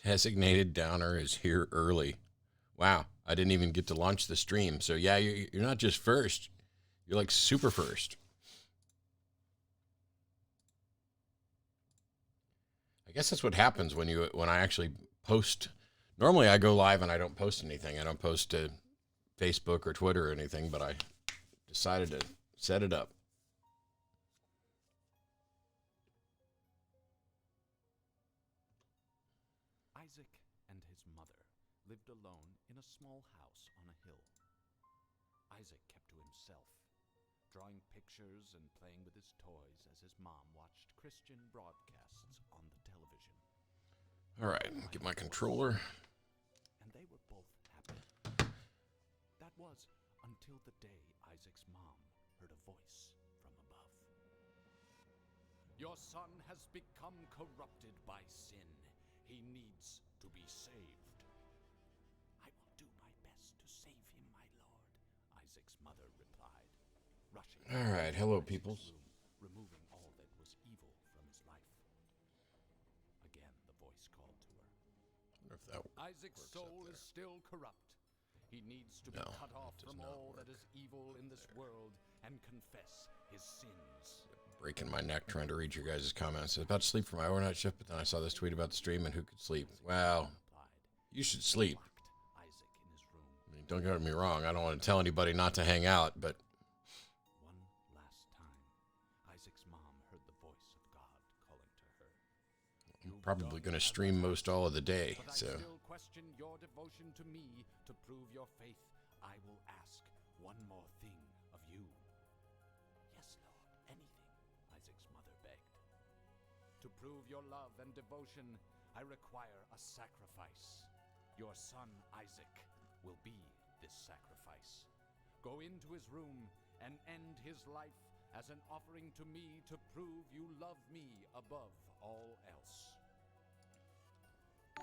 Designated Downer is here early. Wow, I didn't even get to launch the stream. So yeah, you're not just first. You're like super first. I guess that's what happens when I actually post. Normally I go live and I don't post anything. I don't post to Facebook or Twitter or anything, but I decided to set it up. Isaac and his mother lived alone in a small house on a hill. Isaac kept to himself, drawing pictures and playing with his toys as his mom watched Christian broadcasts on the television. All right, get my controller. And they were both happy. That was until the day Isaac's mom heard a voice from above. Your son has become corrupted by sin. He needs to be saved. I will do my best to save him, my lord, Isaac's mother replied, rushing. All right, hello, peoples. Removing all that was evil from his life. Again, the voice called to her. Isaac's soul is still corrupt. He needs to be cut off from all that is evil in this world and confess his sins. Breaking my neck trying to read your guys' comments. I was about to sleep for my overnight shift, but then I saw this tweet about the stream and who could sleep. Wow, you should sleep. I mean, don't get me wrong. I don't want to tell anybody not to hang out, but one last time, Isaac's mom heard the voice of God calling to her. I'm probably going to stream most all of the day. But So I still question your devotion to me. To prove your faith, I will ask one more thing of you. Yes, Lord, anything, Isaac's mother begged. To prove your love and devotion, I require a sacrifice. Your son, Isaac, will be this sacrifice. Go into his room and end his life as an offering to me to prove you love me above all else.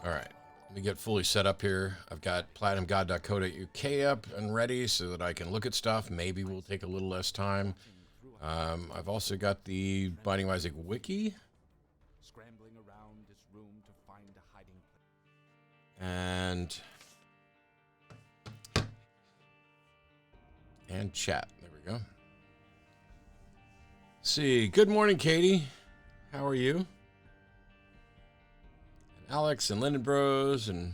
all right. Let me get fully set up here. I've got platinumgod.co.uk up and ready so that I can look at stuff. Maybe we'll take a little less time. I've also got the Binding of Isaac wiki. Scrambling around his room to find a hiding place. And chat. There we go. Let's see. Good morning, Katie. How are you? Alex and Linden Bros and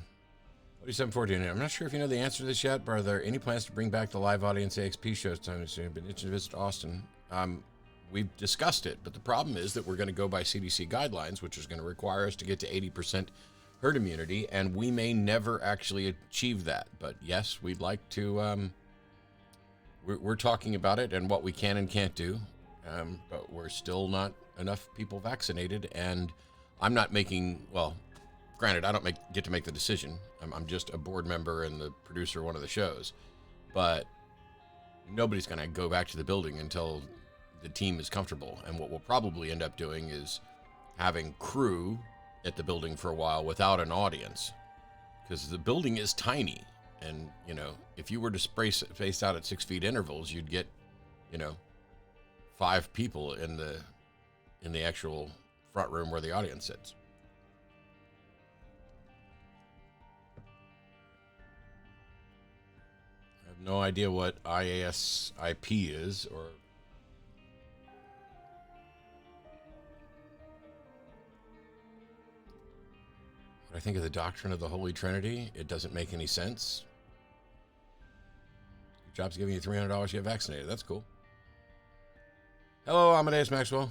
4714. I'm not sure if you know the answer to this yet, but are there any plans to bring back the live audience AXP shows time soon? Been itching to visit Austin. We've discussed it, but the problem is that we're going to go by CDC guidelines, which is going to require us to get to 80% herd immunity, and we may never actually achieve that. But yes, we'd like to. We're talking about it and what we can and can't do, but we're still not enough people vaccinated, and I'm not making well. Granted, I don't get to make the decision. I'm just a board member and the producer of one of the shows. But nobody's going to go back to the building until the team is comfortable. And what we'll probably end up doing is having crew at the building for a while without an audience. Because the building is tiny. And, you know, if you were to space out at 6 feet intervals, you'd get, 5 people in the actual front room where the audience sits. No idea what IASIP is, or what I think of the doctrine of the Holy Trinity. It doesn't make any sense. Your job's giving you $300 to get vaccinated. That's cool. Hello, Amadeus Maxwell.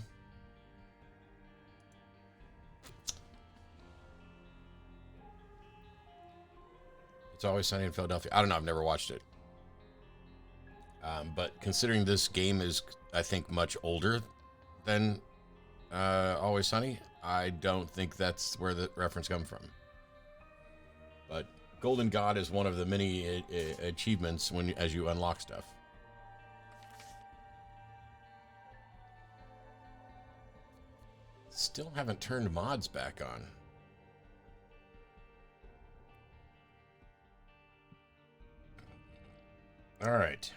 It's Always Sunny in Philadelphia. I don't know. I've never watched it. But considering this game is, I think, much older than Always Sunny, I don't think that's where the reference comes from. But Golden God is one of the many achievements as you unlock stuff. Still haven't turned mods back on. All right.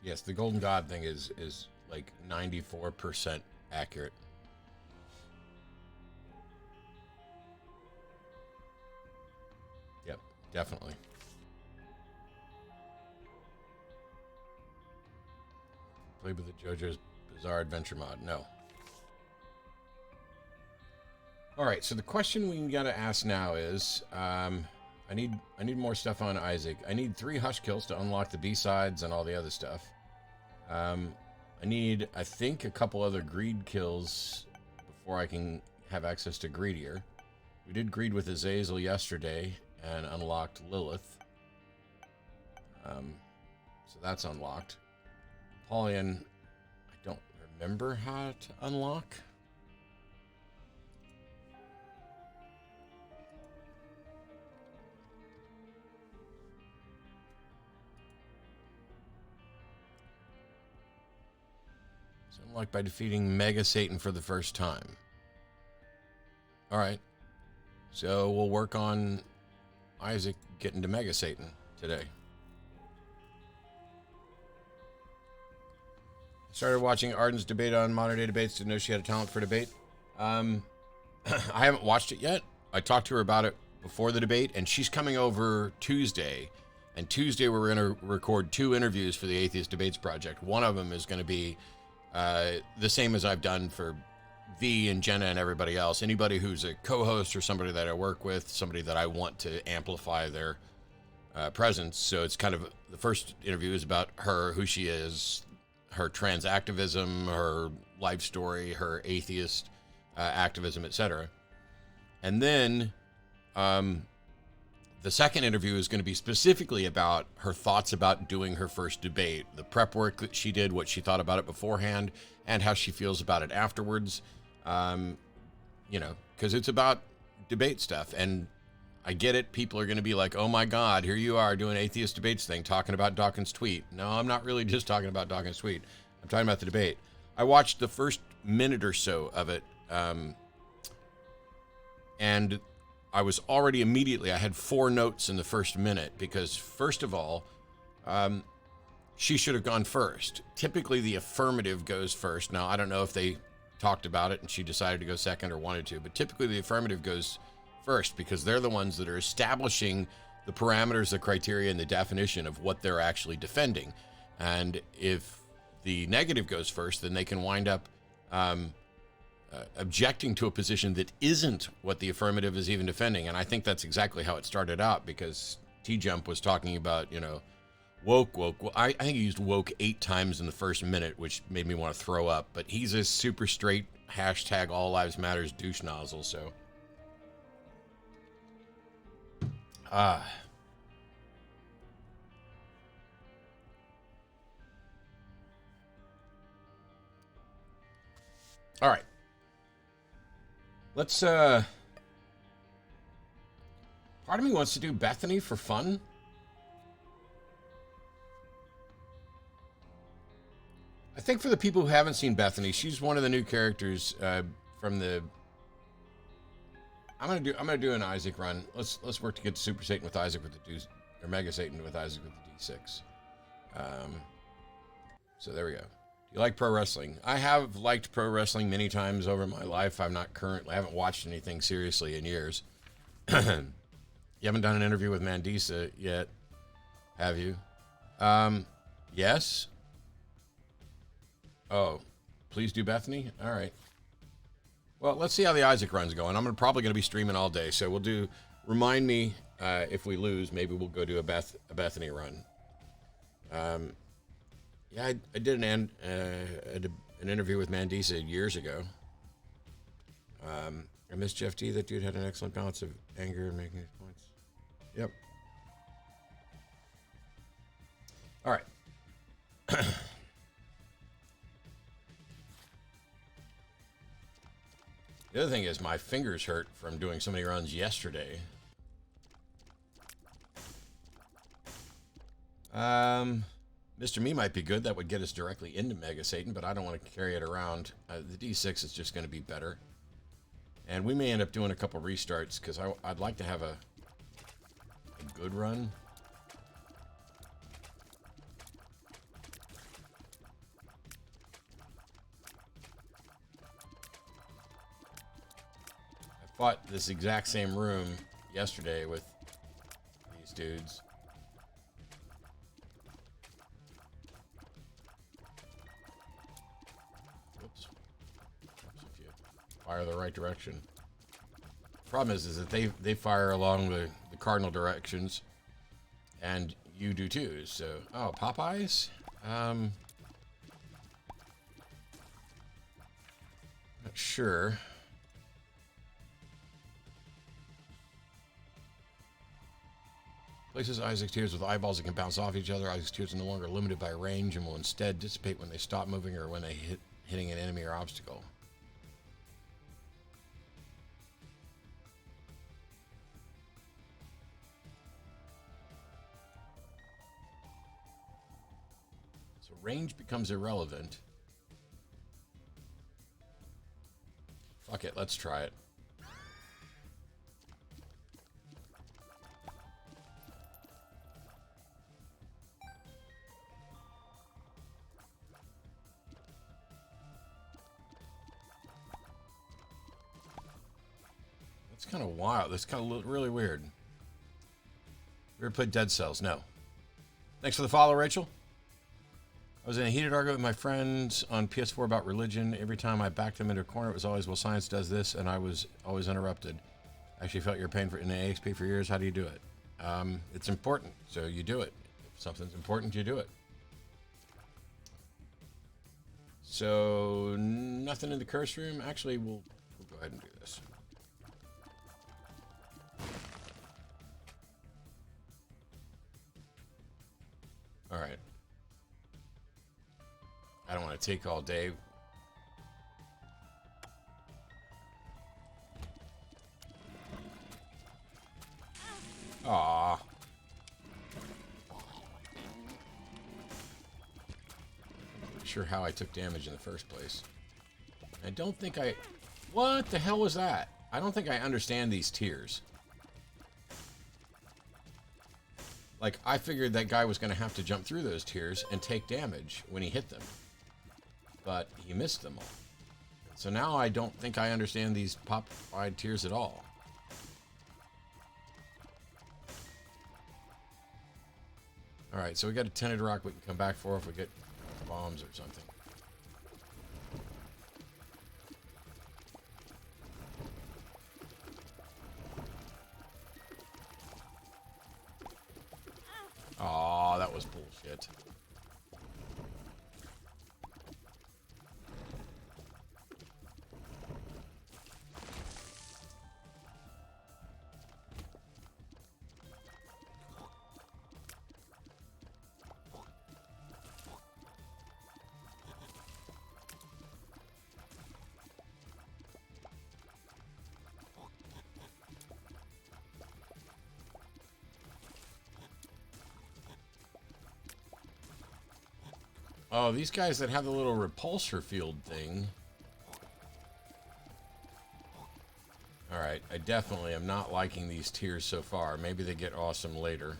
Yes, the Golden God thing is like 94% accurate. Yep, definitely. Play with the JoJo's Bizarre Adventure mod. No. All right, so the question we got to ask now is, I need more stuff on Isaac. I need 3 Hush kills to unlock the B-sides and all the other stuff. I need, I think, a couple other greed kills before I can have access to Greedier. We did greed with Azazel yesterday and unlocked Lilith. So that's unlocked. Apollyon, I don't remember how to unlock. It's unlocked by defeating Mega Satan for the first time. All right. So we'll work on Isaac getting to Mega Satan today. Started watching Arden's debate on modern day debates. Didn't know she had a talent for debate. I haven't watched it yet. I talked to her about it before the debate, and she's coming over Tuesday. And Tuesday we're going to record 2 interviews for the Atheist Debates Project. One of them is going to be the same as I've done for V and Jenna and everybody else. Anybody who's a co-host or somebody that I work with, somebody that I want to amplify their presence. So it's kind of, the first interview is about her, who she is, her trans activism, her life story, her atheist activism, etc. And then the second interview is going to be specifically about her thoughts about doing her first debate, the prep work that she did, what she thought about it beforehand, and how she feels about it afterwards. You know, because it's about debate stuff. And I get it. People are going to be like, oh my God, here you are doing atheist debates thing, talking about Dawkins' tweet. No, I'm not really just talking about Dawkins' tweet. I'm talking about the debate. I watched the first minute or so of it. And I was already immediately, I had 4 notes in the first minute because, first of all, she should have gone first. Typically, the affirmative goes first. Now, I don't know if they talked about it and she decided to go second or wanted to, but typically the affirmative goes first because they're the ones that are establishing the parameters, the criteria, and the definition of what they're actually defending. And if the negative goes first, then they can wind up objecting to a position that isn't what the affirmative is even defending. And I think that's exactly how it started out, because T-Jump was talking about, you know, woke. I think he used woke 8 times in the first minute, which made me want to throw up. But he's a super straight hashtag all lives matters douche nozzle, so. All right. Let's, part of me wants to do Bethany for fun. I think for the people who haven't seen Bethany, she's one of the new characters from the. I'm gonna do an Isaac run. Let's work to get Super Satan with Isaac with the or Mega Satan with Isaac with the D6. So there we go. Do you like pro wrestling? I have liked pro wrestling many times over my life. I haven't watched anything seriously in years. You haven't done an interview with Mandisa yet, have you? Yes. Oh, please do Bethany? All right. Well, let's see how the Isaac run's going. I'm probably going to be streaming all day, so we'll do, remind me if we lose, maybe we'll go do a Bethany run. Yeah, I did an interview with Mandisa years ago. I miss Jeff T. That dude had an excellent balance of anger and making his points. Yep. All right. The other thing is my fingers hurt from doing so many runs yesterday. Mr. Me might be good. That would get us directly into Mega Satan, but I don't want to carry it around. The D6 is just going to be better. And we may end up doing a couple restarts because I'd like to have a good run. fought this exact same room yesterday with these dudes. Whoops. If you fire the right direction. Problem is that they fire along the cardinal directions, and you do too. So, oh, Popeyes? Not sure. Places Isaac's tears with eyeballs that can bounce off each other. Isaac's tears are no longer limited by range and will instead dissipate when they stop moving or when they hitting an enemy or obstacle. So range becomes irrelevant. Fuck it, let's try it. That's kind of wild. That's kind of really weird. You ever played Dead Cells? No. Thanks for the follow, Rachel. I was in a heated argument with my friends on PS4 about religion. Every time I backed them into a corner, it was always, well, science does this, and I was always interrupted. I actually felt your pain in AXP for years. How do you do it? It's important, so you do it. If something's important, you do it. So, nothing in the curse room. Actually, we'll go ahead and do this. All right. I don't want to take all day. Aww. Not sure how I took damage in the first place. I don't think I... What the hell was that? I don't think I understand these tiers. Like, I figured that guy was going to have to jump through those tiers and take damage when he hit them. But he missed them all. So now I don't think I understand these pop-wide tiers at all. Alright, so we got a tinted rock we can come back for if we get bombs or something. Aw, that was bullshit. Oh, these guys that have the little repulsor field thing. Alright, I definitely am not liking these tiers so far. Maybe they get awesome later.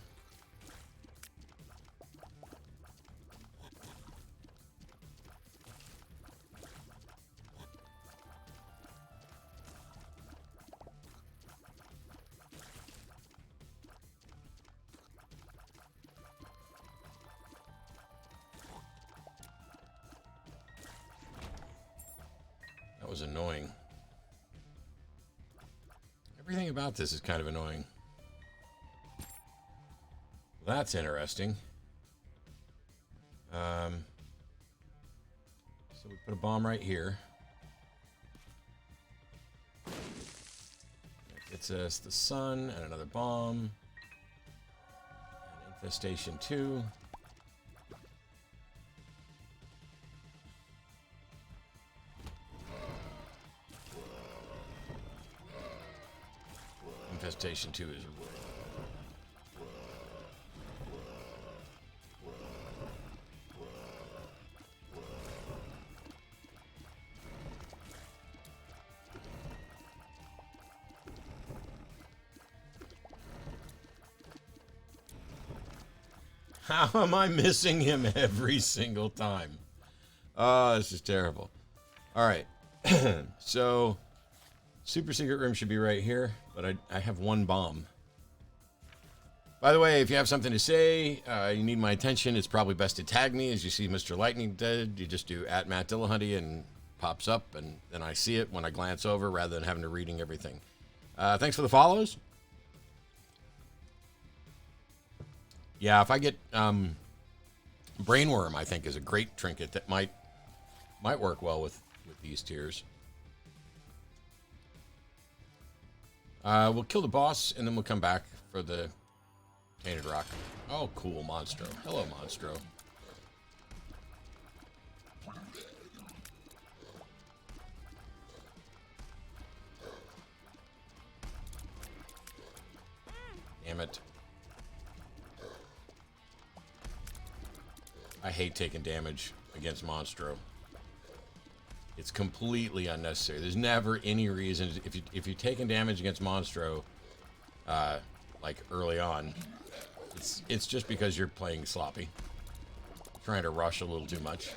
That was annoying. Everything about this is kind of annoying. That's interesting. So we put a bomb right here. That gets us the sun and another bomb. And infestation 2. Infestation 2 is... How am I missing him every single time? Oh, this is terrible. All right. So Super secret room should be right here, but I have one bomb. By the way, if you have something to say, you need my attention, it's probably best to tag me. As you see Mr. Lightning did, you just do @MattDillahunty and pops up, and then I see it when I glance over rather than having to reading everything. Thanks for the follows. Yeah, if I get Brainworm, I think is a great trinket that might work well with these tiers. We'll kill the boss, and then we'll come back for the Tainted Rock. Oh, cool, Monstro. Hello, Monstro. Damn it. I hate taking damage against Monstro. It's completely unnecessary. There's never any reason. If you're taking damage against Monstro, like early on, it's just because you're playing sloppy, trying to rush a little too much.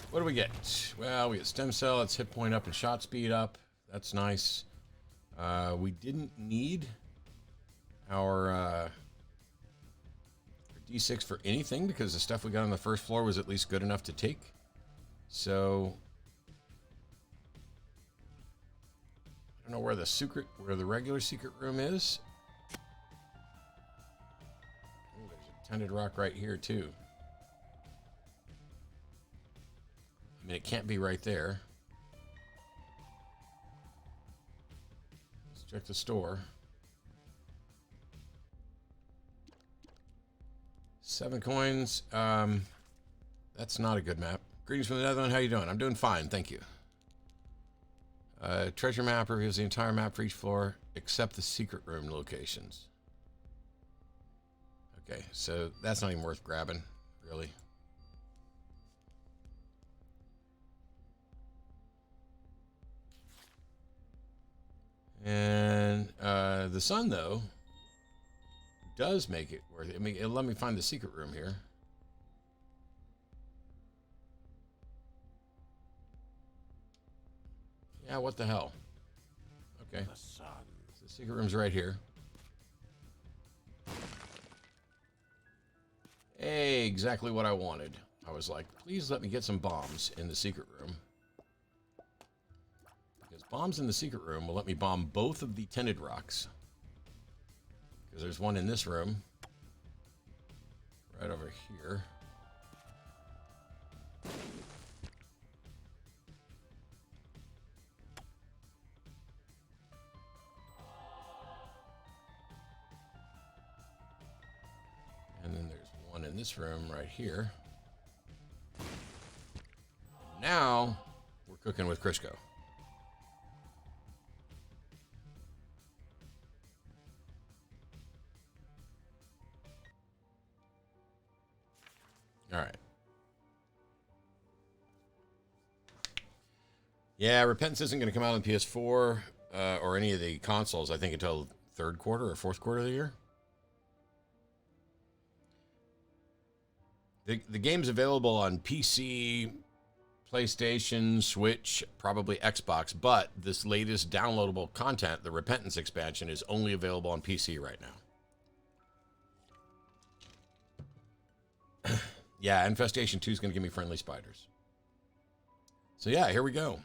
What do we get? Well, we get stem cell. It's hit point up and shot speed up. That's nice. We didn't need our D6 for anything because the stuff we got on the first floor was at least good enough to take. So I don't know where the regular secret room is. Oh, there's a Tainted Rock right here too. I mean, it can't be right there. Let's check the store. 7 coins. That's not a good map. Greetings from the Netherlands. How you doing? I'm doing fine, thank you. Treasure map reveals the entire map for each floor except the secret room locations. Okay, so that's not even worth grabbing, really. And the sun, though, does make it worth it. I mean, let me find the secret room here. Yeah, what the hell? Okay. The sun. The secret room's right here. Hey, exactly what I wanted. I was like, please let me get some bombs in the secret room. Because bombs in the secret room will let me bomb both of the Tainted Rocks. Because there's one in this room. Right over here. And then there's one in this room right here. Now we're cooking with Crisco. All right. Yeah, Repentance isn't going to come out on PS4 or any of the consoles, I think, until third quarter or fourth quarter of the year. The game's available on PC, PlayStation, Switch, probably Xbox, but this latest downloadable content, the Repentance expansion, is only available on PC right now. Yeah, Infestation 2 is going to give me friendly spiders. So yeah, here we go.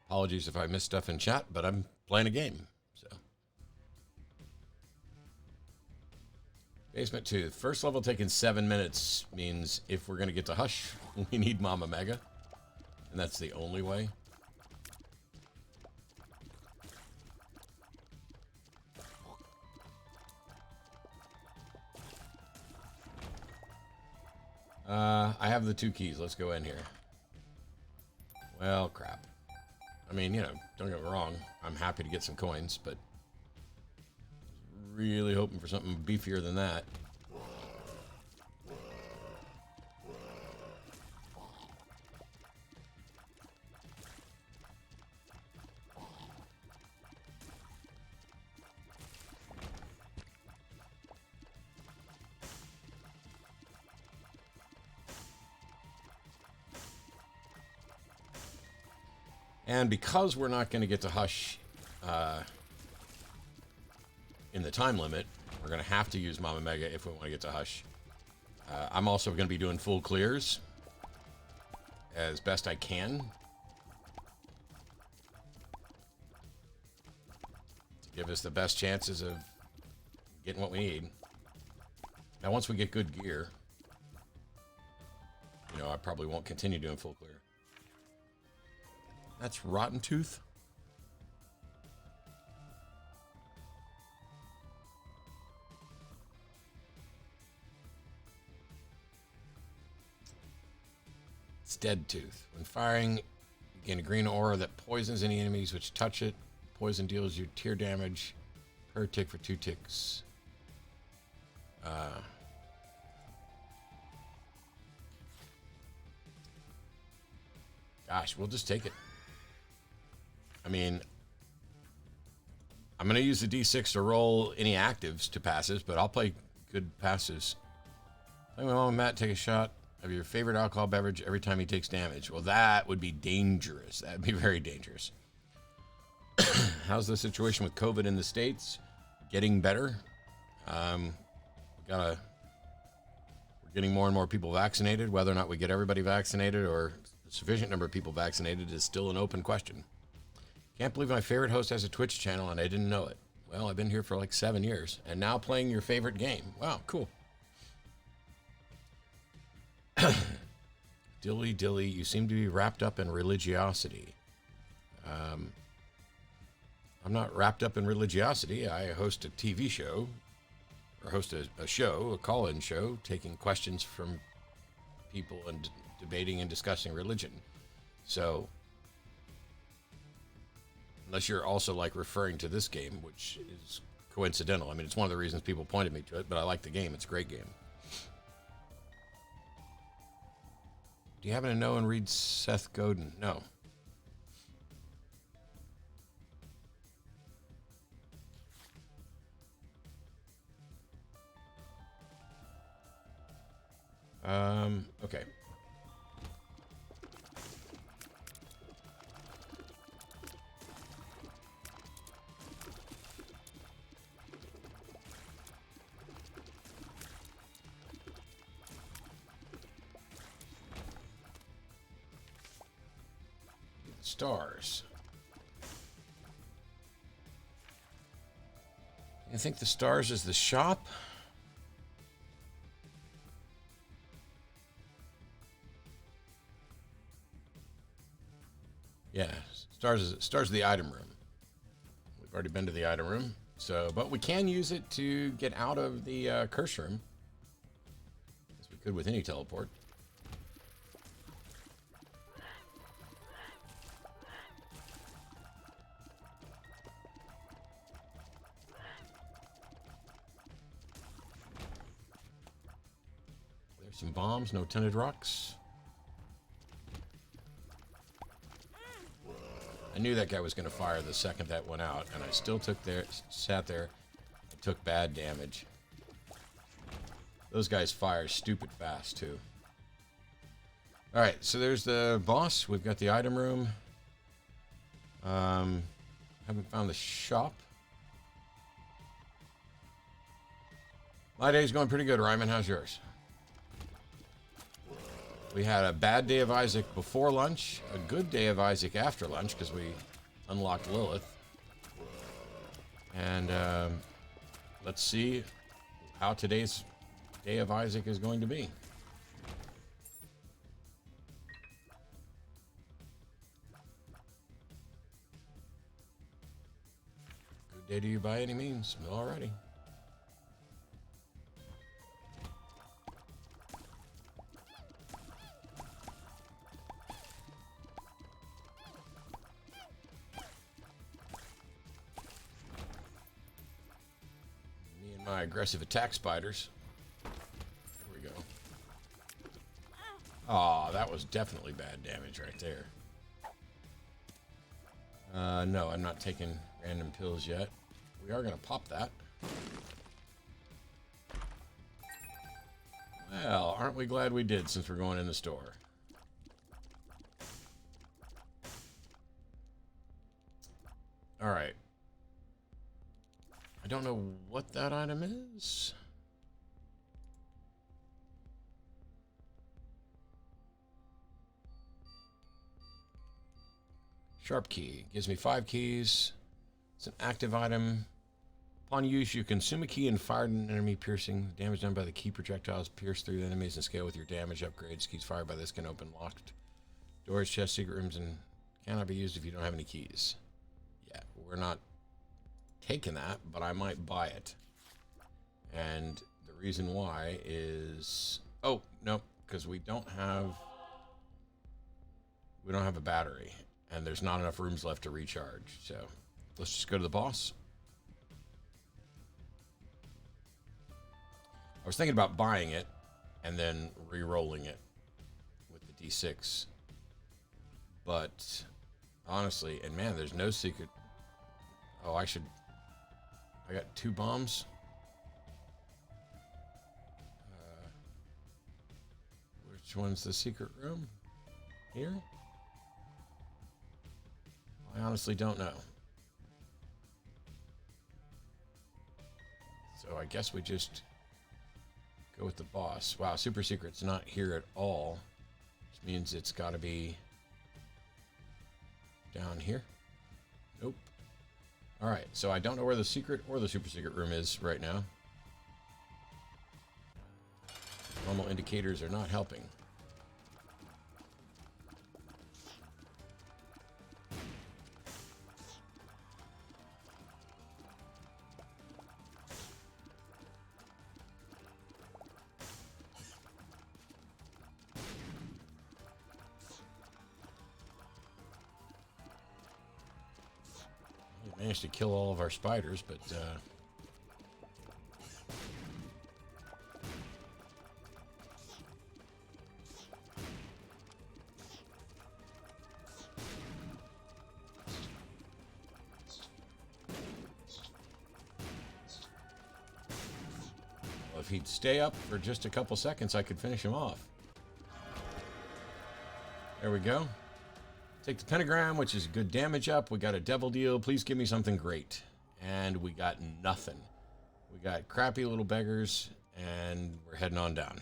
Apologies if I missed stuff in chat, but I'm playing a game. So, Basement 2. First level taking 7 minutes means if we're going to get to Hush, we need Mama Mega. And that's the only way. I have the 2 keys. Let's go in here. Well, crap. I mean, you know, don't get me wrong. I'm happy to get some coins, but really hoping for something beefier than that. And because we're not going to get to hush in the time limit, we're going to have to use Mama Mega if we want to get to hush. I'm also going to be doing full clears as best I can to give us the best chances of getting what we need. Now, once we get good gear, you know, I probably won't continue doing full clear. That's Rotten Tooth. It's Dead Tooth. When firing, you gain a green aura that poisons any enemies which touch it. Poison deals you tear damage per tick for 2 ticks. Gosh, we'll just take it. I mean, I'm going to use the D6 to roll any actives to passives, but I'll play good passives. Play my mom and Matt take a shot of your favorite alcohol beverage every time he takes damage. Well, that would be dangerous. That would be very dangerous. How's the situation with COVID in the States? Getting better. We're getting more and more people vaccinated. Whether or not we get everybody vaccinated or a sufficient number of people vaccinated is still an open question. Can't believe my favorite host has a Twitch channel and I didn't know it. Well, I've been here for like 7 years and now playing your favorite game. Wow, cool. Dilly Dilly, you seem to be wrapped up in religiosity. I'm not wrapped up in religiosity. I host a TV show, or host a show, a call-in show, taking questions from people and debating and discussing religion. So, unless you're also like referring to this game, which is coincidental. I mean, it's one of the reasons people pointed me to it, but I like the game. It's a great game. Do you happen to know and read Seth Godin? No. Okay. Stars. You think the stars is the shop? Yeah, stars is the item room. We've already been to the item room, so but we can use it to get out of the curse room, as we could with any teleport. There's some bombs, no tinted rocks. I knew that guy was going to fire the second that went out, and I still sat there, and took bad damage. Those guys fire stupid fast, too. Alright, so there's the boss. We've got the item room. Haven't found the shop. My day's going pretty good, Ryman. How's yours? We had a bad day of Isaac before lunch, a good day of Isaac after lunch because we unlocked Lilith. And let's see how today's day of Isaac is going to be. Good day to you by any means. Alrighty. my aggressive attack spiders. There we go. Oh, that was definitely bad damage right there. No, I'm not taking random pills yet. We are going to pop that. Well, aren't we glad we did since we're going in the store? All right. I don't know what that item is. Sharp key. Gives me 5 keys. It's an active item. Upon use, you consume a key and fire an enemy, piercing. The damage done by the key projectiles pierce through the enemies and scale with your damage upgrades. Keys fired by this can open locked doors, chests, secret rooms, and cannot be used if you don't have any keys. Yeah, we're not taking that, but I might buy it. And the reason why is... Oh, no, because we don't have a battery. And there's not enough rooms left to recharge. So let's just go to the boss. I was thinking about buying it and then re-rolling it with the D6. But honestly, and man, there's no secret. Oh, I got 2 bombs. Which one's the secret room? Here? I honestly don't know. So I guess we just go with the boss. Wow, super secret's not here at all. Which means it's got to be down here. Nope. All right, so I don't know where the secret or the super secret room is right now. Normal indicators are not helping. Managed to kill all of our spiders, but well, if he'd stay up for just a couple seconds, I could finish him off. There we go. Take the pentagram, which is good damage up. We got a devil deal. Please give me something great. And we got nothing. We got crappy little beggars, and we're heading on down.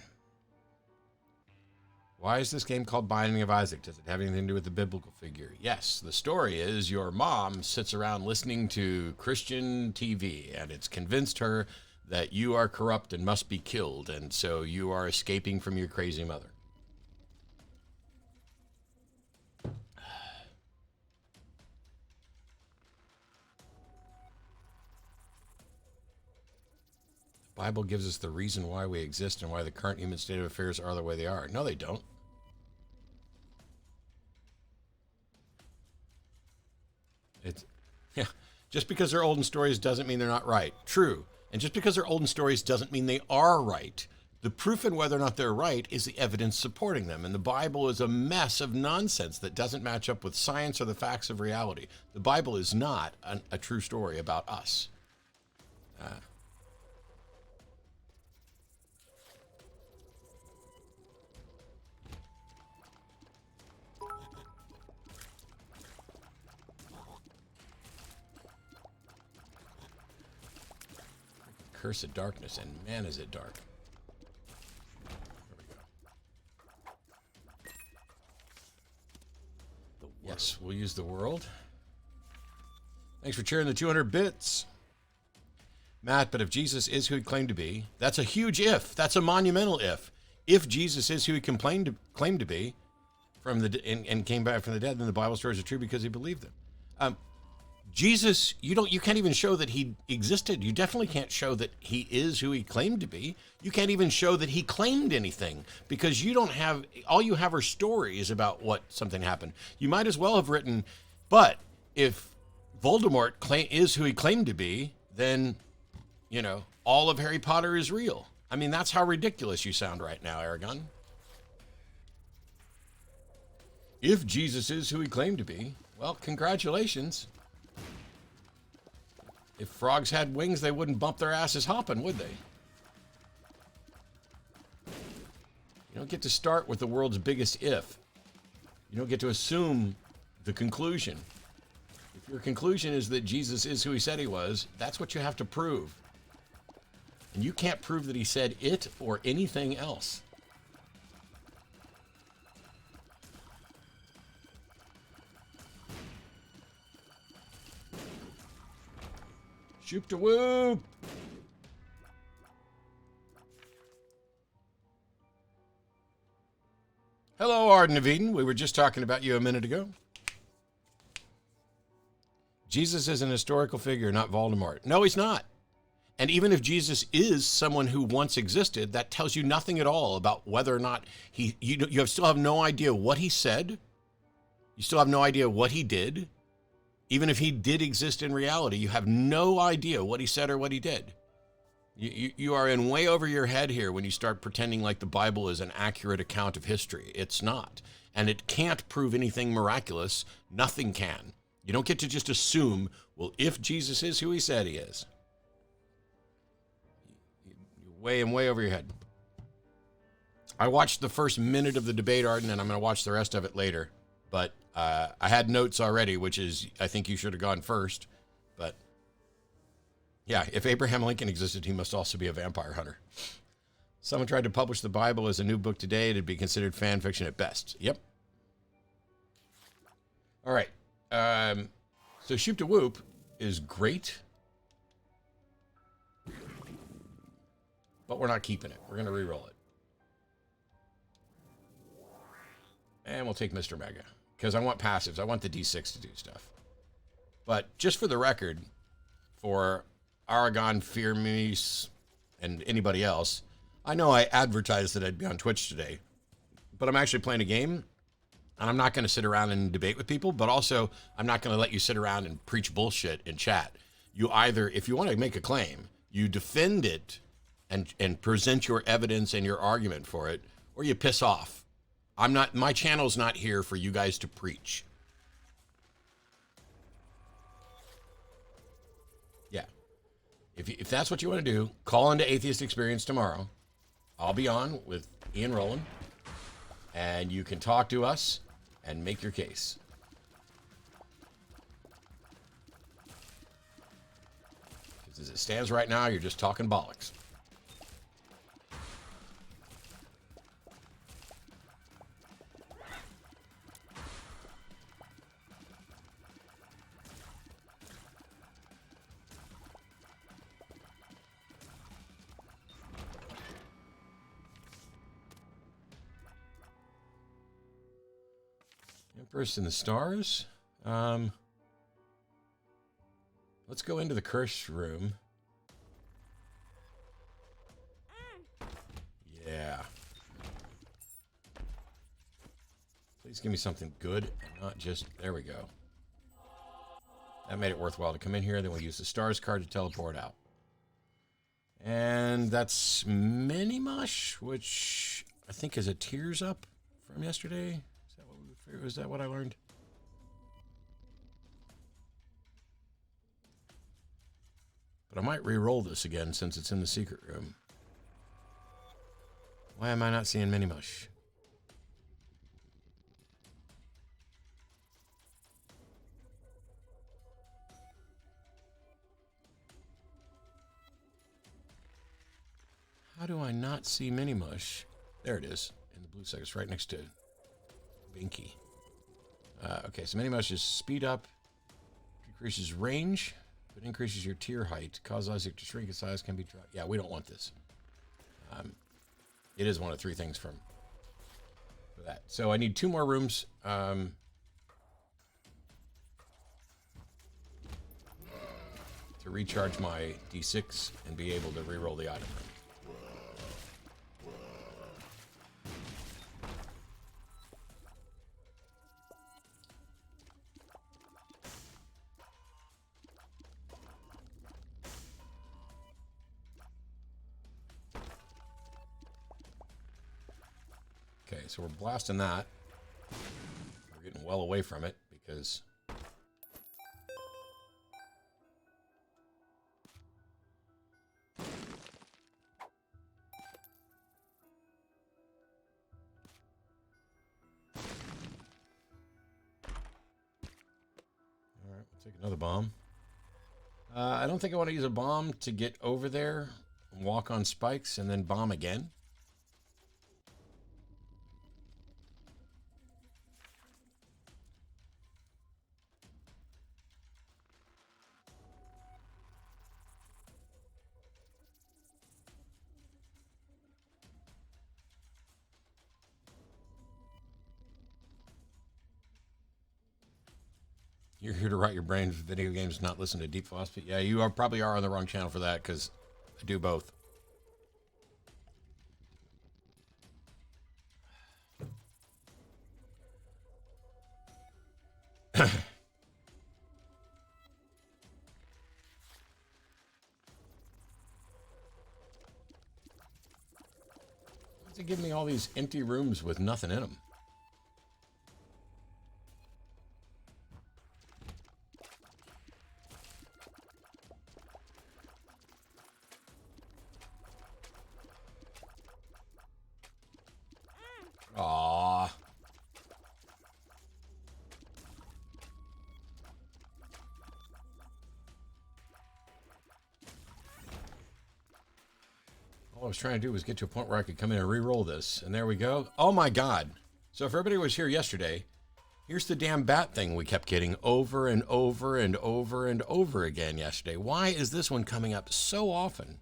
Why is this game called Binding of Isaac? Does it have anything to do with the biblical figure? Yes, the story is your mom sits around listening to Christian TV, and it's convinced her that you are corrupt and must be killed, and so you are escaping from your crazy mother. The Bible gives us the reason why we exist and why the current human state of affairs are the way they are. No, they don't. Just because they're old in stories doesn't mean they're not right. True. And just because they're old in stories doesn't mean they are right. The proof in whether or not they're right is the evidence supporting them. And the Bible is a mess of nonsense that doesn't match up with science or the facts of reality. The Bible is not a true story about us. Curse of darkness, and man, is it dark. There we go. Yes, we'll use the world. Thanks for cheering the 200 bits. Matt, but if Jesus is who he claimed to be, that's a huge if. That's a monumental if. If Jesus is who he claimed to be from and came back from the dead, then the Bible stories are true because he believed them. Jesus, you can't even show that he existed. You definitely can't show that he is who he claimed to be. You can't even show that he claimed anything because all you have are stories about what something happened. You might as well have written, but if Voldemort is who he claimed to be, then you know, all of Harry Potter is real. I mean, that's how ridiculous you sound right now, Aragon. If Jesus is who he claimed to be, well, congratulations. If frogs had wings, they wouldn't bump their asses hopping, would they? You don't get to start with the world's biggest if. You don't get to assume the conclusion. If your conclusion is that Jesus is who he said he was, that's what you have to prove. And you can't prove that he said it or anything else. Shoop to whoop! Hello, Arden of Eden. We were just talking about you a minute ago. Jesus is an historical figure, not Voldemort. No, he's not. And even if Jesus is someone who once existed, that tells you nothing at all about whether or not you still have no idea what he said. You still have no idea what he did. Even if he did exist in reality, you have no idea what he said or what he did. You are in way over your head here when you start pretending like the Bible is an accurate account of history. It's not. And it can't prove anything miraculous. Nothing can. You don't get to just assume, well, if Jesus is who he said he is. You're way over your head. I watched the first minute of the debate, Arden, and I'm going to watch the rest of it later. But I had notes already, which is, I think you should have gone first. But yeah, if Abraham Lincoln existed, he must also be a vampire hunter. Someone tried to publish the Bible as a new book today. It'd be considered fan fiction at best. Yep. All right. So Shoop to Whoop is great. But we're not keeping it. We're going to re-roll it. And we'll take Mr. Mega. Because I want passives. I want the D6 to do stuff. But just for the record, for Aragon, Fearmeese, and anybody else, I know I advertised that I'd be on Twitch today. But I'm actually playing a game. And I'm not going to sit around and debate with people. But also, I'm not going to let you sit around and preach bullshit in chat. You either, if you want to make a claim, you defend it and present your evidence and your argument for it, or you piss off. My channel's not here for you guys to preach. Yeah. If that's what you want to do, call into Atheist Experience tomorrow. I'll be on with Ian Rowland. And you can talk to us and make your case. Because as it stands right now, you're just talking bollocks. Empress in the Stars. Let's go into the cursed room. Yeah. Please give me something good and not just... There we go. That made it worthwhile to come in here. Then we'll use the Stars card to teleport out. And that's Mini Mush, which I think is a Tears Up from yesterday. Is that what I learned? But I might re-roll this again since it's in the secret room. Why am I not seeing Mini Mush? How do I not see Mini Mush? There it is, in the blue sector. It's right next to Binky. Okay, so Mini Mush is speed up, decreases range, but increases your tier height. Cause Isaac to shrink in size, can be dropped. Yeah, we don't want this. It is one of three things for that. So I need 2 more rooms. To recharge my D6 and be able to reroll the item room. so we're blasting that. We're getting well away from it because... Alright, we'll take another bomb. I don't think I want to use a bomb to get over there, walk on spikes, and then bomb again. You're here to rot your brains with video games, not listen to Deep Philosophy. Yeah, you are probably on the wrong channel for that, because I do both. Why's it give me all these empty rooms with nothing in them? Aww. All I was trying to do was get to a point where I could come in and re-roll this. And there we go. Oh my god. So if everybody was here yesterday, here's the damn bat thing we kept getting over and over and over and over again yesterday. Why is this one coming up so often?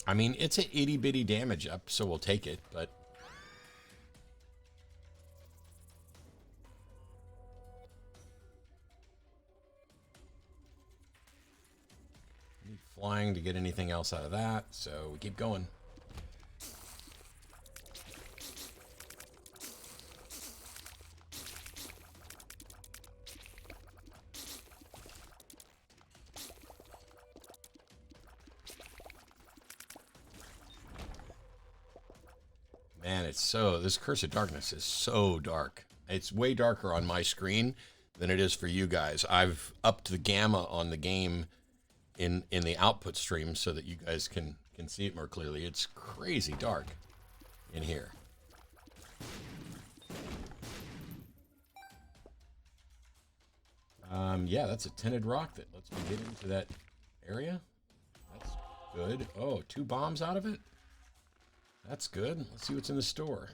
I mean, it's an itty-bitty damage up, so we'll take it, but... need flying to get anything else out of that, so we keep going. Man, it's so... This Curse of Darkness is so dark. It's way darker on my screen than it is for you guys. I've upped the gamma on the game in the output stream so that you guys can see it more clearly. It's crazy dark in here. Yeah, that's a tinted rock that lets me get into that area. That's good. Oh, 2 bombs out of it? That's good. Let's see what's in the store.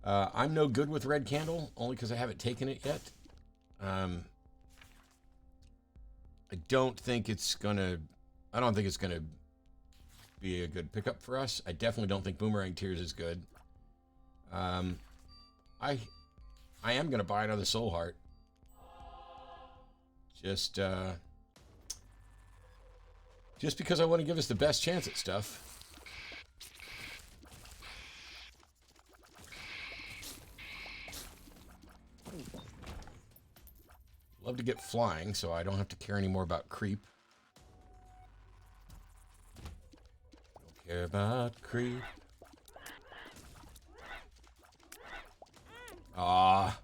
I'm no good with red candle, only because I haven't taken it yet. I don't think it's gonna be a good pickup for us. I definitely don't think Boomerang Tears is good. I am gonna buy another Soul Heart. Just because I want to give us the best chance at stuff. Love to get flying, so I don't have to care anymore about creep. Don't care about creep. Ah.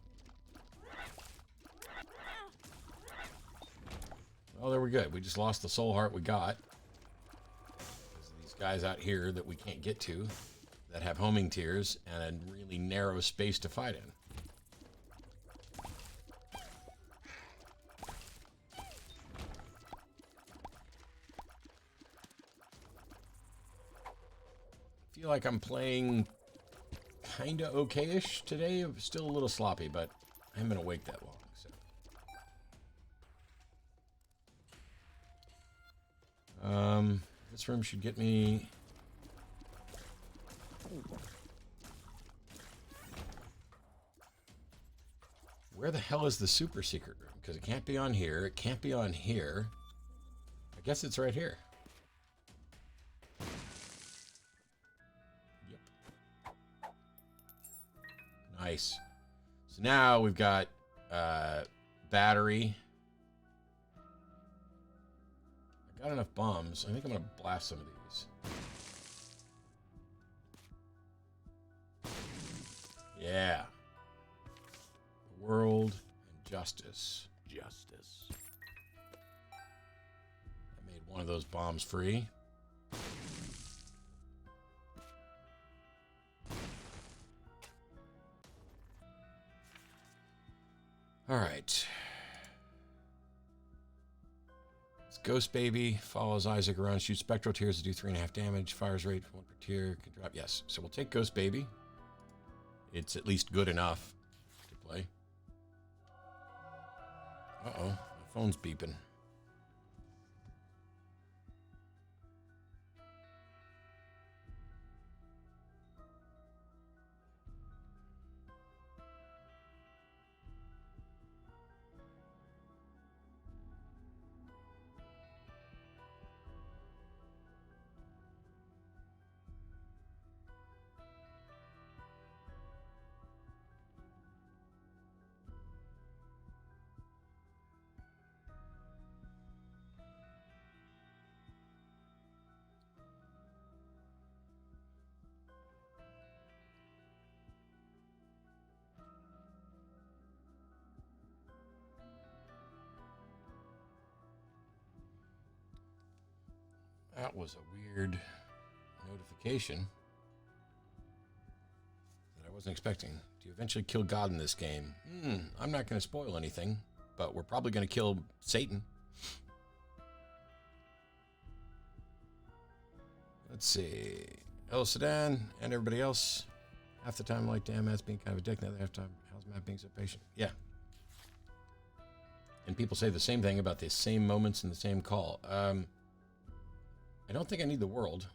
Oh, there we're good. We just lost the soul heart we got. There's these guys out here that we can't get to that have homing tears and a really narrow space to fight in. I feel like I'm playing kind of okay-ish today. Still a little sloppy, but I haven't been awake that long. So. This room should get me... Where the hell is the super secret room? Because it can't be on here. It can't be on here. I guess it's right here. Nice. So now we've got battery. I got enough bombs. I think I'm going to blast some of these. Yeah. The world and justice. Justice. I made one of those bombs free. All right. It's Ghost Baby. Follows Isaac around, shoots spectral tears to do 3.5 damage. Fires rate 1 per tier. Can drop. Yes. So we'll take Ghost Baby. It's at least good enough to play. Uh-oh. My phone's beeping. That was a weird notification that I wasn't expecting. Do you eventually kill God in this game? I'm not going to spoil anything, but we're probably going to kill Satan. Let's see. Hello, Sedan, and everybody else. Half the time, I'm like, damn, Matt's being kind of a dick. The other half the time, how's Matt being so patient? Yeah. And people say the same thing about the same moments in the same call. I don't think I need the world,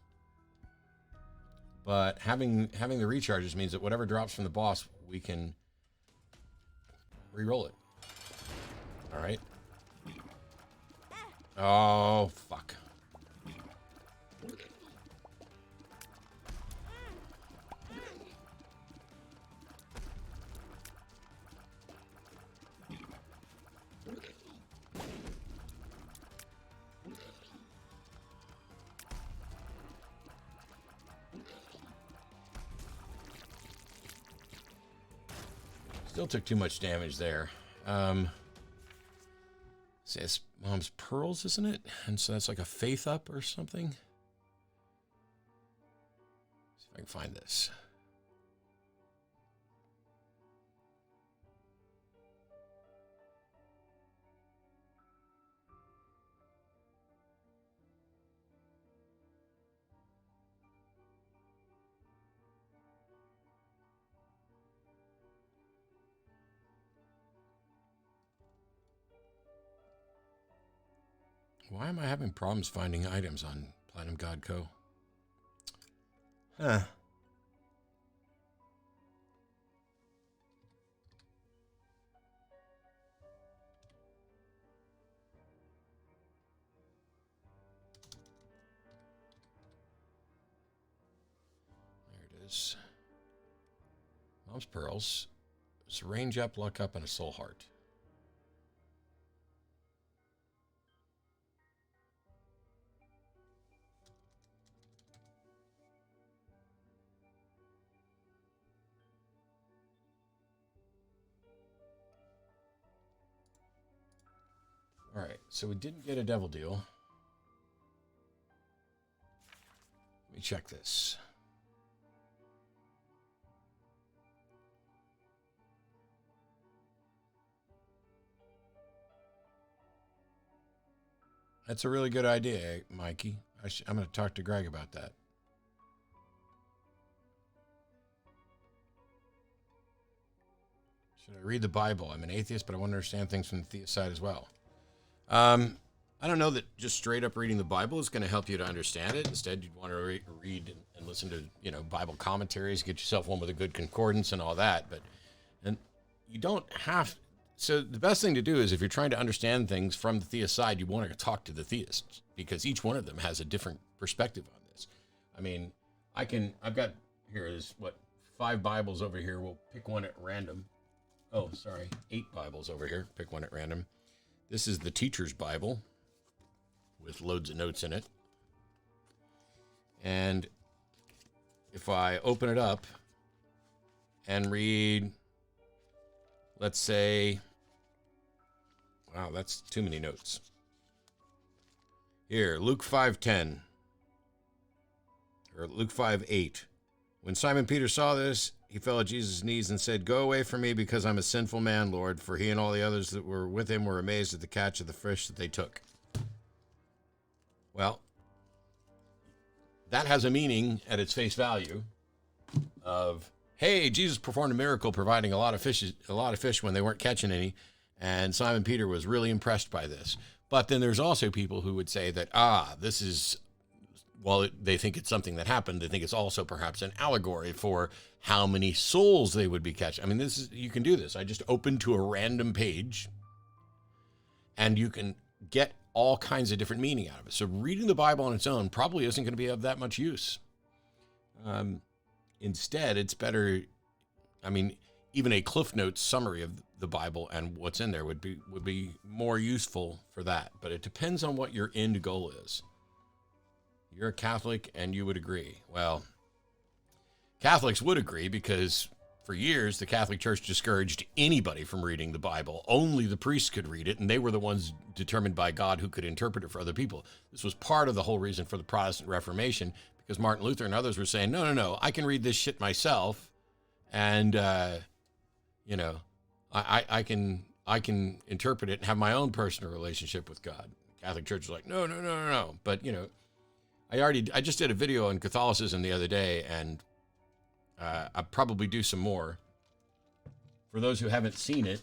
but having the recharges means that whatever drops from the boss, we can re-roll it. All right. Oh, fuck. Still took too much damage there. It's Mom's Pearls, isn't it? And so that's like a faith up or something. See if I can find this. Why am I having problems finding items on Platinum God Co? Huh. There it is. Mom's Pearls. It's a range up, luck up, and a soul heart. All right, so we didn't get a devil deal. Let me check this. That's a really good idea, Mikey. I'm going to talk to Greg about that. Should I read the Bible? I'm an atheist, but I want to understand things from the theist side as well. I don't know that just straight up reading the Bible is going to help you to understand it. Instead, you'd want to read and listen to, Bible commentaries, get yourself one with a good concordance and all that. And you don't have. So the best thing to do is if you're trying to understand things from the theist side, you want to talk to the theists because each one of them has a different perspective on this. I mean, I've got there's 5 Bibles over here. We'll pick one at random. Oh, sorry. 8 Bibles over here. Pick one at random. This is the Teacher's Bible with loads of notes in it. And if I open it up and read, let's say, wow, that's too many notes. Here, Luke 5:10, or Luke 5:8. When Simon Peter saw this, he fell at Jesus' knees and said, "Go away from me, because I'm a sinful man, Lord." For he and all the others that were with him were amazed at the catch of the fish that they took. Well, that has a meaning at its face value of, hey, Jesus performed a miracle providing a lot of fish when they weren't catching any, and Simon Peter was really impressed by this. But then there's also people who would say that, this is, while they think it's something that happened, they think it's also perhaps an allegory for how many souls they would be catching. I mean, you can do this. I just opened to a random page, and you can get all kinds of different meaning out of it. So reading the Bible on its own probably isn't going to be of that much use. Instead, it's better, I mean, even a Cliff Notes summary of the Bible and what's in there would be more useful for that. But it depends on what your end goal is. You're a Catholic and you would agree. Well, Catholics would agree because for years, the Catholic Church discouraged anybody from reading the Bible. Only the priests could read it, and they were the ones determined by God who could interpret it for other people. This was part of the whole reason for the Protestant Reformation, because Martin Luther and others were saying, no, I can read this shit myself, and, I can interpret it and have my own personal relationship with God. The Catholic Church was like, no. But, I just did a video on Catholicism the other day, and I'll probably do some more. For those who haven't seen it,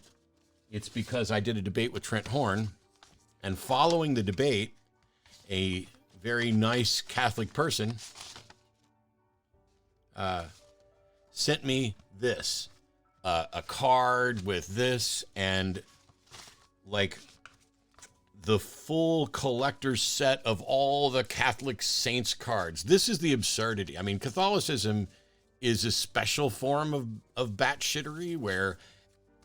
it's because I did a debate with Trent Horn, and following the debate, a very nice Catholic person sent me this, a card with this, and like the full collector's set of all the Catholic saints cards. This is the absurdity. I mean, Catholicism is a special form of batshittery where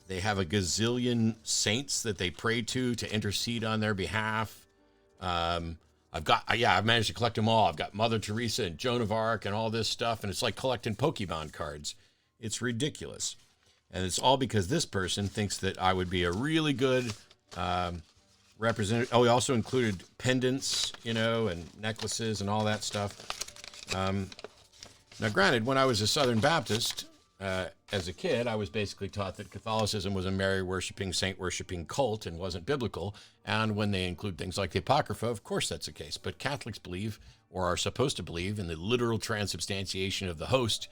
they have a gazillion saints that they pray to intercede on their behalf. I've managed to collect them all. I've got Mother Teresa and Joan of Arc and all this stuff, and it's like collecting Pokemon cards. It's ridiculous. And it's all because this person thinks that I would be a really good representative. Oh, he also included pendants, and necklaces and all that stuff. Now, granted, when I was a Southern Baptist, as a kid, I was basically taught that Catholicism was a Mary-worshipping, saint-worshipping cult and wasn't biblical. And when they include things like the Apocrypha, of course that's the case. But Catholics believe, or are supposed to believe, in the literal transubstantiation of the host,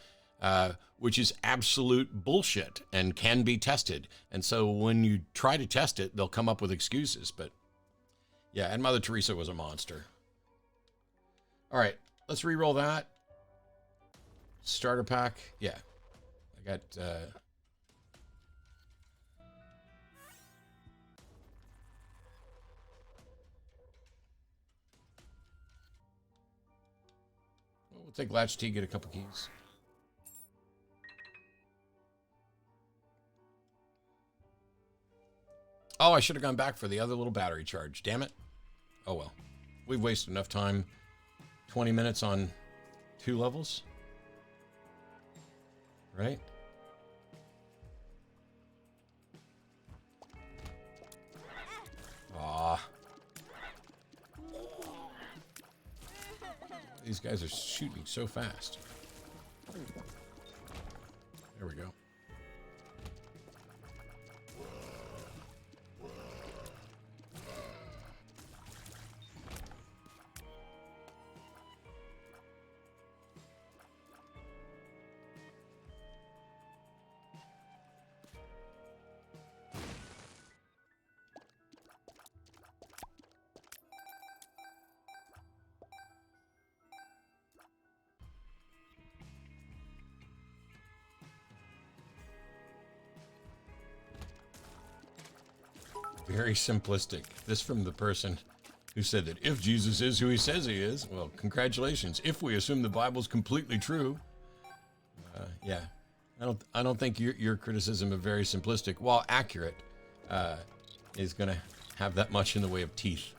which is absolute bullshit and can be tested. And so when you try to test it, they'll come up with excuses. But yeah, and Mother Teresa was a monster. All right, let's re-roll that. Starter pack. Yeah. I got we'll take latchkey, get a couple keys. Oh, I should have gone back for the other little battery charge. Damn it. Oh well. We've wasted enough time. 20 minutes on 2 levels. Right? Aw. These guys are shooting so fast. There we go. Very simplistic. This from the person who said that if Jesus is who he says he is, well, congratulations. If we assume the Bible's completely true, yeah, I don't think your criticism of very simplistic, while accurate, is going to have that much in the way of teeth.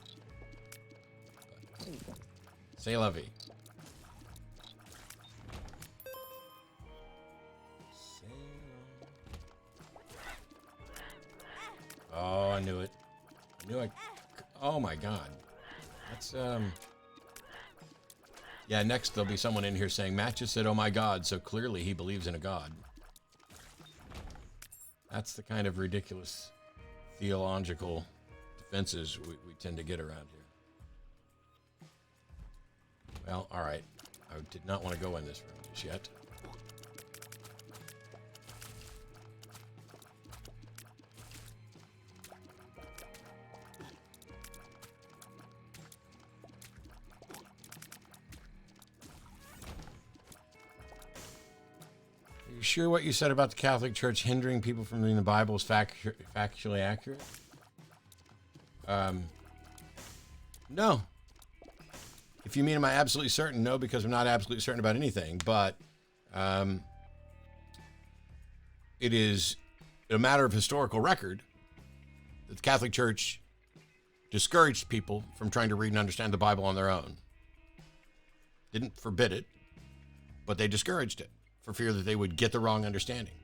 C'est la vie. C'est Oh, I knew it. I knew I... Oh, my God. That's, Yeah, next there'll be someone in here saying, Matt just said, oh, my God, so clearly he believes in a God. That's the kind of ridiculous theological defenses we tend to get around here. Well, all right. I did not want to go in this room just yet. Are you sure what you said about the Catholic Church hindering people from reading the Bible is factually accurate? No. If you mean, am I absolutely certain? No, because I'm not absolutely certain about anything. But it is a matter of historical record that the Catholic Church discouraged people from trying to read and understand the Bible on their own. Didn't forbid it, but they discouraged it for fear that they would get the wrong understanding.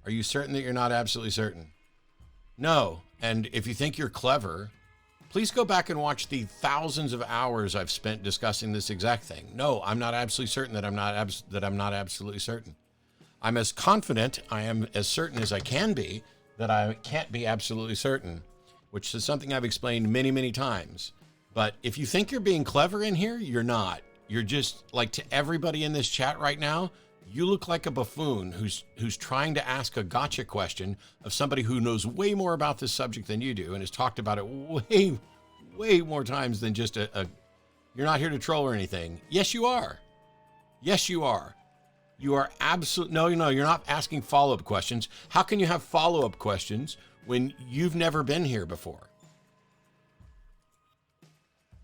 Are you certain that you're not absolutely certain? No. And if you think you're clever, please go back and watch the thousands of hours I've spent discussing this exact thing. No, I'm not absolutely certain that I'm not absolutely certain. I'm as confident, I am as certain as I can be that I can't be absolutely certain, which is something I've explained many, many times. But if you think you're being clever in here, you're not. You're just, like, to everybody in this chat right now, you look like a buffoon who's trying to ask a gotcha question of somebody who knows way more about this subject than you do and has talked about it way more times than just a you're not here to troll or anything. Yes, you are. Yes, you are. You are absolutely, no, you're not asking follow-up questions. How can you have follow-up questions when you've never been here before?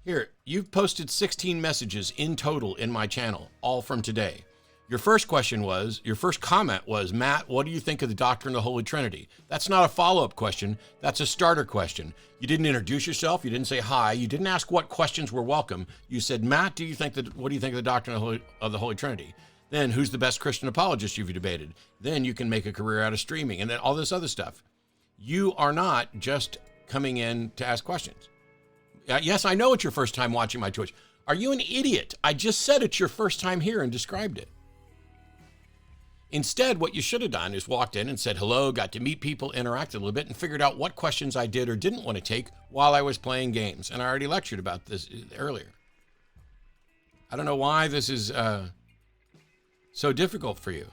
Here, you've posted 16 messages in total in my channel, all from today. Your first comment was, Matt, what do you think of the doctrine of the Holy Trinity? That's not a follow-up question. That's a starter question. You didn't introduce yourself. You didn't say hi. You didn't ask what questions were welcome. You said, Matt, what do you think of the doctrine of the Holy Trinity? Then, who's the best Christian apologist you've debated? Then you can make a career out of streaming, and then all this other stuff. You are not just coming in to ask questions. Yes, I know it's your first time watching my Twitch. Are you an idiot? I just said it's your first time here and described it. Instead, what you should have done is walked in and said hello, got to meet people, interacted a little bit, and figured out what questions I did or didn't want to take while I was playing games. And I already lectured about this earlier. I don't know why this is so difficult for you.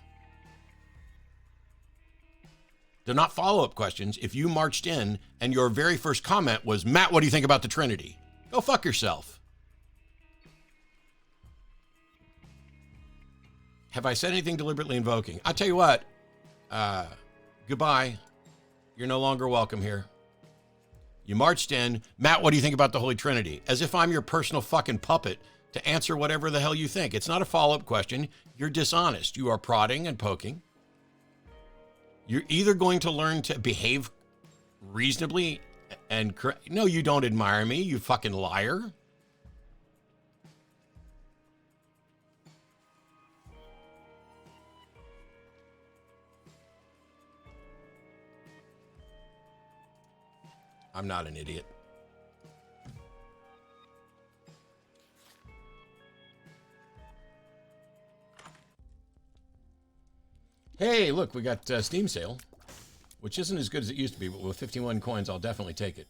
They're not follow-up questions. If you marched in and your very first comment was, Matt, what do you think about the Trinity? Go fuck yourself. Have I said anything deliberately invoking? I'll tell you what, goodbye. You're no longer welcome here. You marched in, Matt, what do you think about the Holy Trinity? As if I'm your personal fucking puppet to answer whatever the hell you think. It's not a follow-up question. You're dishonest. You are prodding and poking. You're either going to learn to behave reasonably and no, you don't admire me, you fucking liar. I'm not an idiot. Hey, look, we got Steam sale, which isn't as good as it used to be, but with 51 coins, I'll definitely take it.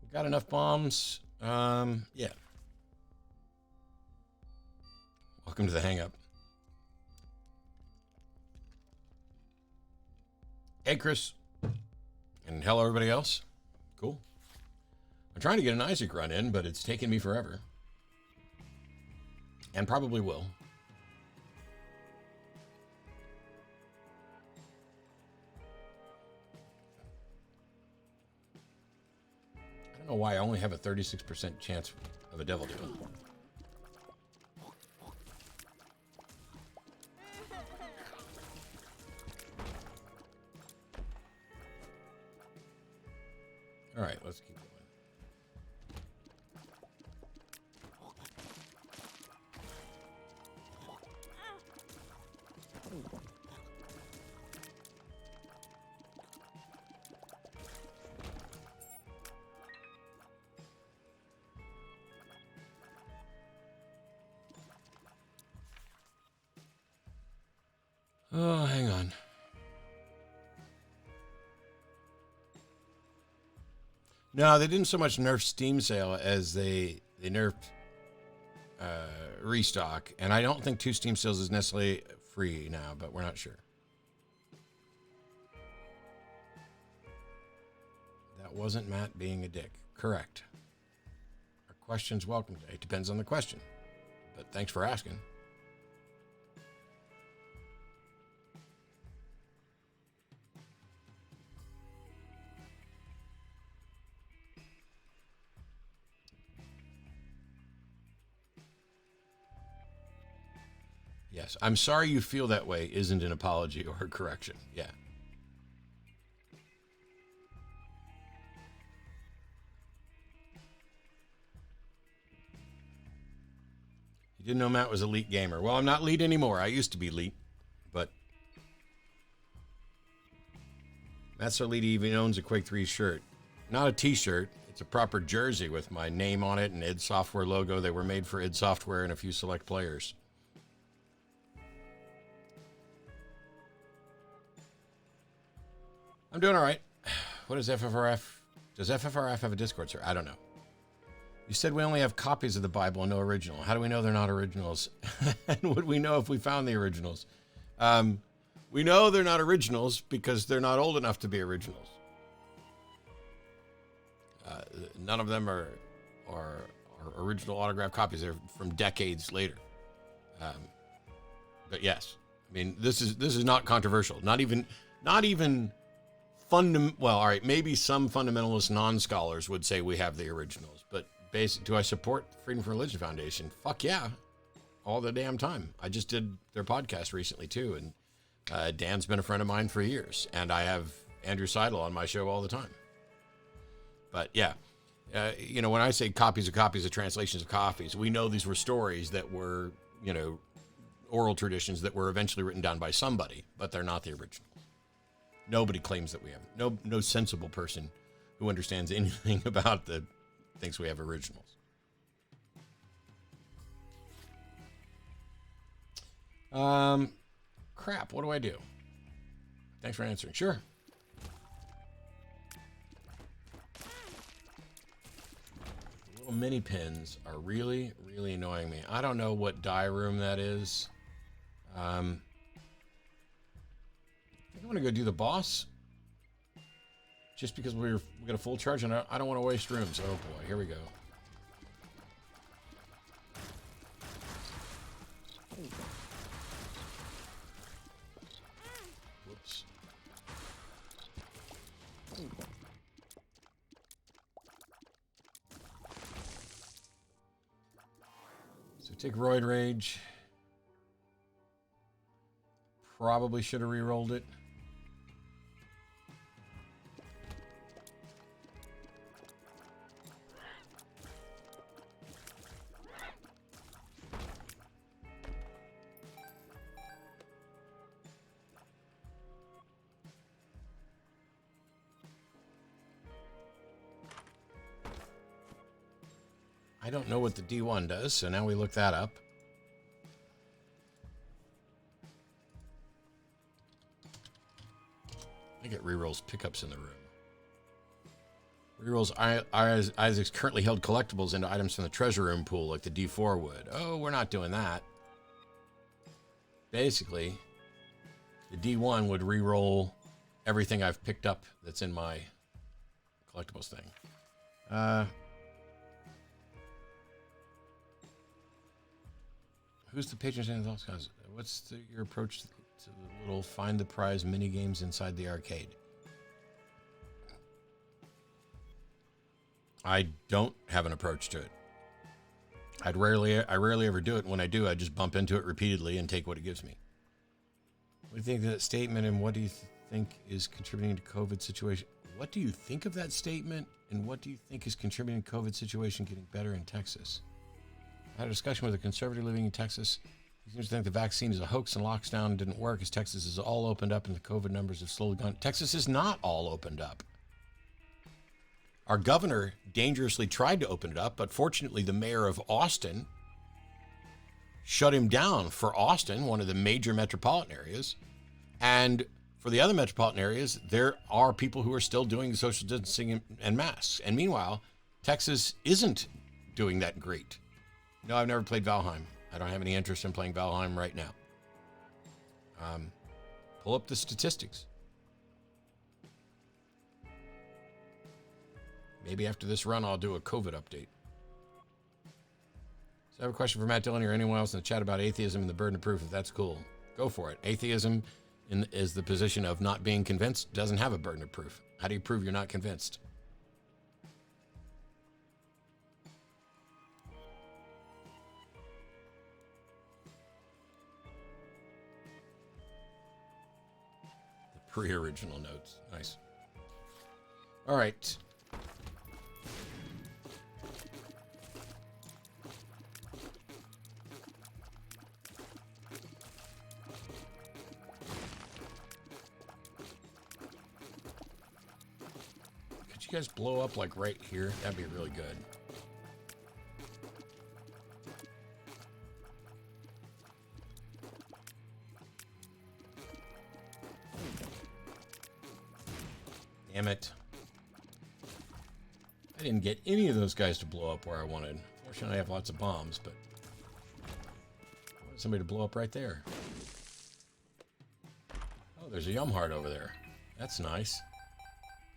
We got enough bombs. Yeah. Welcome to the hang up. Hey, Chris. And hello, everybody else. Cool. I'm trying to get an Isaac run in, but it's taken me forever. And probably will. I don't know why I only have a 36% chance of a devil deal. All right, let's keep going. Oh, hang on. No, they didn't so much nerf Steam Sale as they nerfed Restock. And I don't think 2 Steam Sales is necessarily free now, but we're not sure. That wasn't Matt being a dick. Correct. Our question's welcome today. It depends on the question. But thanks for asking. Yes, I'm sorry you feel that way isn't an apology or a correction. Yeah. You didn't know Matt was elite gamer. Well, I'm not elite anymore. I used to be elite, but Matt's so elite he even owns a Quake 3 shirt. Not a t-shirt. It's a proper jersey with my name on it and id Software logo. They were made for id Software and a few select players. I'm doing all right. What is FFRF? Does FFRF have a Discord server? I don't know. You said we only have copies of the Bible and no original. How do we know they're not originals? And would we know if we found the originals? We know they're not originals because they're not old enough to be originals. None of them are original autographed copies. They're from decades later. But yes, I mean this is not controversial. Not even well, all right, maybe some fundamentalist non-scholars would say we have the originals, but do I support Freedom from Religion Foundation? Fuck yeah, all the damn time. I just did their podcast recently too, and Dan's been a friend of mine for years, and I have Andrew Seidel on my show all the time. But yeah, when I say copies of translations of copies, we know these were stories that were, oral traditions that were eventually written down by somebody, but they're not the original. Nobody claims that we have. No sensible person who understands anything about thinks we have originals. Crap, what do I do? Thanks for answering. Sure. Little mini pins are really, really annoying me. I don't know what die room that is. I want to go do the boss just because we got a full charge and I don't want to waste rooms. Oh boy, here we go. Whoops. So take Roid Rage. Probably should have re-rolled it. I don't know what the D1 does, so now we look that up. I get rerolls pickups in the room. Rerolls Isaac's currently held collectibles into items from the treasure room pool like the D4 would. Oh, we're not doing that. Basically, the D1 would reroll everything I've picked up that's in my collectibles thing. Who's the patron saint of those guys? What's your approach to the little find the prize mini games inside the arcade? I don't have an approach to it. I rarely ever do it. When I do, I just bump into it repeatedly and take what it gives me. What do you think of that statement, and what do you think is contributing to COVID situation? What do you think of that statement, and what do you think is contributing to COVID situation getting better in Texas? I had a discussion with a conservative living in Texas. He seems to think the vaccine is a hoax and lockdown didn't work as Texas is all opened up and the COVID numbers have slowly gone. Texas is not all opened up. Our governor dangerously tried to open it up, but fortunately the mayor of Austin shut him down for Austin, one of the major metropolitan areas. And for the other metropolitan areas, there are people who are still doing social distancing and masks. And meanwhile, Texas isn't doing that great. No, I've never played Valheim. I don't have any interest in playing Valheim right now. Pull up the statistics. Maybe after this run, I'll do a COVID update. So I have a question for Matt Dillon or anyone else in the chat about atheism and the burden of proof, if that's cool. Go for it. Atheism is the position of not being convinced, doesn't have a burden of proof. How do you prove you're not convinced? The pre-original notes. Nice. All right. You guys blow up like right here? That'd be really good. Damn it. I didn't get any of those guys to blow up where I wanted. Fortunately, I have lots of bombs, but I wanted somebody to blow up right there. Oh, there's a Yumheart over there. That's nice.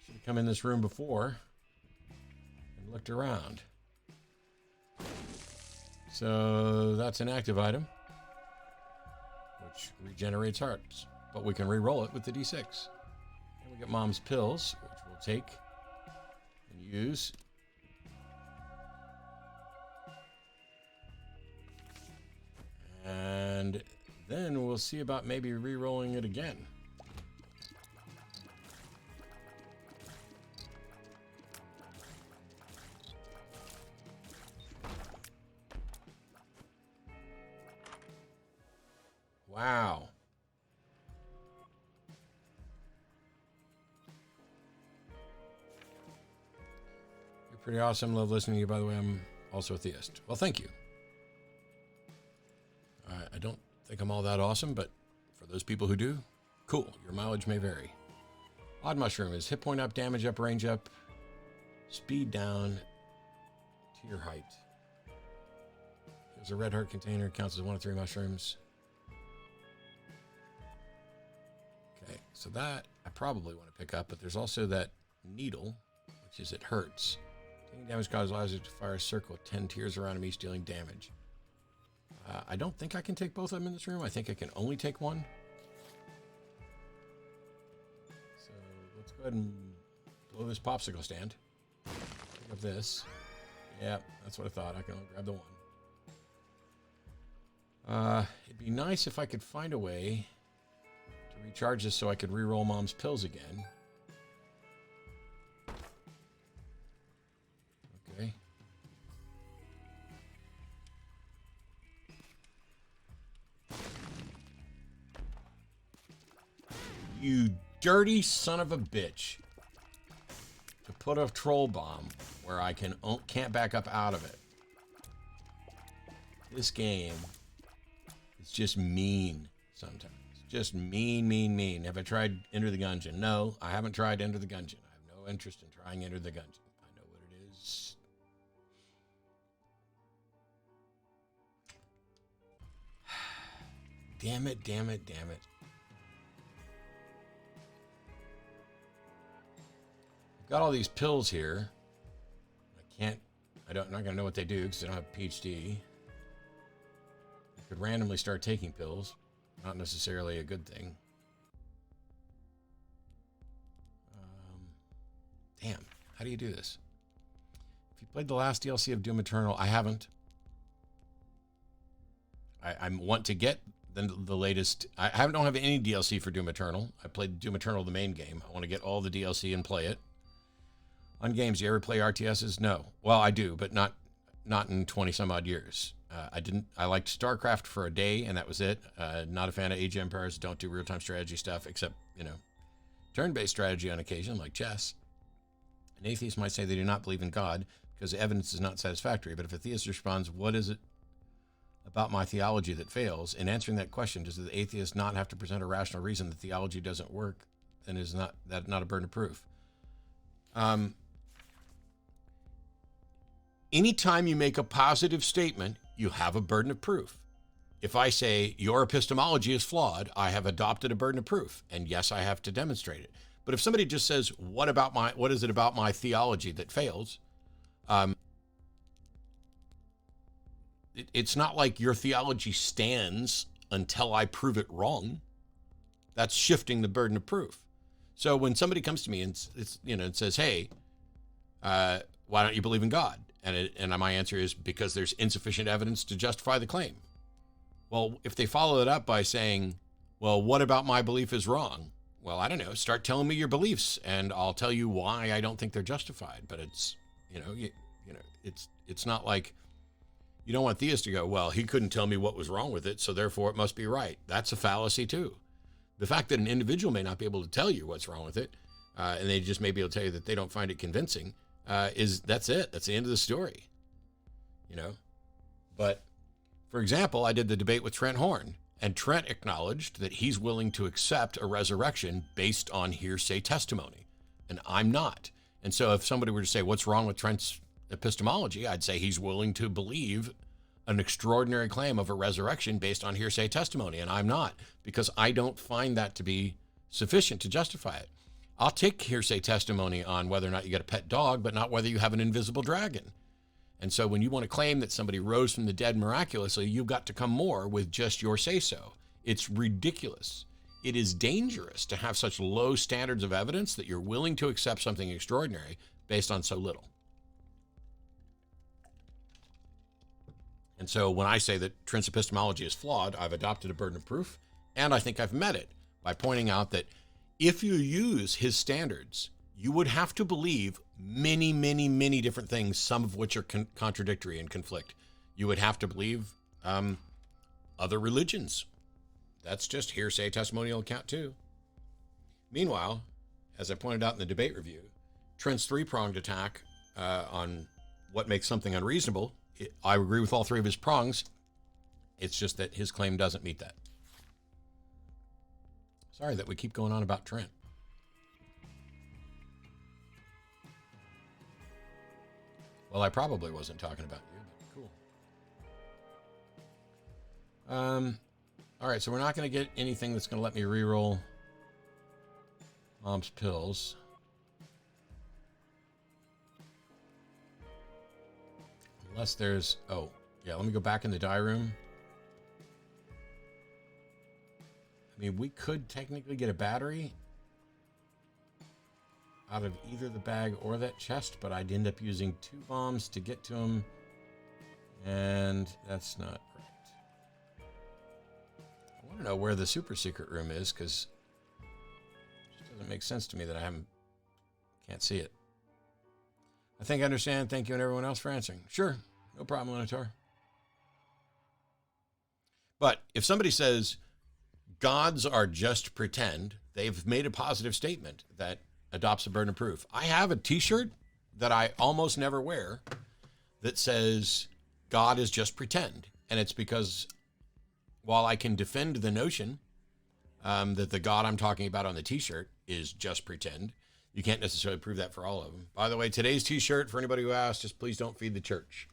Should have come in this room before and looked around. So that's an active item, which regenerates hearts, but we can re-roll it with the D6. And we get Mom's Pills, which we'll take and use. And then we'll see about maybe re-rolling it again. Wow. You're pretty awesome. Love listening to you, by the way. I'm also a theist. Well, thank you. I don't think I'm all that awesome, but for those people who do, cool. Your mileage may vary. Odd Mushroom is hit point up, damage up, range up, speed down, tier height. There's a red heart container. Counts as 1 of 3 mushrooms. Okay, so that I probably want to pick up, but there's also that needle, which is it hurts. Taking damage allows it to fire a circle 10 tiers around him, each dealing damage. I don't think I can take both of them in this room. I think I can only take one. So let's go ahead and blow this popsicle stand. Pick up this. Yeah, that's what I thought. I can only grab the one. It'd be nice if I could find a way to recharge this so I could re-roll Mom's Pills again. Okay. You dirty son of a bitch. To put a troll bomb where I can't back up out of it. This game is just mean sometimes. Just mean, mean, mean. Have I tried Enter the Gungeon? No, I haven't tried Enter the Gungeon. I have no interest in trying Enter the Gungeon. I know what it is. Damn it, damn it, damn it. I've got all these pills here. I'm not going to know what they do because I don't have a PhD. I could randomly start taking pills. Not necessarily a good thing. Damn, how do you do this? If you played the last DLC of Doom Eternal, I haven't. I want to get the latest. I don't have any DLC for Doom Eternal. I played Doom Eternal, the main game. I want to get all the DLC and play it. On games, do you ever play RTSs? No. Well, I do, but not in 20 some odd years. I liked StarCraft for a day, and that was it. Not a fan of Age of Empires. Don't do real-time strategy stuff, except, turn-based strategy on occasion, like chess. An atheist might say they do not believe in God because the evidence is not satisfactory. But if a theist responds, what is it? about my theology that fails? In answering that question, does the atheist not have to present a rational reason that theology doesn't work, and is not a burden of proof? Anytime you make a positive statement, you have a burden of proof. If I say your epistemology is flawed, I have adopted a burden of proof, and yes, I have to demonstrate it. But if somebody just says, what is it about my theology that fails? It's not like your theology stands until I prove it wrong. That's shifting the burden of proof. So when somebody comes to me and it says, hey, why don't you believe in God? And my answer is because there's insufficient evidence to justify the claim. Well, if they follow it up by saying, well, what about my belief is wrong? Well, I don't know. Start telling me your beliefs, and I'll tell you why I don't think they're justified. But it's, it's not like you don't want theists to go, well, he couldn't tell me what was wrong with it, so therefore it must be right. That's a fallacy too. The fact that an individual may not be able to tell you what's wrong with it, and they just may be able to tell you that they don't find it convincing, that's it. That's the end of the story. But for example, I did the debate with Trent Horn, and Trent acknowledged that he's willing to accept a resurrection based on hearsay testimony, and I'm not. And so if somebody were to say, what's wrong with Trent's epistemology, I'd say he's willing to believe an extraordinary claim of a resurrection based on hearsay testimony, and I'm not, because I don't find that to be sufficient to justify it. I'll take hearsay testimony on whether or not you get a pet dog, but not whether you have an invisible dragon. And so when you want to claim that somebody rose from the dead miraculously, you've got to come more with just your say-so. It's ridiculous. It is dangerous to have such low standards of evidence that you're willing to accept something extraordinary based on so little. And so when I say that Trent's epistemology is flawed, I've adopted a burden of proof, and I think I've met it by pointing out that if you use his standards, you would have to believe many, many, many different things, some of which are contradictory and conflict. You would have to believe other religions. That's just hearsay testimonial account too. Meanwhile, as I pointed out in the debate review, Trent's three-pronged attack on what makes something unreasonable, I agree with all three of his prongs. It's just that his claim doesn't meet that. Sorry that we keep going on about Trent. Well, I probably wasn't talking about you, but cool. All right, so we're not going to get anything that's going to let me re-roll Mom's pills. Unless there's... Oh, yeah, let me go back in the die room. I mean, we could technically get a battery out of either the bag or that chest, but I'd end up using 2 bombs to get to them, and that's not right. I want to know where the super secret room is, because it just doesn't make sense to me that I can't see it. I think I understand. Thank you and everyone else for answering. Sure, no problem, Lenitor. But if somebody says gods are just pretend, they've made a positive statement that adopts a burden of proof. I have a t-shirt that I almost never wear that says God is just pretend. And it's because while I can defend the notion that the God I'm talking about on the t-shirt is just pretend, you can't necessarily prove that for all of them. By the way, today's t-shirt, for anybody who asked, just please don't feed the church.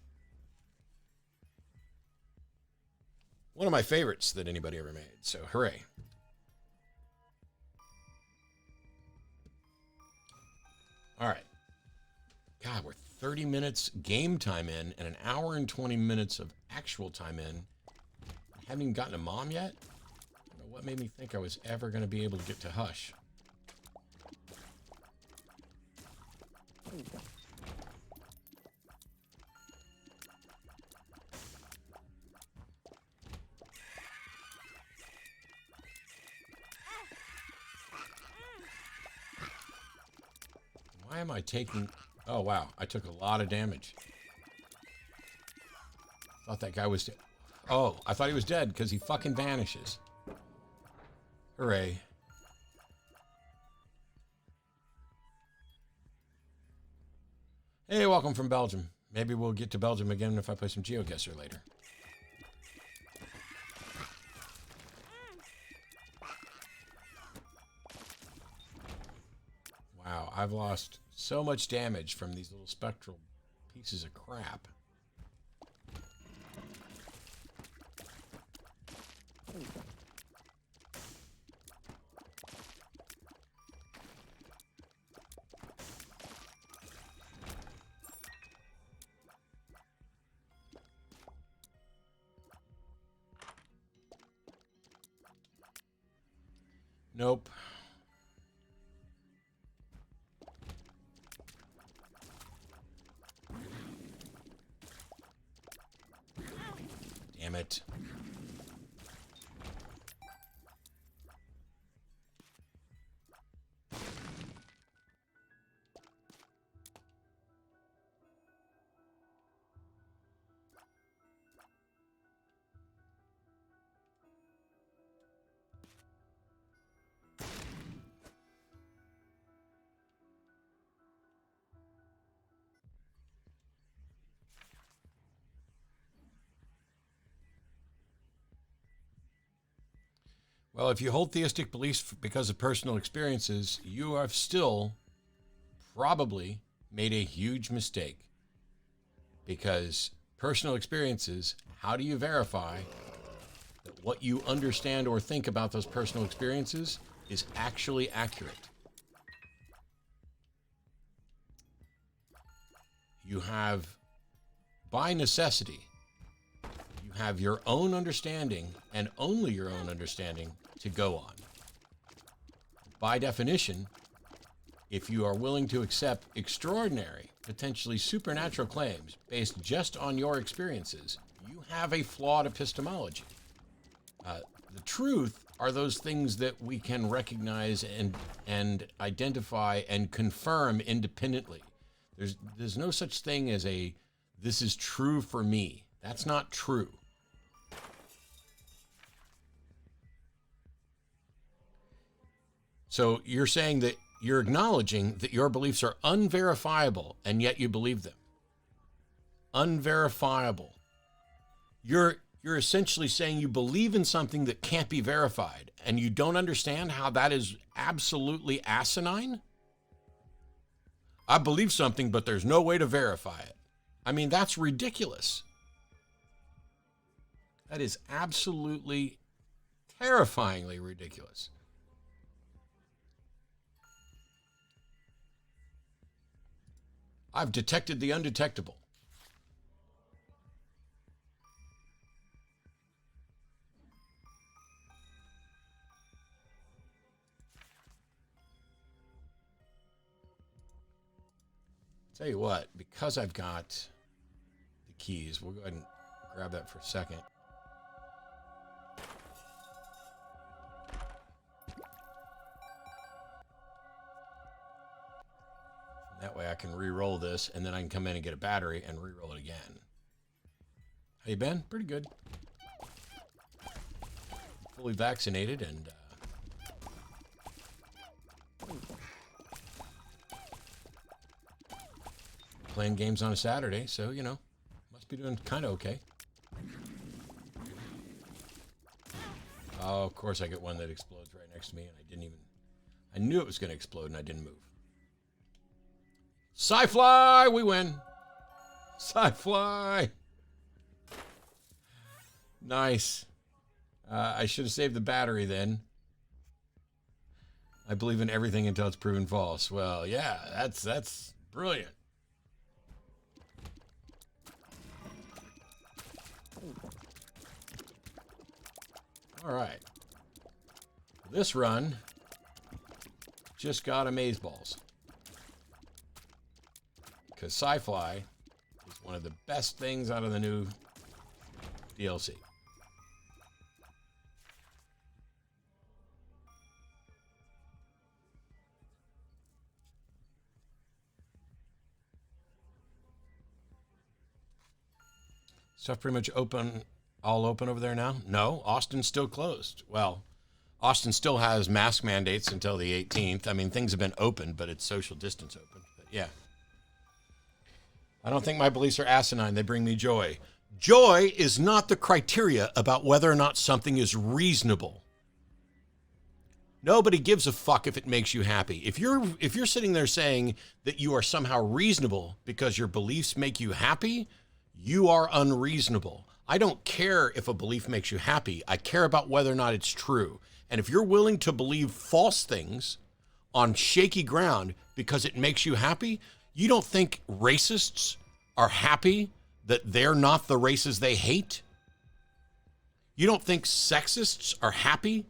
One of my favorites that anybody ever made, so hooray. All right. God, we're 30 minutes game time in and an hour and 20 minutes of actual time in. I haven't even gotten to Mom yet. I don't know what made me think I was ever going to be able to get to Hush. Why am I taking... Oh, wow. I took a lot of damage. Thought that guy was dead. Oh, I thought he was dead because he fucking vanishes. Hooray. Hey, welcome from Belgium. Maybe we'll get to Belgium again if I play some GeoGuessr later. I've lost so much damage from these little spectral pieces of crap. Nope. Damn it. Well, if you hold theistic beliefs because of personal experiences, you have still probably made a huge mistake. Because personal experiences, how do you verify that what you understand or think about those personal experiences is actually accurate? You have, by necessity, you have your own understanding and only your own understanding to go on. By definition, if you are willing to accept extraordinary, potentially supernatural claims based just on your experiences, you have a flawed epistemology. The truth are those things that we can recognize and identify and confirm independently. There's no such thing as a, this is true for me. That's not true. So you're saying that you're acknowledging that your beliefs are unverifiable, and yet you believe them. Unverifiable. You're essentially saying you believe in something that can't be verified, and you don't understand how that is absolutely asinine? I believe something, but there's no way to verify it. I mean, that's ridiculous. That is absolutely terrifyingly ridiculous. I've detected the undetectable. Tell you what, because I've got the keys, we'll go ahead and grab that for a second. That way I can re-roll this, and then I can come in and get a battery and re-roll it again. How you been? Pretty good. Fully vaccinated and playing games on a Saturday, so, you know, must be doing kind of okay. Oh, of course I get one that explodes right next to me, and I knew it was going to explode, and I didn't move. Sci-Fly, we win. Sci-Fly. Nice. I should have saved the battery then. I believe in everything until it's proven false. Well, yeah, that's brilliant. All right. This run just got amazeballs. Because Sci-Fly is one of the best things out of the new DLC. Stuff pretty much open, all open over there now? No, Austin's still closed. Well, Austin still has mask mandates until the 18th. I mean, things have been open, but it's social distance open. But yeah. I don't think my beliefs are asinine. They bring me joy. Joy is not the criteria about whether or not something is reasonable. Nobody gives a fuck if it makes you happy. If you're sitting there saying that you are somehow reasonable because your beliefs make you happy, you are unreasonable. I don't care if a belief makes you happy. I care about whether or not it's true. And if you're willing to believe false things on shaky ground because it makes you happy, you don't think racists are happy that they're not the races they hate? You don't think sexists are happy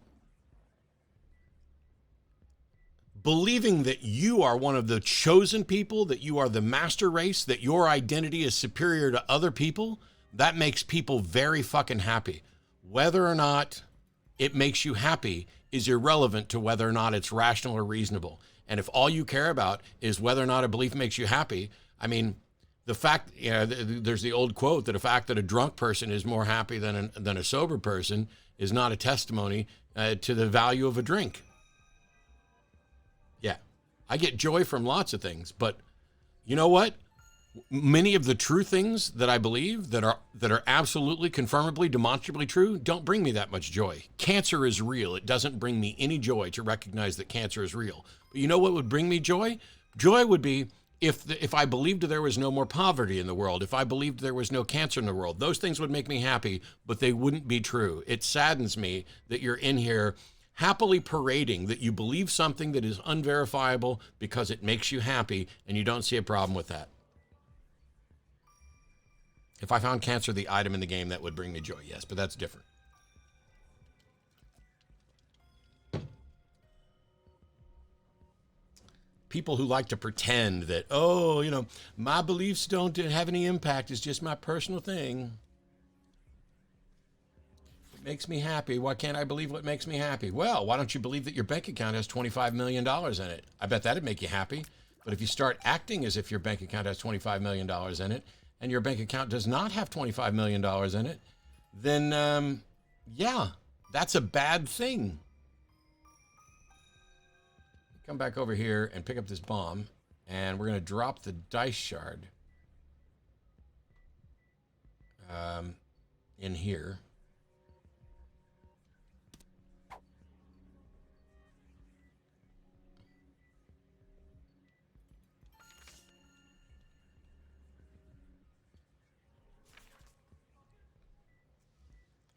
believing that you are one of the chosen people, that you are the master race, that your identity is superior to other people? That makes people very fucking happy. Whether or not it makes you happy is irrelevant to whether or not it's rational or reasonable. And if all you care about is whether or not a belief makes you happy, I mean, the fact, there's the old quote that a fact that a drunk person is more happy than a sober person is not a testimony to the value of a drink. Yeah, I get joy from lots of things, but you know what? Many of the true things that I believe that are absolutely, confirmably, demonstrably true don't bring me that much joy. Cancer is real. It doesn't bring me any joy to recognize that cancer is real. But you know what would bring me joy? Joy would be if I believed there was no more poverty in the world, if I believed there was no cancer in the world. Those things would make me happy, but they wouldn't be true. It saddens me that you're in here happily parading that you believe something that is unverifiable because it makes you happy, and you don't see a problem with that. If I found cancer the item in the game, that would bring me joy, yes, but that's different. People who like to pretend that, oh, my beliefs don't have any impact, it's just my personal thing. Makes me happy. Why can't I believe what makes me happy? Well, why don't you believe that your bank account has $25 million in it? I bet that'd make you happy. But if you start acting as if your bank account has $25 million in it, and your bank account does not have $25 million in it, then, yeah, that's a bad thing. Come back over here and pick up this bomb, and we're going to drop the dice shard in here.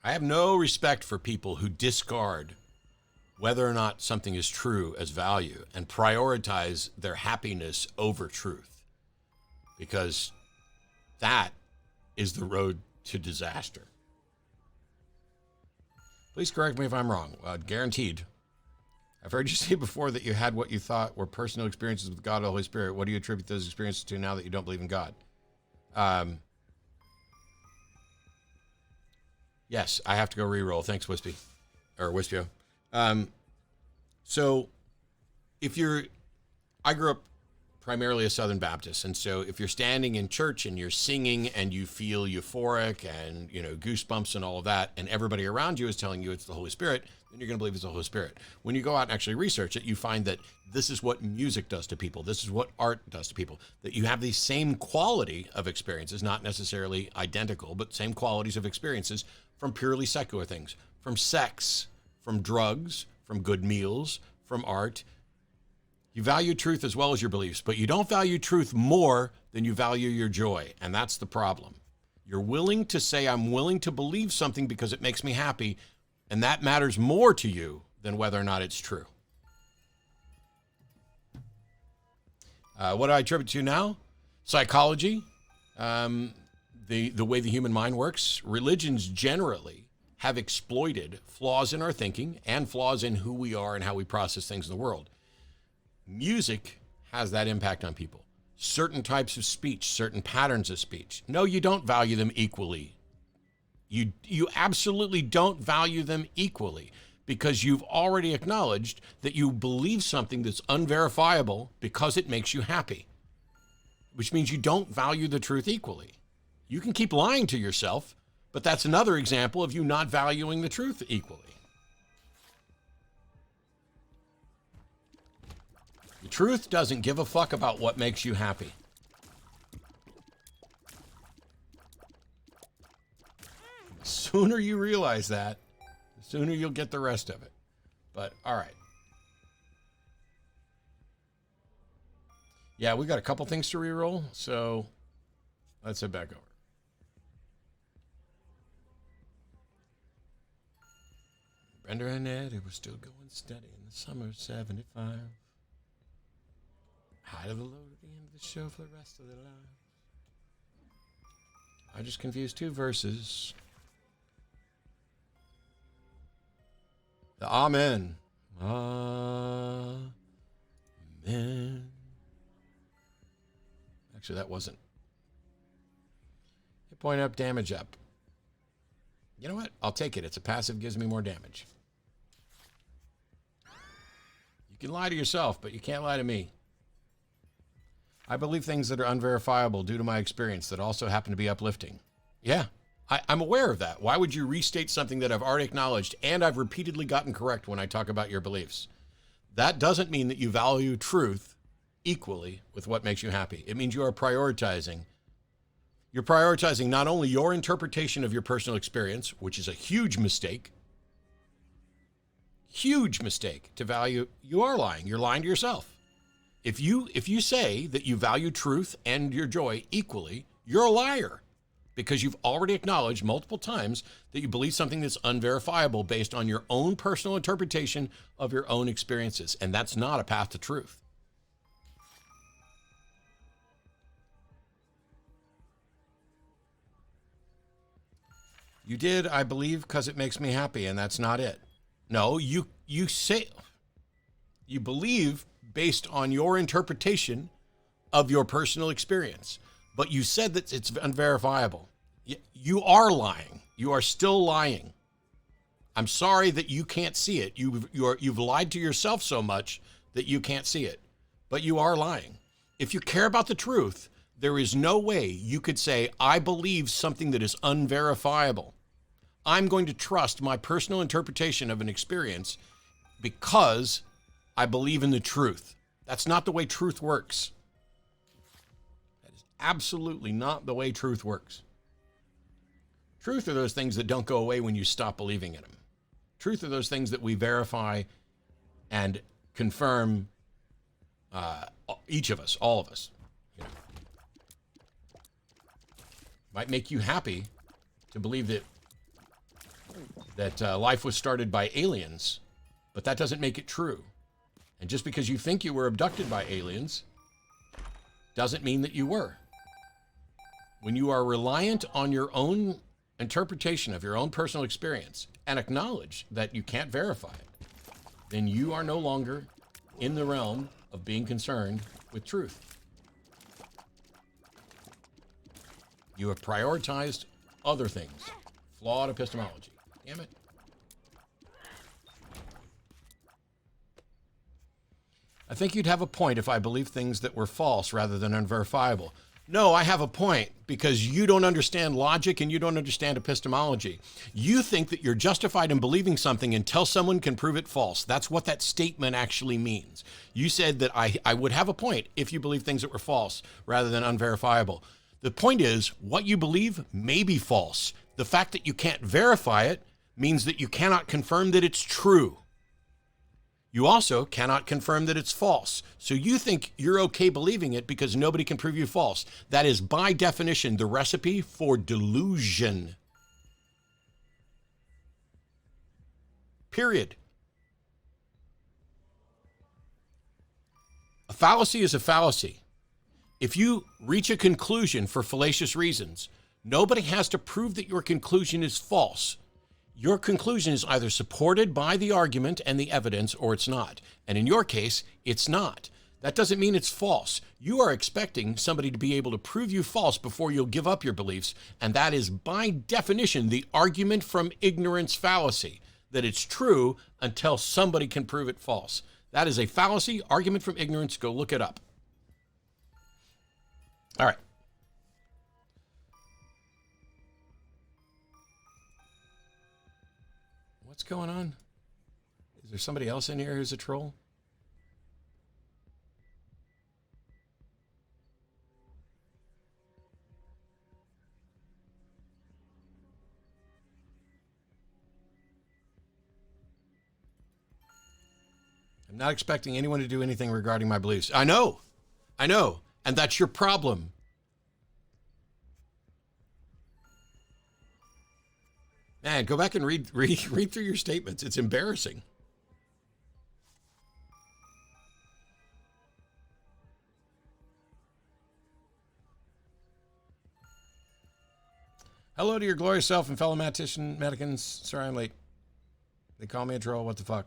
I have no respect for people who discard whether or not something is true as value and prioritize their happiness over truth, because that is the road to disaster. Please correct me if I'm wrong. Guaranteed. I've heard you say before that you had what you thought were personal experiences with God or the Holy Spirit. What do you attribute those experiences to now that you don't believe in God? Yes, I have to go re-roll. Thanks, Wispy. Or Wispio. So I grew up primarily a Southern Baptist. And so if you're standing in church and you're singing and you feel euphoric and, goosebumps and all of that, and everybody around you is telling you it's the Holy Spirit, then you're going to believe it's the Holy Spirit. When you go out and actually research it, you find that this is what music does to people. This is what art does to people. That you have the same quality of experiences, not necessarily identical, but same qualities of experiences from purely secular things, from sex, from drugs, from good meals, from art. You value truth as well as your beliefs, but you don't value truth more than you value your joy, and that's the problem. You're willing to say, I'm willing to believe something because it makes me happy, and that matters more to you than whether or not it's true. What do I attribute to now? Psychology, the way the human mind works. Religions generally have exploited flaws in our thinking and flaws in who we are and how we process things in the world. Music has that impact on people. Certain types of speech, certain patterns of speech. No, you don't value them equally. You absolutely don't value them equally, because you've already acknowledged that you believe something that's unverifiable because it makes you happy, which means you don't value the truth equally. You can keep lying to yourself, but that's another example of you not valuing the truth equally. The truth doesn't give a fuck about what makes you happy. The sooner you realize that, the sooner you'll get the rest of it. But all right, Yeah, we got a couple things to re-roll, so let's head back over. Brenda and Eddie were still going steady in the summer of 75. High to the low at the end of the show for the rest of their lives. I just confused two verses. The Amen. Amen. Actually, that wasn't. Hit point up, damage up. You know what? I'll take it. It's a passive, gives me more damage. You can lie to yourself, but you can't lie to me. I believe things that are unverifiable due to my experience that also happen to be uplifting. Yeah, I'm aware of that. Why would you restate something that I've already acknowledged and I've repeatedly gotten correct when I talk about your beliefs? That doesn't mean that you value truth equally with what makes you happy. It means you are prioritizing. You're prioritizing not only your interpretation of your personal experience, which is a huge mistake to value. You are lying. You're lying to yourself. If you say that you value truth and your joy equally, you're a liar because you've already acknowledged multiple times that you believe something that's unverifiable based on your own personal interpretation of your own experiences. And that's not a path to truth. You did, I believe, because it makes me happy, and that's not it. No, you say you believe based on your interpretation of your personal experience, but you said that it's unverifiable. You are lying. You are still lying. I'm sorry that you can't see it. You've lied to yourself so much that you can't see it, but you are lying. If you care about the truth, there is no way you could say, I believe something that is unverifiable. I'm going to trust my personal interpretation of an experience because I believe in the truth. That's not the way truth works. That is absolutely not the way truth works. Truth are those things that don't go away when you stop believing in them. Truth are those things that we verify and confirm, each of us, all of us. You know. Might make you happy to believe that life was started by aliens, but that doesn't make it true. And just because you think you were abducted by aliens doesn't mean that you were. When you are reliant on your own interpretation of your own personal experience and acknowledge that you can't verify it, then you are no longer in the realm of being concerned with truth. You have prioritized other things. Flawed epistemology. Damn it. I think you'd have a point if I believed things that were false rather than unverifiable. No, I have a point because you don't understand logic and you don't understand epistemology. You think that you're justified in believing something until someone can prove it false. That's what that statement actually means. You said that I would have a point if you believe things that were false rather than unverifiable. The point is, what you believe may be false. The fact that you can't verify it means that you cannot confirm that it's true. You also cannot confirm that it's false. So you think you're okay believing it because nobody can prove you false. That is, by definition, the recipe for delusion. Period. A fallacy is a fallacy. If you reach a conclusion for fallacious reasons, nobody has to prove that your conclusion is false. Your conclusion is either supported by the argument and the evidence or it's not. And in your case, it's not. That doesn't mean it's false. You are expecting somebody to be able to prove you false before you'll give up your beliefs. And that is by definition the argument from ignorance fallacy, that it's true until somebody can prove it false. That is a fallacy, argument from ignorance. Go look it up. All right. What's going on? Is there somebody else in here who's a troll? I'm not expecting anyone to do anything regarding my beliefs. I know. I know. And that's your problem. Man, go back and read through your statements. It's embarrassing. Hello to your glorious self and fellow Maticans. Sorry I'm late. They call me a troll. What the fuck?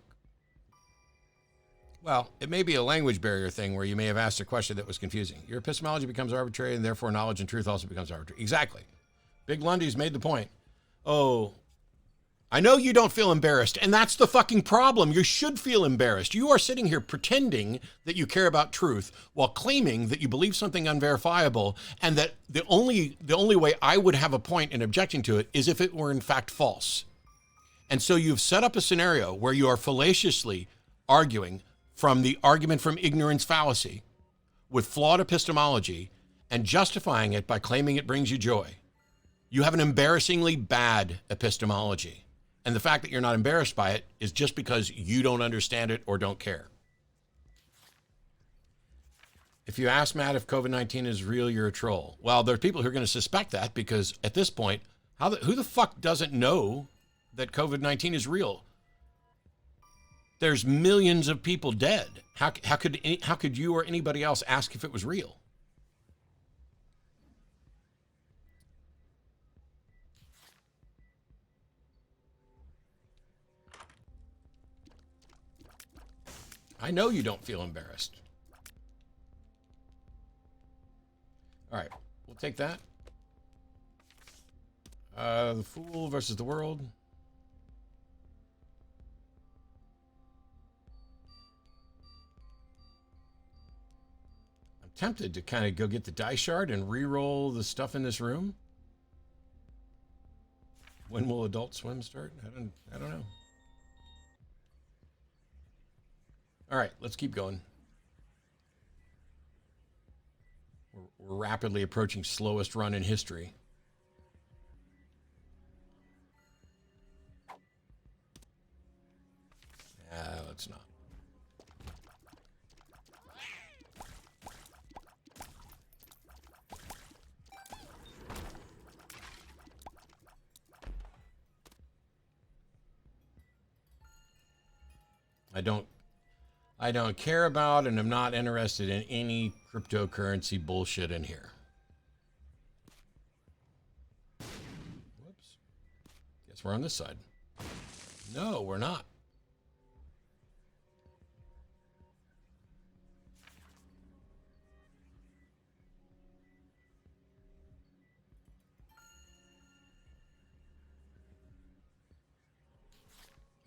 Well, it may be a language barrier thing where you may have asked a question that was confusing. Your epistemology becomes arbitrary, and therefore knowledge and truth also becomes arbitrary. Exactly. Big Lundy's made the point. Oh, I know you don't feel embarrassed, and that's the fucking problem. You should feel embarrassed. You are sitting here pretending that you care about truth while claiming that you believe something unverifiable, and that the only way I would have a point in objecting to it is if it were in fact false. And so you've set up a scenario where you are fallaciously arguing from the argument from ignorance fallacy with flawed epistemology and justifying it by claiming it brings you joy. You have an embarrassingly bad epistemology. And the fact that you're not embarrassed by it is just because you don't understand it or don't care. If you ask Matt if COVID-19 is real, you're a troll. Well, there are people who are going to suspect that because at this point, who the fuck doesn't know that COVID-19 is real? There's millions of people dead. How could you or anybody else ask if it was real? I know you don't feel embarrassed. All right, we'll take that. The Fool versus the World. I'm tempted to kind of go get the die shard and re-roll the stuff in this room. When will Adult Swim start? I don't know. All right, let's keep going. We're rapidly approaching slowest run in history. Let's not. I don't care about and I'm not interested in any cryptocurrency bullshit in here. Whoops. Guess we're on this side. No, we're not.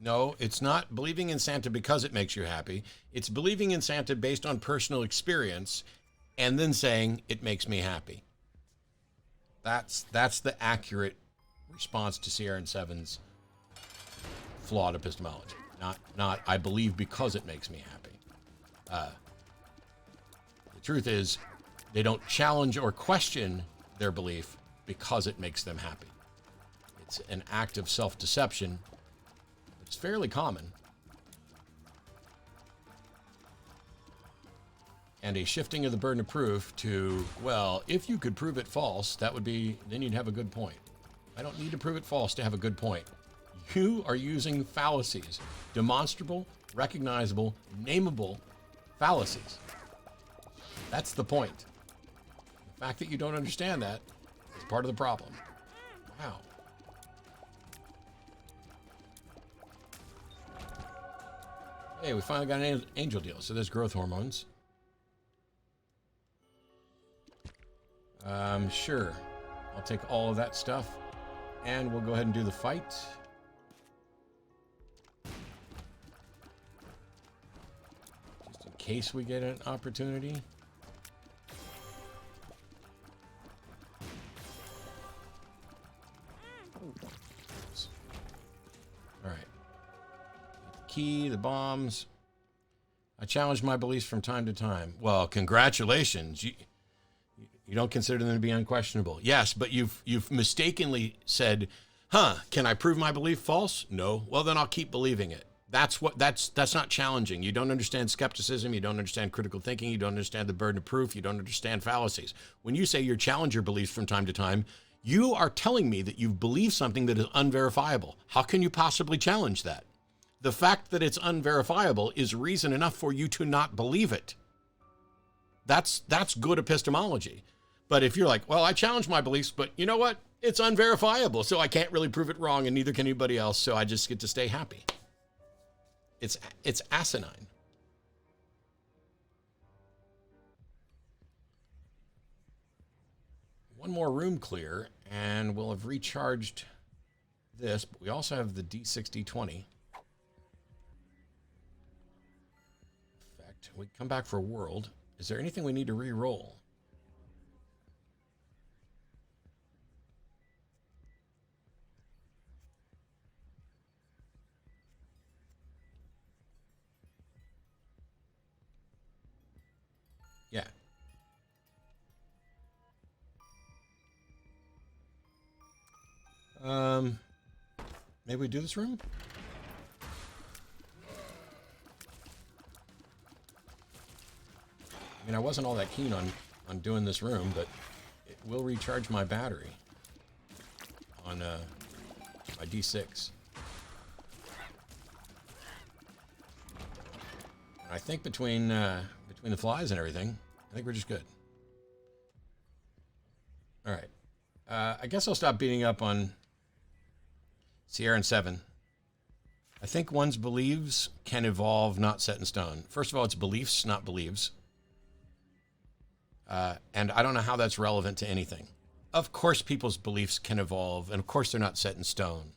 No, it's not believing in Santa because it makes you happy. It's believing in Santa based on personal experience and then saying it makes me happy. That's the accurate response to Sierra and Seven's flawed epistemology. Not I believe because it makes me happy. The truth is they don't challenge or question their belief because it makes them happy. It's an act of self-deception. It's fairly common. And a shifting of the burden of proof to, well, if you could prove it false, then you'd have a good point. I don't need to prove it false to have a good point. You are using fallacies, demonstrable, recognizable, nameable fallacies. That's the point. The fact that you don't understand that is part of the problem. Wow. Hey, we finally got an angel deal. So there's growth hormones. Sure. I'll take all of that stuff. And we'll go ahead and do the fight. Just in case we get an opportunity. All right. Key, the bombs. I challenge my beliefs from time to time. Well, congratulations. You don't consider them to be unquestionable. Yes, but you've mistakenly said, can I prove my belief false? No. Well, then I'll keep believing it. That's not challenging. You don't understand skepticism. You don't understand critical thinking. You don't understand the burden of proof. You don't understand fallacies. When you say you challenge your beliefs from time to time, you are telling me that you've believed something that is unverifiable. How can you possibly challenge that? The fact that it's unverifiable is reason enough for you to not believe it. That's good epistemology. But if you're like, well, I challenge my beliefs, but you know what? It's unverifiable, so I can't really prove it wrong, and neither can anybody else, so I just get to stay happy. It's asinine. One more room clear, and we'll have recharged this, but we also have the D6020. Effect. We come back for world. Is there anything we need to re-roll? Yeah. Maybe we do this room? I mean, I wasn't all that keen on doing this room, but it will recharge my battery on my D6. I think between the flies and everything, I think we're just good. All right. I guess I'll stop beating up on Sierra and 7. I think one's beliefs can evolve, not set in stone. First of all, it's beliefs, not believes. And I don't know how that's relevant to anything. Of course, people's beliefs can evolve, and of course, they're not set in stone.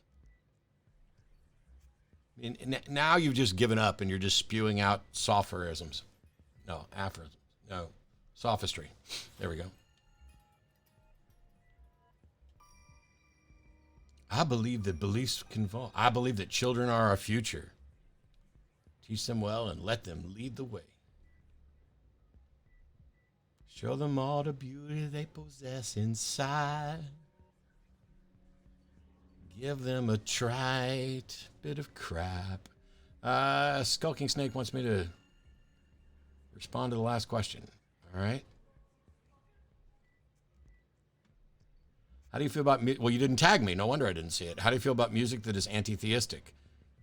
I mean, now you've just given up and you're just spewing out sophisms. No, aphorisms. No, sophistry. There we go. I believe that beliefs can evolve. I believe that children are our future. Teach them well and let them lead the way. Show them all the beauty they possess inside. Give them a trite bit of crap. Skulking Snake wants me to respond to the last question. All right. How do you feel about well, you didn't tag me. No wonder I didn't see it. How do you feel about music that is anti-theistic?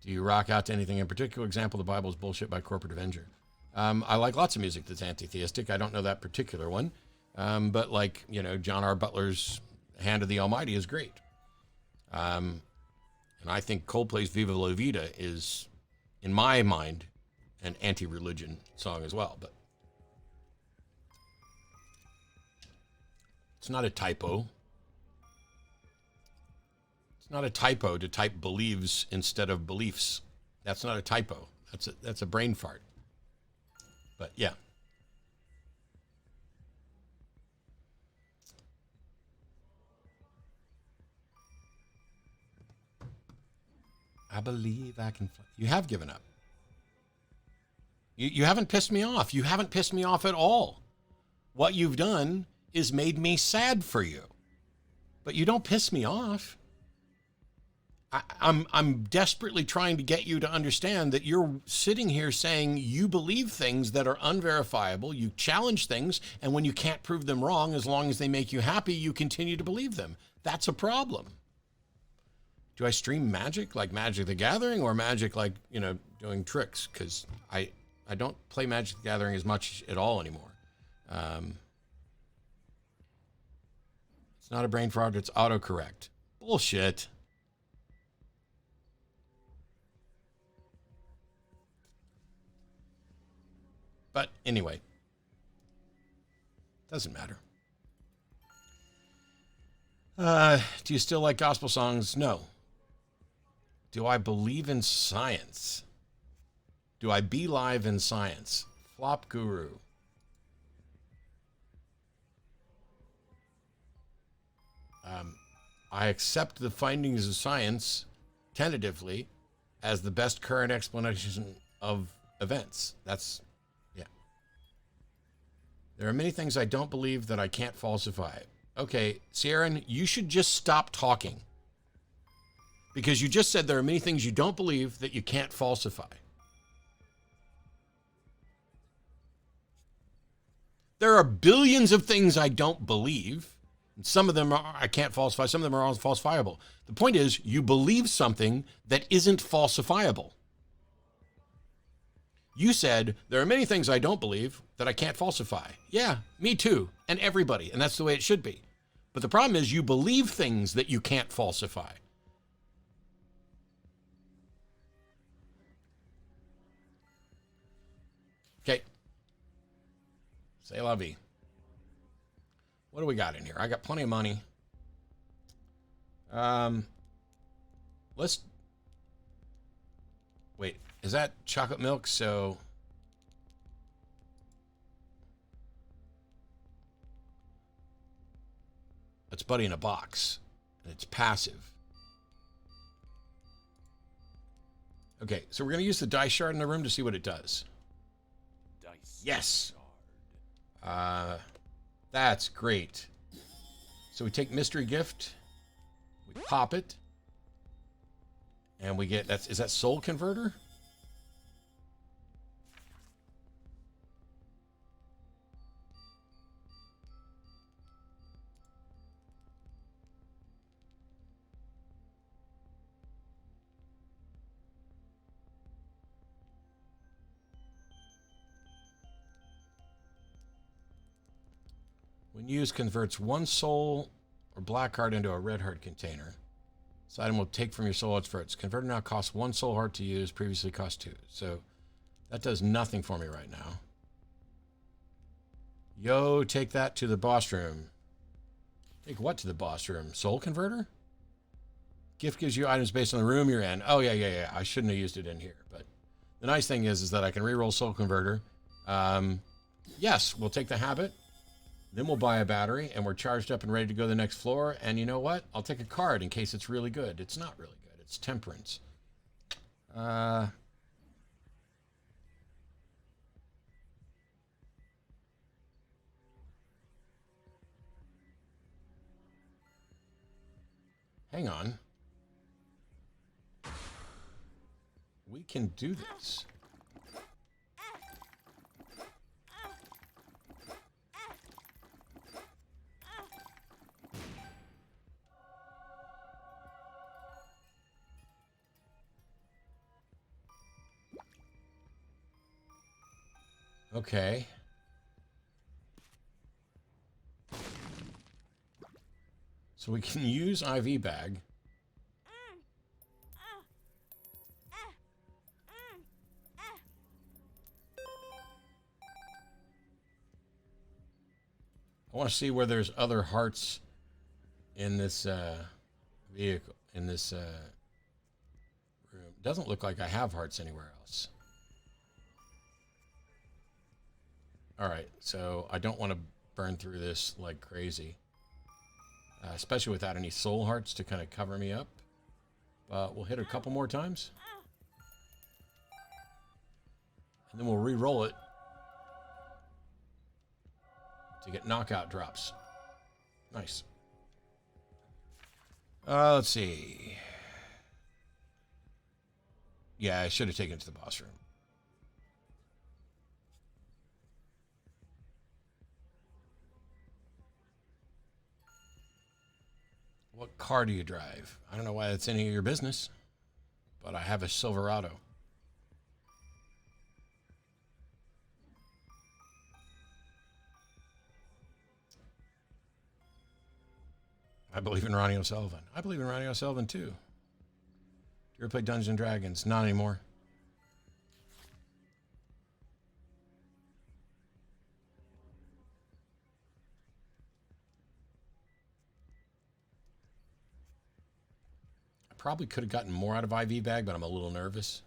Do you rock out to anything in particular? Example, the Bible is bullshit by Corporate Avenger. I like lots of music that's anti-theistic. I don't know that particular one. But like, you know, John R. Butler's Hand of the Almighty is great. And I think Coldplay's Viva La Vida is, in my mind, an anti-religion song as well. But it's not a typo. It's not a typo to type believes instead of beliefs. That's not a typo. That's a brain fart. But yeah. I believe I can fly. You have given up. You haven't pissed me off. You haven't pissed me off at all. What you've done is made me sad for you. But you don't piss me off. I'm desperately trying to get you to understand that you're sitting here saying you believe things that are unverifiable. You challenge things, and when you can't prove them wrong, as long as they make you happy, you continue to believe them. That's a problem. Do I stream Magic like Magic the Gathering, or Magic like, you know, doing tricks? Because I don't play Magic the Gathering as much at all anymore. It's not a brain fart, it's autocorrect. Bullshit. But anyway, doesn't matter. Do you still like gospel songs? No. Do I believe in science? Do I be live in science? Flop Guru. I accept the findings of science tentatively as the best current explanation of events. That's, yeah. There are many things I don't believe that I can't falsify. Okay, Sierra, you should just stop talking. Because you just said there are many things you don't believe that you can't falsify. There are billions of things I don't believe. And some of them I can't falsify. Some of them are falsifiable. The point is, you believe something that isn't falsifiable. You said, there are many things I don't believe that I can't falsify. Yeah, me too. And everybody. And that's the way it should be. But the problem is you believe things that you can't falsify. Okay. C'est la vie. What do we got in here? I got plenty of money. Let's... Wait, is that chocolate milk? So... It's Buddy in a Box. And it's passive. Okay, so we're going to use the dice shard in the room to see what it does. Dice yes! shard. That's great. So we take mystery gift, we pop it, and we get, is that soul converter? When used, converts one soul or black heart into a red heart container. This item will take from your soul hearts for its converter now costs one soul heart to use, previously cost 2. So that does nothing for me right now. Yo, take that to the boss room. Take what to the boss room? Soul converter? Gift gives you items based on the room you're in. Oh, yeah. I shouldn't have used it in here. But the nice thing is that I can reroll soul converter. Yes, we'll take the habit. Then we'll buy a battery, and we're charged up and ready to go to the next floor. And you know what? I'll take a card in case it's really good. It's not really good. It's temperance. Hang on. We can do this. Okay. So we can use IV bag. I want to see where there's other hearts in this vehicle, in this room. Doesn't look like I have hearts anywhere else. All right, so I don't want to burn through this like crazy, especially without any soul hearts to kind of cover me up. But we'll hit it a couple more times, and then we'll re-roll it to get knockout drops. Nice. Let's see. Yeah, I should have taken it to the boss room. What car do you drive? I don't know why that's any of your business, but I have a Silverado. I believe in Ronnie O'Sullivan. I believe in Ronnie O'Sullivan too. Do you ever play Dungeons and Dragons? Not anymore. Probably could have gotten more out of IV bag, but I'm a little nervous.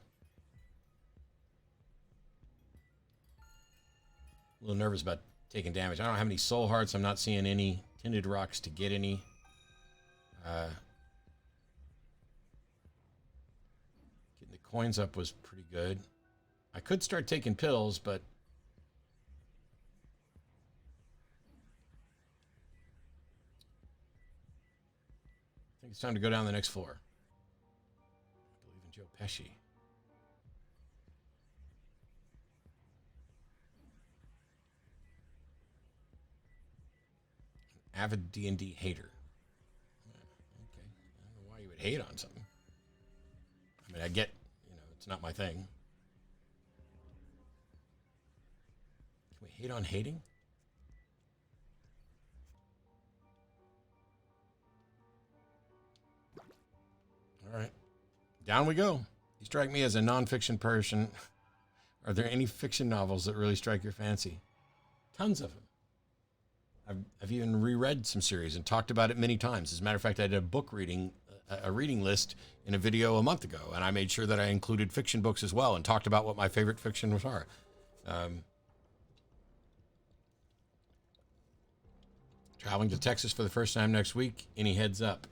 A little nervous about taking damage. I don't have any soul hearts. I'm not seeing any tinted rocks to get any. Getting the coins up was pretty good. I could start taking pills, but I think it's time to go down the next floor. Joe Pesci. Avid D&D hater. Okay. I don't know why you would hate on something. I mean, I get, it's not my thing. Can we hate on hating? All right. Down we go. You strike me as a nonfiction person. Are there any fiction novels that really strike your fancy? Tons of them. I've even reread some series and talked about it many times. As a matter of fact, I did a reading list in a video a month ago, and I made sure that I included fiction books as well and talked about what my favorite fictions are. Traveling to Texas for the first time next week. Any heads up?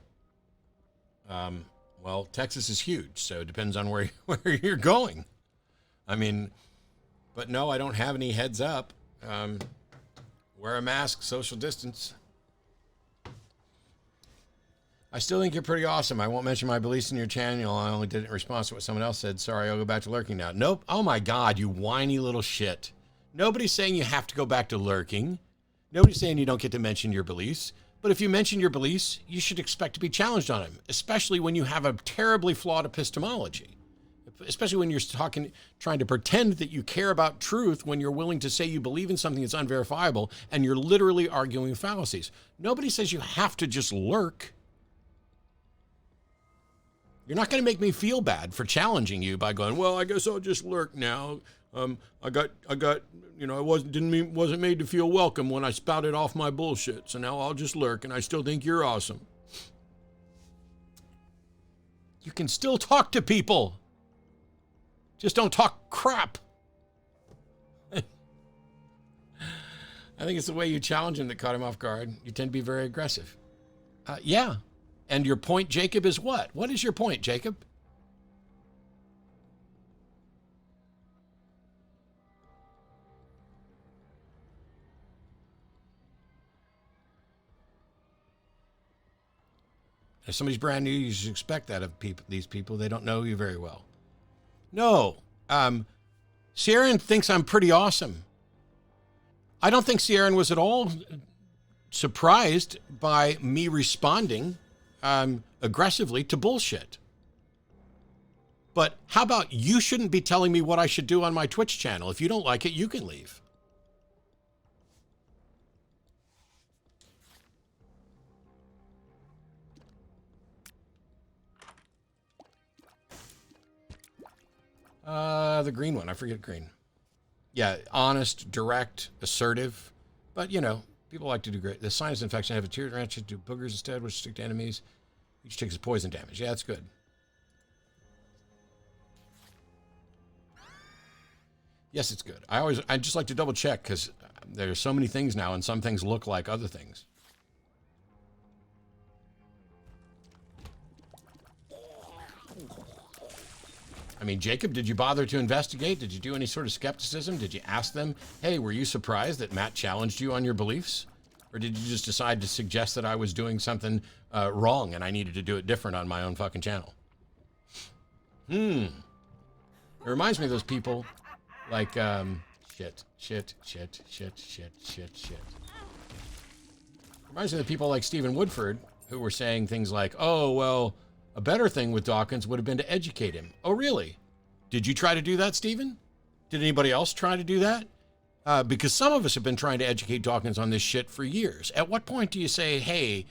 Well, Texas is huge, so it depends on where you're going. I mean, but no, I don't have any heads up. Wear a mask, social distance. I still think you're pretty awesome. I won't mention my beliefs in your channel. I only did it in response to what someone else said. Sorry, I'll go back to lurking now. Nope. Oh my God, you whiny little shit. Nobody's saying you have to go back to lurking. Nobody's saying you don't get to mention your beliefs. But if you mention your beliefs, you should expect to be challenged on them, especially when you have a terribly flawed epistemology. Especially when you're trying to pretend that you care about truth when you're willing to say you believe in something that's unverifiable and you're literally arguing fallacies. Nobody says you have to just lurk. You're not going to make me feel bad for challenging you by going, well, I guess I'll just lurk now. I wasn't made to feel welcome when I spouted off my bullshit. So now I'll just lurk and I still think you're awesome. You can still talk to people. Just don't talk crap. I think it's the way you challenge him that caught him off guard. You tend to be very aggressive. Yeah. And your point, Jacob, is what? What is your point, Jacob? If somebody's brand new, you should expect that of these people. They don't know you very well. No. Sierran thinks I'm pretty awesome. I don't think Sierran was at all surprised by me responding aggressively to bullshit. But how about you shouldn't be telling me what I should do on my Twitch channel? If you don't like it, you can leave. The green one. I forget green. Yeah, honest, direct, assertive. But, people like to do great. The sinus infection, I have a tear ranch to do boogers instead, which stick to enemies. Each takes poison damage. Yeah, that's good. Yes, it's good. I just like to double check because there's so many things now and some things look like other things. I mean, Jacob, did you bother to investigate? Did you do any sort of skepticism? Did you ask them, hey, were you surprised that Matt challenged you on your beliefs? Or did you just decide to suggest that I was doing something wrong and I needed to do it different on my own fucking channel? It reminds me of those people like, shit. Reminds me of the people like Stephen Woodford who were saying things like, oh, well, a better thing with Dawkins would have been to educate him. Oh, really? Did you try to do that, Stephen? Did anybody else try to do that? Because some of us have been trying to educate Dawkins on this shit for years. At what point do you say, hey,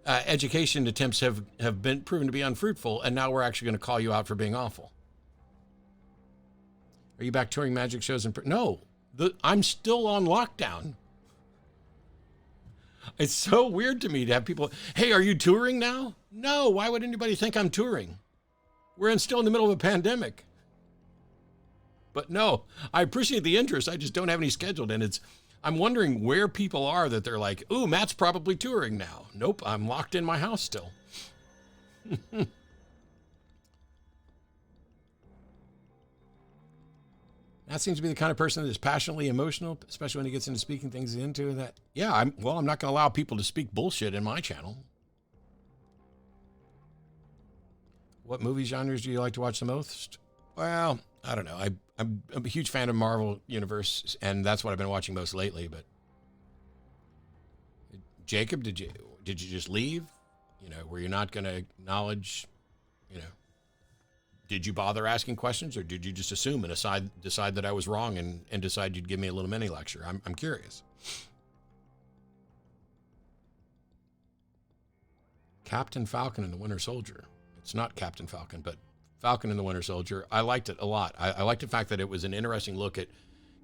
education attempts have been proven to be unfruitful, and now we're actually going to call you out for being awful? Are you back touring magic shows? No, I'm still on lockdown. It's so weird to me to have people, hey, are you touring now? No, why would anybody think I'm touring? We're still in the middle of a pandemic. But no, I appreciate the interest. I just don't have any scheduled. And I'm wondering where people are that they're like, ooh, Matt's probably touring now. Nope, I'm locked in my house still. Matt seems to be the kind of person that is passionately emotional, especially when he gets into speaking things into that. Yeah, I'm not going to allow people to speak bullshit in my channel. What movie genres do you like to watch the most? Well, I don't know. I'm a huge fan of Marvel Universe, and that's what I've been watching most lately. But Jacob, did you just leave? You know, were you not going to acknowledge? You know, did you bother asking questions, or did you just assume and decide that I was wrong and decide you'd give me a little mini lecture? I'm curious. Captain Falcon and the Winter Soldier. It's not Captain Falcon, but Falcon and the Winter Soldier. I liked it a lot. I liked the fact that it was an interesting look at,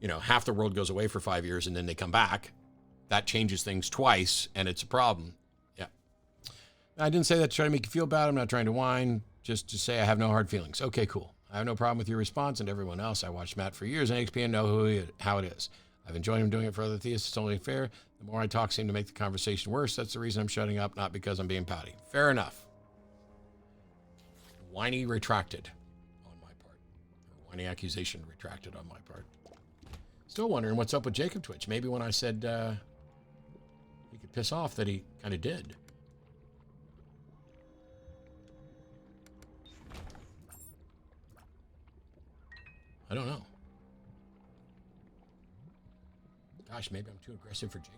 you know, half the world goes away for 5 years and then they come back. That changes things twice, and it's a problem. Yeah. I didn't say that to try to make you feel bad. I'm not trying to whine. Just to say I have no hard feelings. Okay, cool. I have no problem with your response, and everyone else. I watched Matt for years on XP and know how it is. I've enjoyed him doing it for other theists. It's only fair. The more I talk seem to make the conversation worse. That's the reason I'm shutting up, not because I'm being pouty. Fair enough. Whiny retracted on my part. Or whiny accusation retracted on my part. Still wondering what's up with Jacob Twitch. Maybe when I said he could piss off that he kind of did. I don't know. Gosh, maybe I'm too aggressive for Jacob.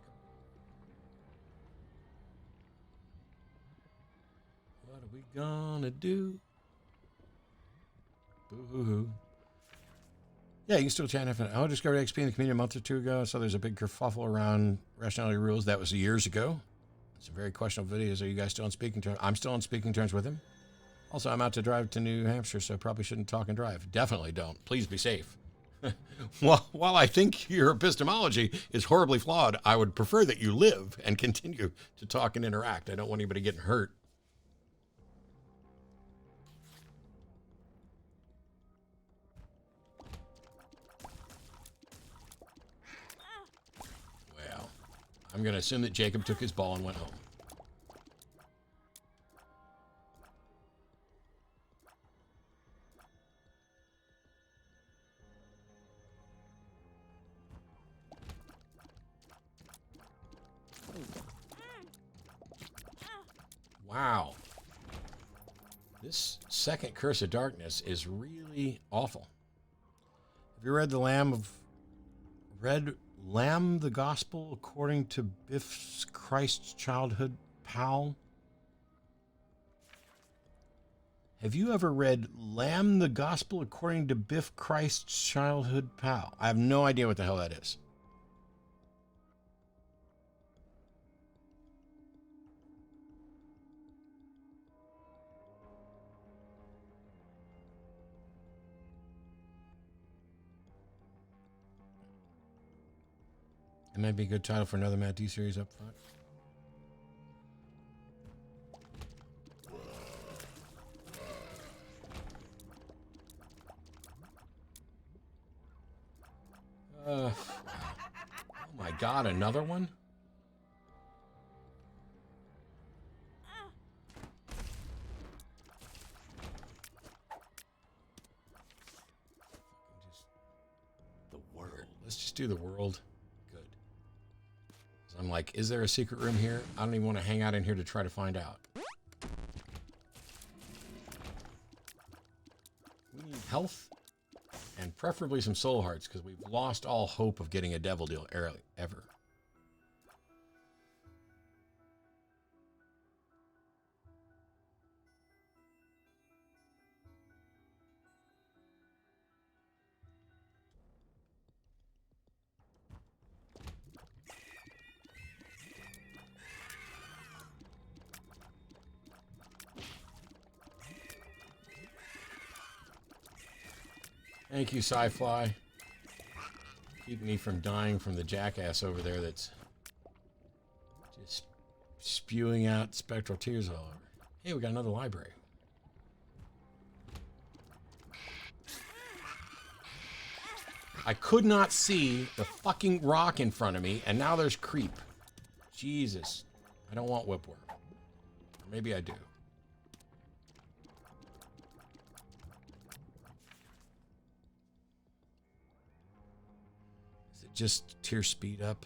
What are we gonna do? Boo-hoo-hoo. Yeah, you can still chat. I discovered XP in the community a month or two ago, so there's a big kerfuffle around rationality rules. That was years ago. It's a very questionable video. Are you guys still on speaking terms? I'm still on speaking terms with him. Also, I'm out to drive to New Hampshire, so I probably shouldn't talk and drive. Definitely don't. Please be safe. While I think your epistemology is horribly flawed, I would prefer that you live and continue to talk and interact. I don't want anybody getting hurt. Well, I'm going to assume that Jacob took his ball and went home. Wow. This second Curse of Darkness is really awful. Have you read Lamb the Gospel according to Biff's Christ's Childhood Pal? Have you ever read Lamb the Gospel according to Biff Christ's Childhood Pal? I have no idea what the hell that is. It might be a good title for another Matt D series up front. Oh my God, another one? The world. Let's just do the world. I'm like, is there a secret room here? I don't even want to hang out in here to try to find out. We need health and preferably some soul hearts because we've lost all hope of getting a devil deal ever. Thank you, Sci-Fly. Keeping me from dying from the jackass over there that's just spewing out spectral tears all over. Hey, we got another library. I could not see the fucking rock in front of me, and now there's creep. Jesus. I don't want whipworm. Or maybe I do. Just tear speed up.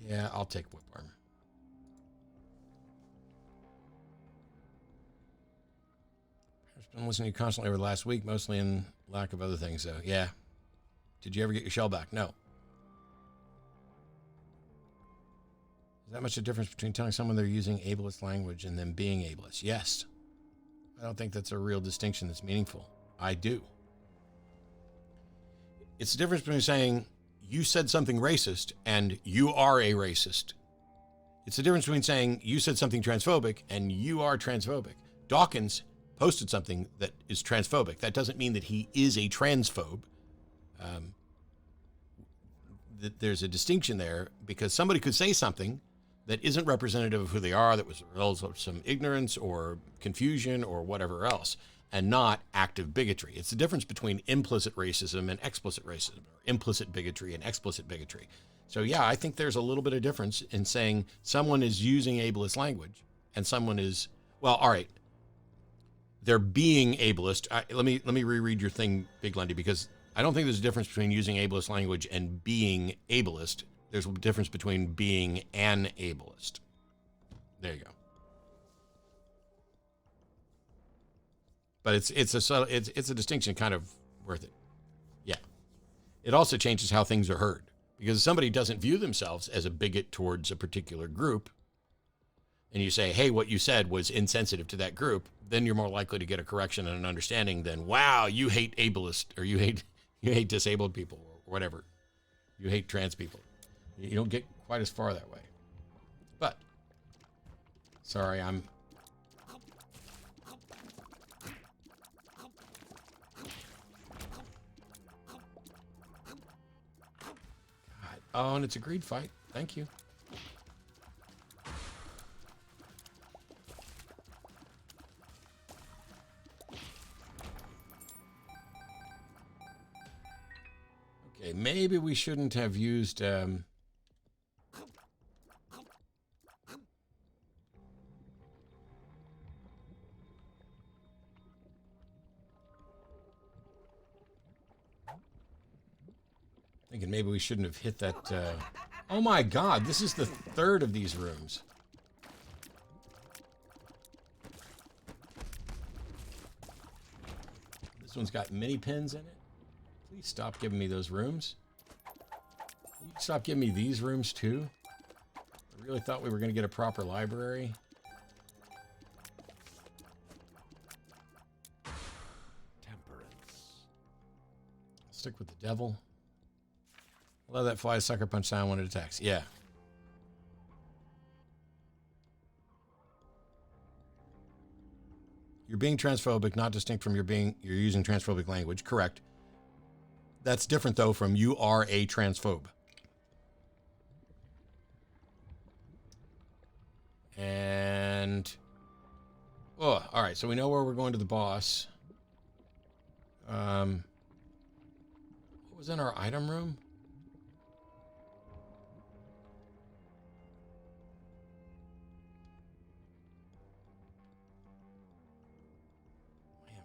Yeah, I'll take whipworm. Been listening to you constantly over the last week, mostly in lack of other things, though. Yeah. Did you ever get your shell back? No. Is that much a difference between telling someone they're using ableist language and them being ableist? Yes. I don't think that's a real distinction that's meaningful. I do. It's the difference between saying you said something racist and you are a racist. It's the difference between saying you said something transphobic and you are transphobic. Dawkins posted something that is transphobic. That doesn't mean that he is a transphobe. There's a distinction there because somebody could say something that isn't representative of who they are, that was a result of some ignorance or confusion or whatever else, and not active bigotry. It's the difference between implicit racism and explicit racism, or implicit bigotry and explicit bigotry. So yeah, I think there's a little bit of difference in saying someone is using ableist language and someone is, well, all right, they're being ableist. Let me reread your thing, Big Lundy, because I don't think there's a difference between using ableist language and being ableist. There's a difference between being an ableist. There you go. But it's a distinction kind of worth it. Yeah. It also changes how things are heard. Because if somebody doesn't view themselves as a bigot towards a particular group, and you say, hey, what you said was insensitive to that group, then you're more likely to get a correction and an understanding than, wow, you hate ableist, or you hate disabled people, or whatever. You hate trans people. You don't get quite as far that way. But, sorry, God. Oh, and it's a greed fight. Thank you. Okay, maybe we shouldn't have used... Thinking maybe we shouldn't have hit that... Oh my God, this is the third of these rooms. This one's got mini pins in it. Please stop giving me those rooms. Can you stop giving me these rooms too? I really thought we were going to get a proper library. Temperance. Stick with the devil. Love that fly sucker punch sound when it attacks. Yeah. You're being transphobic, not distinct from you're using transphobic language. Correct. That's different though from you are a transphobe. And oh, all right. So we know where we're going to the boss. What was in our item room?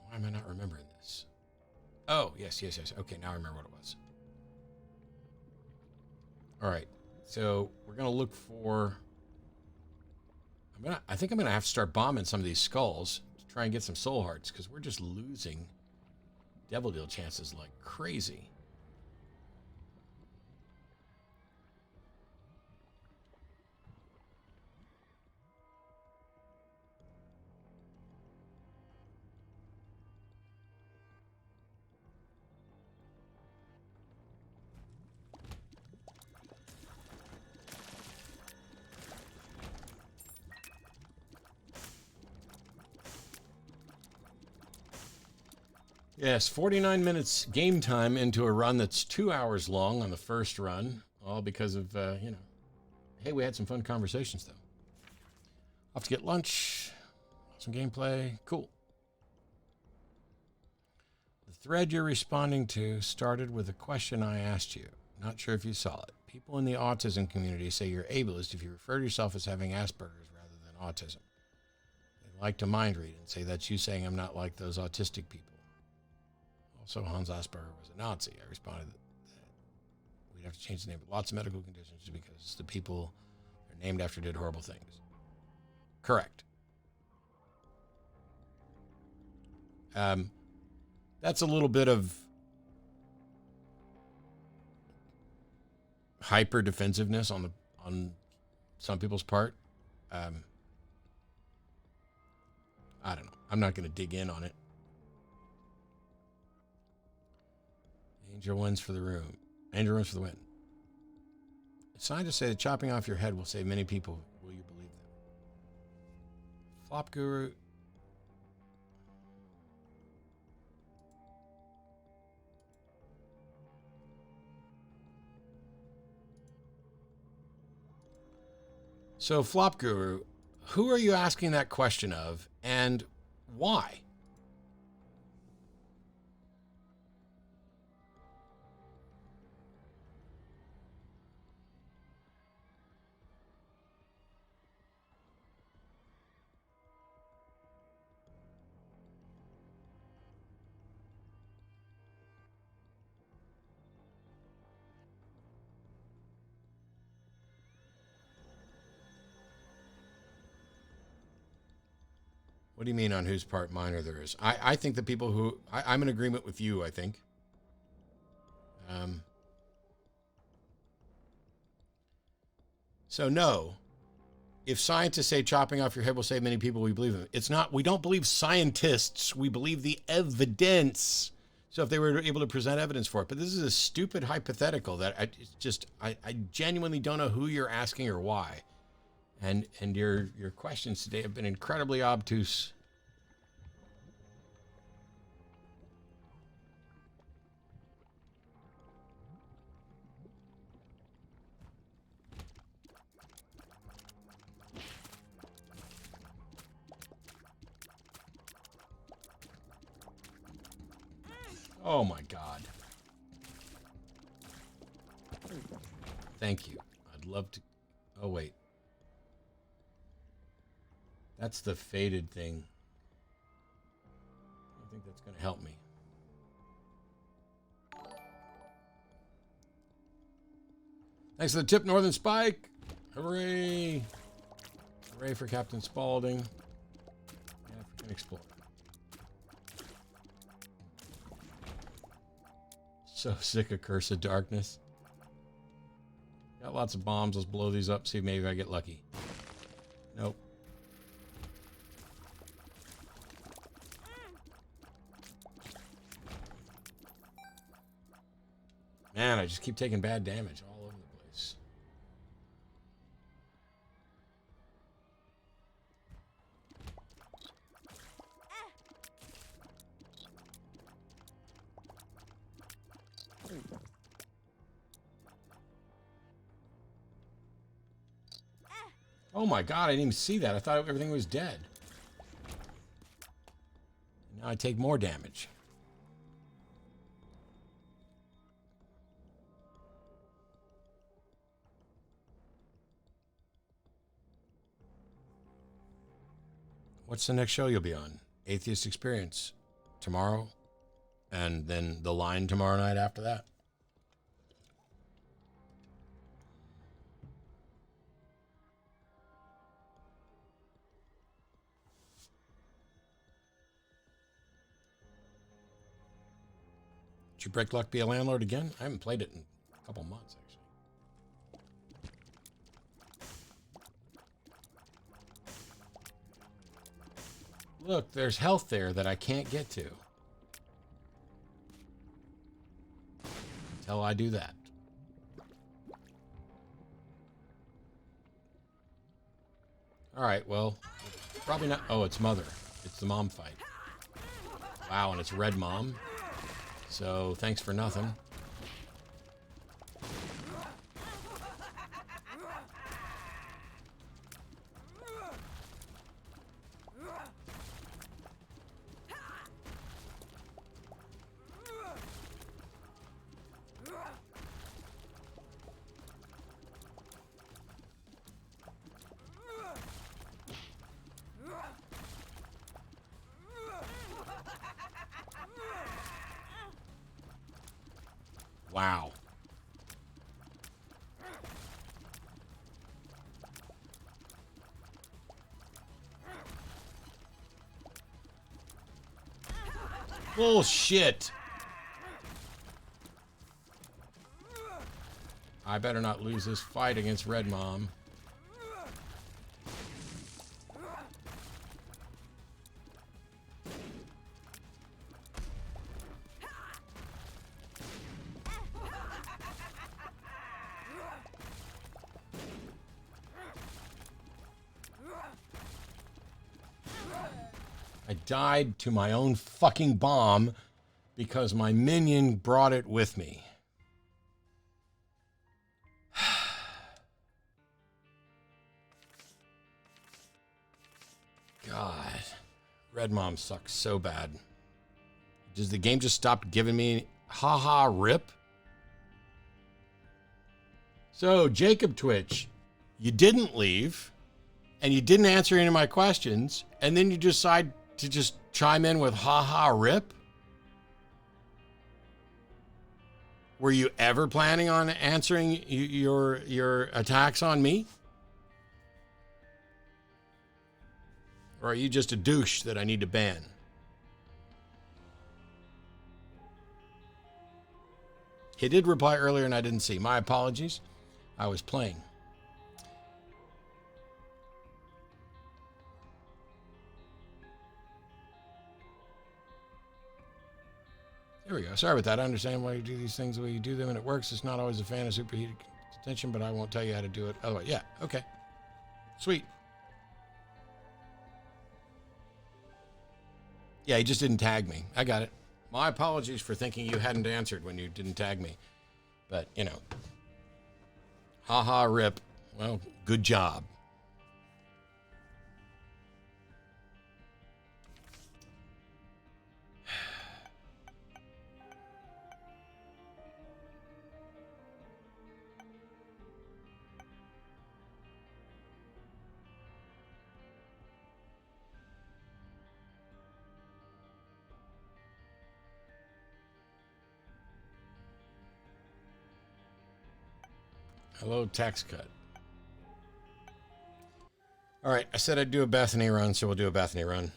Why am I not remembering this? Oh, yes. Okay, now I remember what it was. All right, so we're gonna look for. I think I'm gonna have to start bombing some of these skulls to try and get some soul hearts because we're just losing devil deal chances like crazy. Yes, 49 minutes game time into a run that's 2 hours long on the first run, all because of, hey, we had some fun conversations, though. Off to get lunch, some gameplay, cool. The thread you're responding to started with a question I asked you. Not sure if you saw it. People in the autism community say you're ableist if you refer to yourself as having Asperger's rather than autism. They like to mind read and say that's you saying I'm not like those autistic people. Also, Hans Asperger was a Nazi. I responded that we'd have to change the name of lots of medical conditions because the people they're named after did horrible things. Correct. That's a little bit of hyper defensiveness on some people's part. I don't know. I'm not going to dig in on it. Angel wins for the room. Angel wins for the win. Scientists say that chopping off your head will save many people. Will you believe them? Flop Guru. So, Flop Guru, who are you asking that question of, and why? What do you mean on whose part mine or theirs? I think the people who... I'm in agreement with you, I think. So no. If scientists say chopping off your head will save many people, we believe them. It's not... We don't believe scientists. We believe the evidence. So if they were able to present evidence for it. But this is a stupid hypothetical that I genuinely don't know who you're asking or why. And your questions today have been incredibly obtuse. Oh my God. Thank you. I'd love to... Oh wait. That's the faded thing. I don't think that's going to help me. Thanks for the tip, Northern Spike. Hooray. Hooray for Captain Spaulding. African Explorer. So sick of Curse of Darkness. Got lots of bombs. Let's blow these up. See if maybe I get lucky. Nope. Man, I just keep taking bad damage all over the place. Oh my God, I didn't even see that. I thought everything was dead. Now I take more damage. What's the next show you'll be on? Atheist Experience tomorrow, and then The Line tomorrow night after that. Did you break luck be a landlord again? I haven't played it in a couple months, actually. Look, there's health there that I can't get to. Until I do that. Alright, well, probably not... Oh, it's Mother. It's the mom fight. Wow, and it's Red Mom. So, thanks for nothing. Wow. Bullshit. I better not lose this fight against Red Mom. I died to my own fucking bomb because my minion brought it with me. God, Red Mom sucks so bad. Does the game just stop giving me haha rip? So, Jacob Twitch, you didn't leave, and you didn't answer any of my questions, and then you decide to just chime in with haha rip? Were you ever planning on answering your attacks on me? Or are you just a douche that I need to ban? He did reply earlier and I didn't see. My apologies. I was playing. There we go. Sorry about that. I understand why you do these things the way you do them and it works. It's not always a fan of superheated attention, but I won't tell you how to do it. Otherwise, yeah. Okay. Sweet. Yeah, he just didn't tag me. I got it. My apologies for thinking you hadn't answered when you didn't tag me. But, you know. Haha, rip. Well, good job. Hello, tax cut. All right, I said I'd do a Bethany run, so we'll do a Bethany run.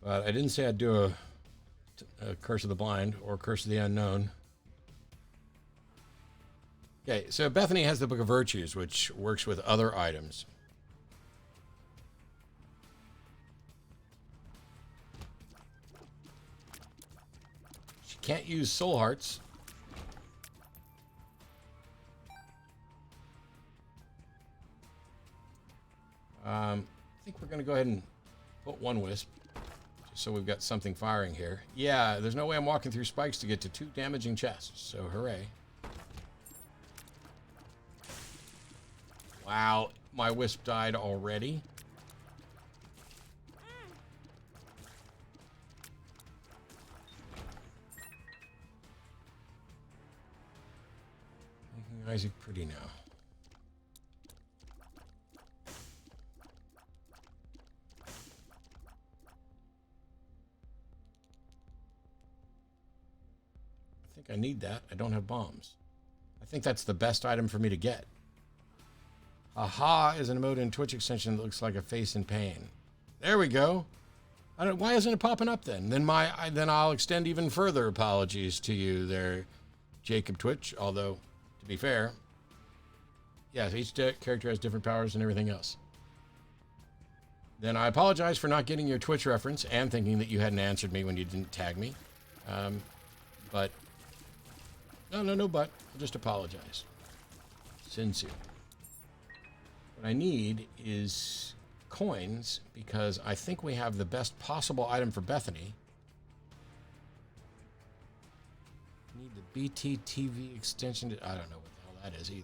But I didn't say I'd do a Curse of the Blind or Curse of the Unknown. Okay, so Bethany has the Book of Virtues, which works with other items. She can't use soul hearts. I think we're going to go ahead and put one wisp, just so we've got something firing here. Yeah, there's no way I'm walking through spikes to get to 2 damaging chests, so hooray. Wow, my wisp died already. Making Isaac pretty now. I need that. I don't have bombs. I think that's the best item for me to get. Aha is an emote in Twitch extension that looks like a face in pain. There we go. Why isn't it popping up then? Then I'll extend even further apologies to you there, Jacob Twitch. Although, to be fair, yes, each character has different powers and everything else. Then I apologize for not getting your Twitch reference and thinking that you hadn't answered me when you didn't tag me. But no, but I'll just apologize. Sincere. What I need is coins because I think we have the best possible item for Bethany. I need the BTTV extension. I don't know what the hell that is either.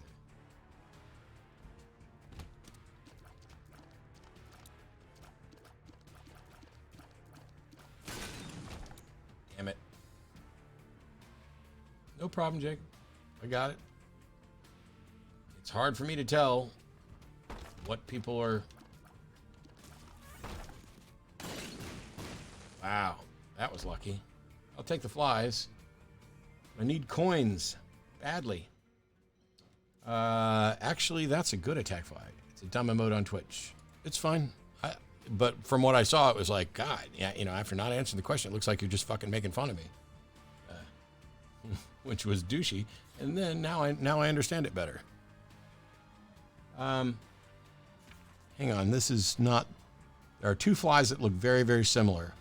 Damn it. No problem, Jacob. I got it. It's hard for me to tell what people are... Wow, that was lucky. I'll take the flies. I need coins badly. Actually, that's a good attack fly. It's a dumb emote on Twitch. It's fine. but from what I saw, it was like, God, yeah, after not answering the question, it looks like you're just fucking making fun of me, which was douchey. And then now I understand it better. Hang on, this is not. There are two flies that look very, very similar.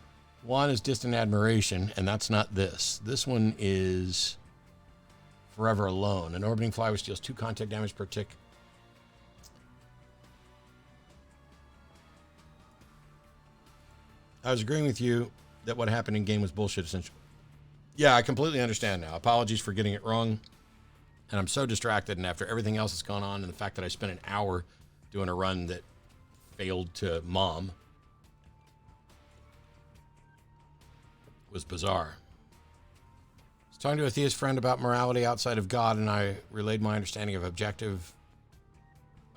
One is Distant Admiration, and that's not this. This one is Forever Alone. An orbiting fly which deals 2 contact damage per tick. I was agreeing with you that what happened in game was bullshit, essentially. Yeah, I completely understand now. Apologies for getting it wrong. And I'm so distracted, and after everything else that's gone on, and the fact that I spent an hour doing a run that failed to mom was bizarre. I was talking to a theist friend about morality outside of God, and I relayed my understanding of objective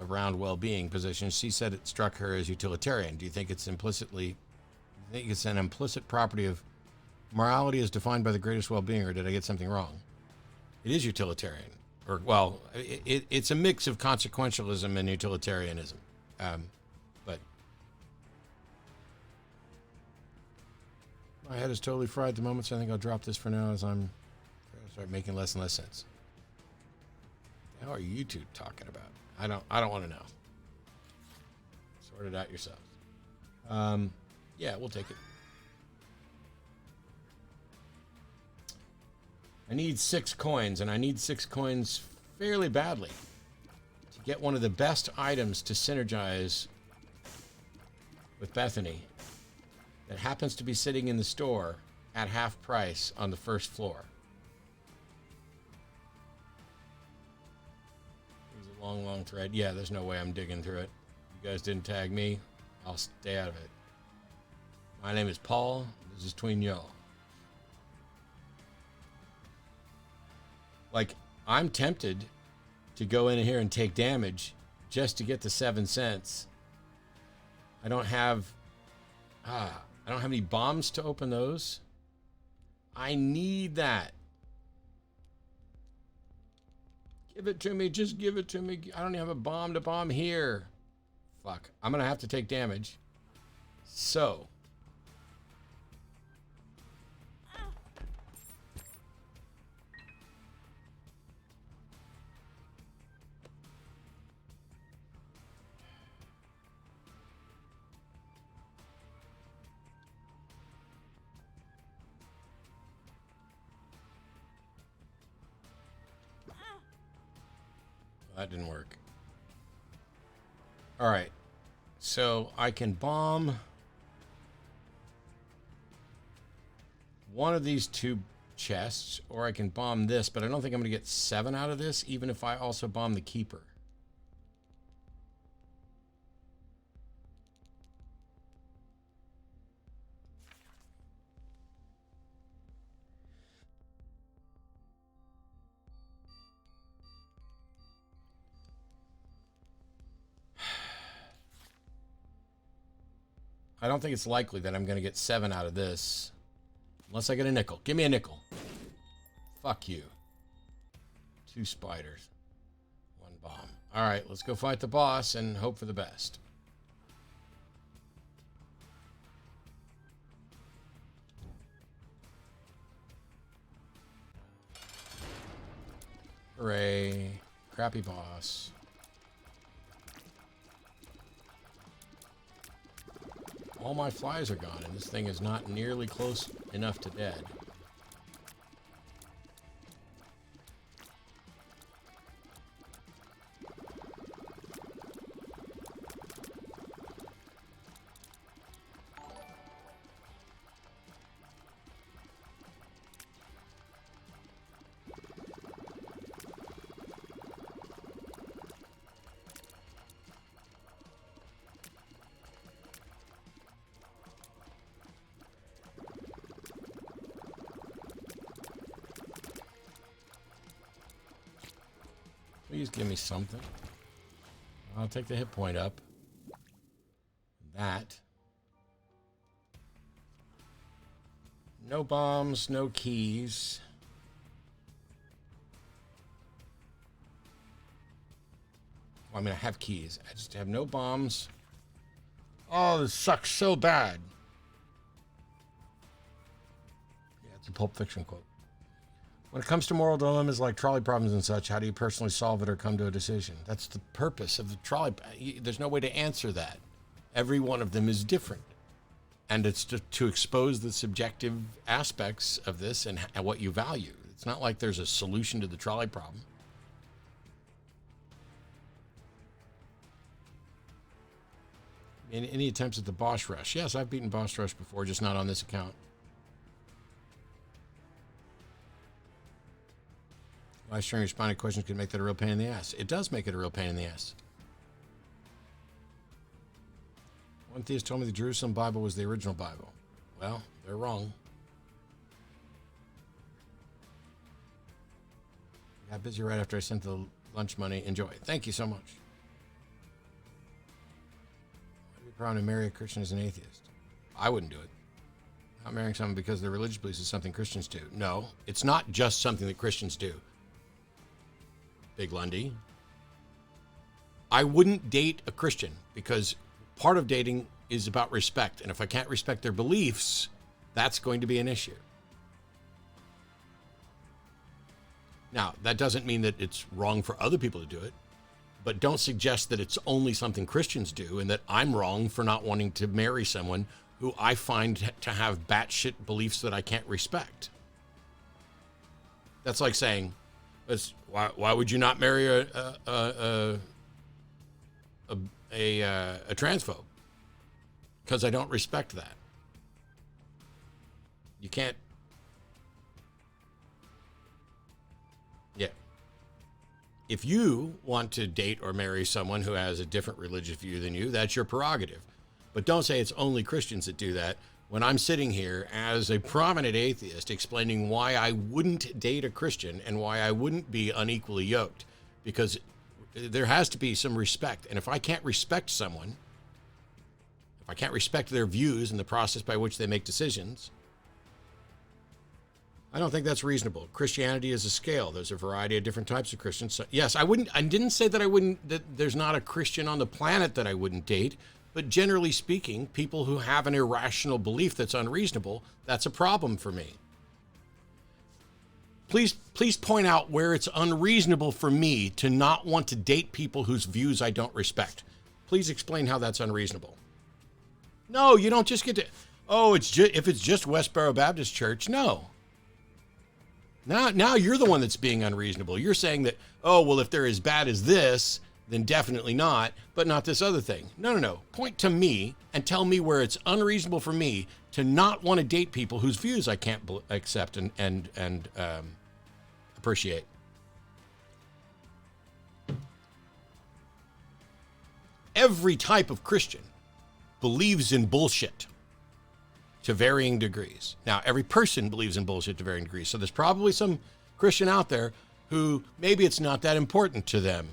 around well-being positions. She said it struck her as utilitarian. Do you think it's an implicit property of morality as defined by the greatest well-being, or did I get something wrong? It is utilitarian. Or, well, it's a mix of consequentialism and utilitarianism. But my head is totally fried at the moment, so I think I'll drop this for now as I'm trying to start making less and less sense. How are you two talking about? I don't want to know. Sort it out yourselves. Yeah, we'll take it. I need 6 coins, and I need 6 coins fairly badly to get one of the best items to synergize with Bethany that happens to be sitting in the store at half price on the first floor. There's a long, long thread. Yeah, there's no way I'm digging through it. You guys didn't tag me. I'll stay out of it. My name is Paul. This is Tween Y'all. Like, I'm tempted to go in here and take damage just to get the 7 cents. I don't have any bombs to open those. I need that. Give it to me. Just give it to me. I don't even have a bomb to bomb here. Fuck. I'm going to have to take damage. So. That didn't work. All right. So I can bomb one of these 2 chests, or I can bomb this, but I don't think I'm going to get 7 out of this, even if I also bomb the keeper. I don't think it's likely that I'm going to get 7 out of this. Unless I get a nickel. Give me a nickel. Fuck you. 2 spiders. 1 bomb. Alright, let's go fight the boss and hope for the best. Hooray. Crappy boss. All my flies are gone, and this thing is not nearly close enough to dead. Please give me something. I'll take the hit point up. That. No bombs, no keys. Well, I mean, I have keys. I just have no bombs, Oh, this sucks so bad. Yeah, it's a Pulp Fiction quote. When it comes to moral dilemmas like trolley problems and such, how do you personally solve it or come to a decision? That's the purpose of the trolley. There's no way to answer that. Every one of them is different. And it's to expose the subjective aspects of this and what you value. It's not like there's a solution to the trolley problem. Any attempts at the boss rush? Yes, I've beaten boss rush before, just not on this account. Why sharing responding questions can make that a real pain in the ass? It does make it a real pain in the ass. One theist told me the Jerusalem Bible was the original Bible. Well, they're wrong. Got busy right after I sent the lunch money. Enjoy. Thank you so much. Why do you proud to marry a Christian as an atheist? I wouldn't do it. Not marrying someone because their religious beliefs is something Christians do. No, it's not just something that Christians do. Big Lundy. I wouldn't date a Christian because part of dating is about respect. And if I can't respect their beliefs, that's going to be an issue. Now, that doesn't mean that it's wrong for other people to do it, but don't suggest that it's only something Christians do and that I'm wrong for not wanting to marry someone who I find to have batshit beliefs that I can't respect. That's like saying, why would you not marry a transphobe? Because I don't respect that. You can't. Yeah. If you want to date or marry someone who has a different religious view than you, that's your prerogative. But don't say it's only Christians that do that when I'm sitting here as a prominent atheist explaining why I wouldn't date a Christian and why I wouldn't be unequally yoked. Because there has to be some respect. And if I can't respect someone, if I can't respect their views and the process by which they make decisions, I don't think that's reasonable. Christianity is a scale. There's a variety of different types of Christians. So, yes, I didn't say that there's not a Christian on the planet that I wouldn't date, but generally speaking, people who have an irrational belief that's unreasonable, that's a problem for me. Please point out where it's unreasonable for me to not want to date people whose views I don't respect. Please explain how that's unreasonable. No, you don't just get to, if it's just Westboro Baptist Church, no. Now you're the one that's being unreasonable. You're saying that, if they're as bad as this, then definitely not, but not this other thing. No. Point to me and tell me where it's unreasonable for me to not want to date people whose views I can't accept and appreciate. Every type of Christian believes in bullshit to varying degrees. Now, every person believes in bullshit to varying degrees. So there's probably some Christian out there who maybe it's not that important to them.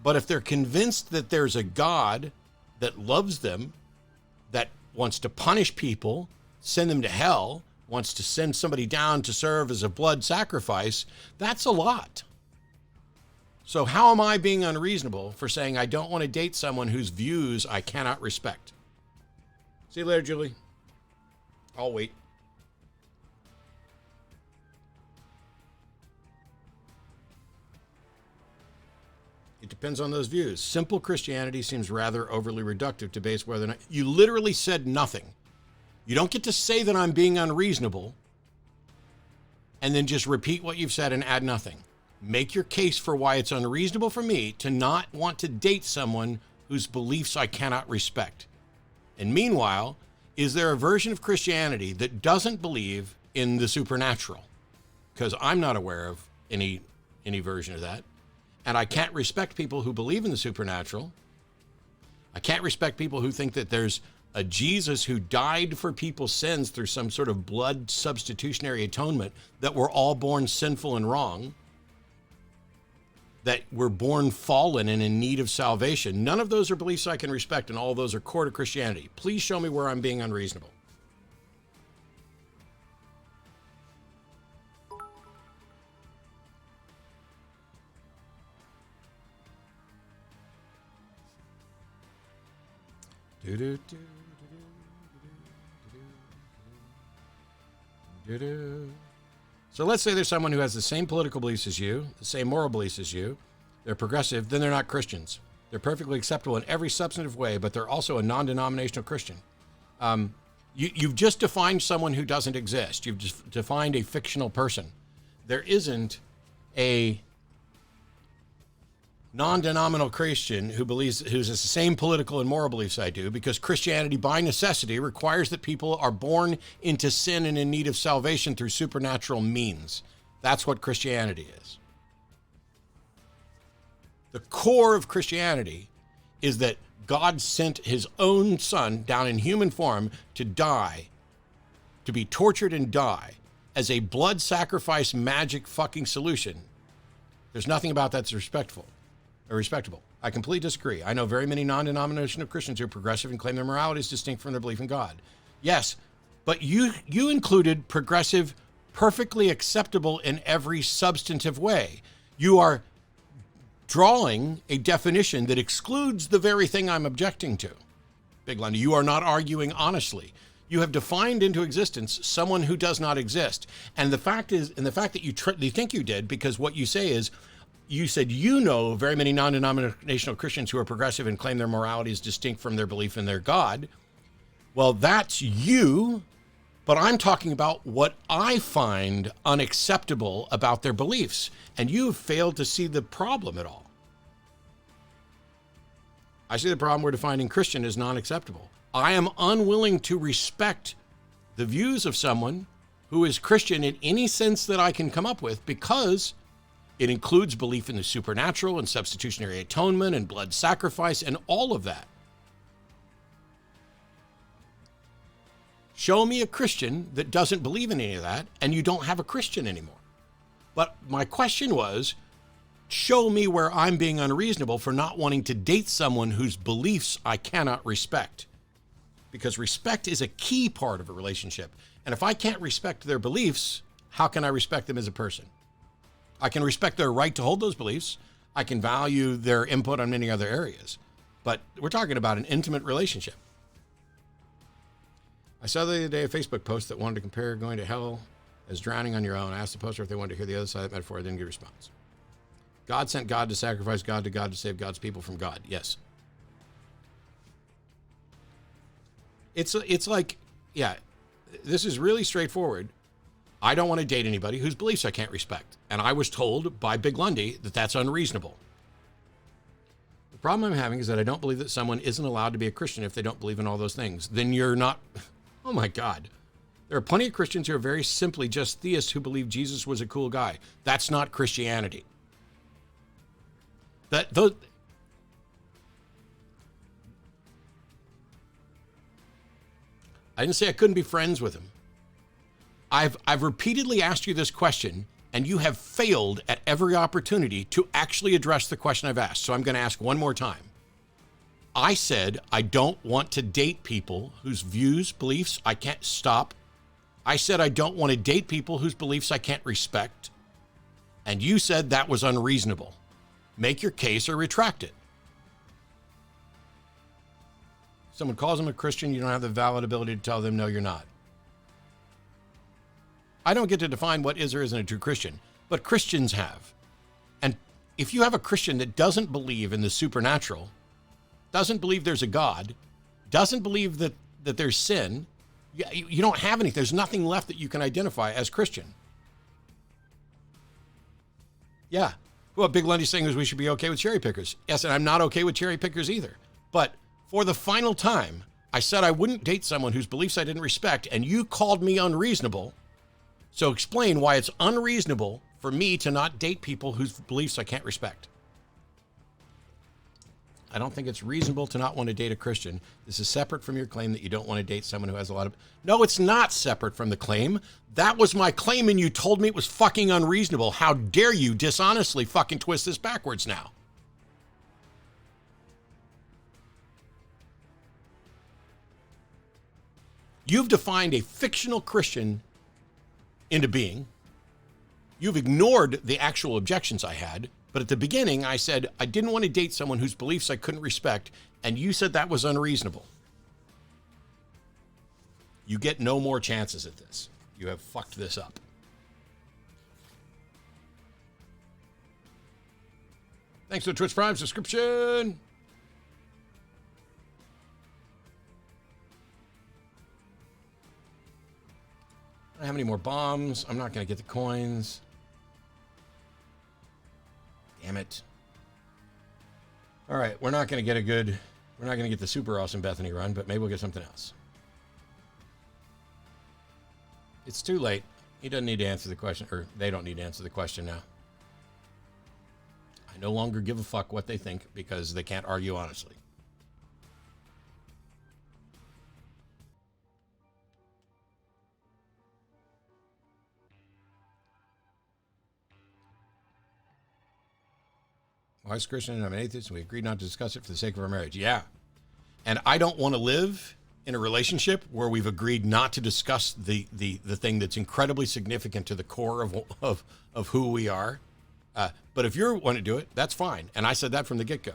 But if they're convinced that there's a God that loves them, that wants to punish people, send them to hell, wants to send somebody down to serve as a blood sacrifice, that's a lot. So how am I being unreasonable for saying I don't want to date someone whose views I cannot respect? See you later, Julie. I'll wait. It depends on those views. Simple Christianity seems rather overly reductive to base whether or not... You literally said nothing. You don't get to say that I'm being unreasonable and then just repeat what you've said and add nothing. Make your case for why it's unreasonable for me to not want to date someone whose beliefs I cannot respect. And meanwhile, is there a version of Christianity that doesn't believe in the supernatural? Because I'm not aware of any version of that. And I can't respect people who believe in the supernatural. I can't respect people who think that there's a Jesus who died for people's sins through some sort of blood substitutionary atonement, that we're all born sinful and wrong, that we're born fallen and in need of salvation. None of those are beliefs I can respect, and all of those are core to Christianity. Please show me where I'm being unreasonable. So let's say there's someone who has the same political beliefs as you, the same moral beliefs as you. They're progressive, then they're not Christians. They're perfectly acceptable in every substantive way, but they're also a non-denominational Christian. You've just defined someone who doesn't exist. You've just defined a fictional person. There isn't a non-denominational Christian who's the same political and moral beliefs I do, because Christianity by necessity requires that people are born into sin and in need of salvation through supernatural means. That's what Christianity is. The core of Christianity is that God sent his own son down in human form to die, to be tortured and die as a blood sacrifice magic fucking solution. There's nothing about that's respectable. I completely disagree. I know very many non-denominational Christians who are progressive and claim their morality is distinct from their belief in God. Yes, but you included progressive, perfectly acceptable in every substantive way. You are drawing a definition that excludes the very thing I'm objecting to. Big Lundy, you are not arguing honestly. You have defined into existence someone who does not exist. And the fact that you think you did, because what you say is, you said you know very many non-denominational Christians who are progressive and claim their morality is distinct from their belief in their God. Well, that's you, but I'm talking about what I find unacceptable about their beliefs, and you've failed to see the problem at all. I see the problem we're defining Christian as non-acceptable. I am unwilling to respect the views of someone who is Christian in any sense that I can come up with, because it includes belief in the supernatural and substitutionary atonement and blood sacrifice and all of that. Show me a Christian that doesn't believe in any of that, and you don't have a Christian anymore. But my question was, show me where I'm being unreasonable for not wanting to date someone whose beliefs I cannot respect. Because respect is a key part of a relationship. And if I can't respect their beliefs, how can I respect them as a person? I can respect their right to hold those beliefs. I can value their input on many other areas. But we're talking about an intimate relationship. I saw the other day a Facebook post that wanted to compare going to hell as drowning on your own. I asked the poster if they wanted to hear the other side of that metaphor. I didn't get a response. God sent God to sacrifice God to save God's people from God. Yes. It's like, yeah, this is really straightforward. I don't want to date anybody whose beliefs I can't respect. And I was told by Big Lundy that that's unreasonable. The problem I'm having is that I don't believe that someone isn't allowed to be a Christian if they don't believe in all those things. Then you're not, oh my God. There are plenty of Christians who are very simply just theists who believe Jesus was a cool guy. That's not Christianity. I didn't say I couldn't be friends with him. I've repeatedly asked you this question, and you have failed at every opportunity to actually address the question I've asked. So I'm going to ask one more time. I said I don't want to date people whose views, beliefs I can't stop. I said I don't want to date people whose beliefs I can't respect. And you said that was unreasonable. Make your case or retract it. Someone calls them a Christian, you don't have the valid ability to tell them, no, you're not. I don't get to define what is or isn't a true Christian, but Christians have. And if you have a Christian that doesn't believe in the supernatural, doesn't believe there's a God, doesn't believe that there's sin, you don't have anything. There's nothing left that you can identify as Christian. Yeah. What Big Lundy's saying is we should be okay with cherry pickers. Yes, and I'm not okay with cherry pickers either. But for the final time, I said I wouldn't date someone whose beliefs I didn't respect, and you called me unreasonable. So explain why it's unreasonable for me to not date people whose beliefs I can't respect. I don't think it's reasonable to not want to date a Christian. This is separate from your claim that you don't want to date someone who has a lot of... No, it's not separate from the claim. That was my claim, and you told me it was fucking unreasonable. How dare you dishonestly fucking twist this backwards now? You've defined a fictional Christian into being. You've ignored the actual objections I had. But at the beginning, I said I didn't want to date someone whose beliefs I couldn't respect, and you said that was unreasonable. You get no more chances at this. You have fucked this up. Thanks to the Twitch Prime subscription. I don't have any more bombs. I'm not going to get the coins. Damn it. All right, we're not going to get the super awesome Bethany run, but maybe we'll get something else. It's too late. He doesn't need to answer the question, or they don't need to answer the question now. I no longer give a fuck what they think because they can't argue honestly. Wise Christian and I'm an atheist, and we agreed not to discuss it for the sake of our marriage. Yeah. And I don't want to live in a relationship where we've agreed not to discuss the thing that's incredibly significant to the core of who we are. But if you want to do it, that's fine. And I said that from the get-go.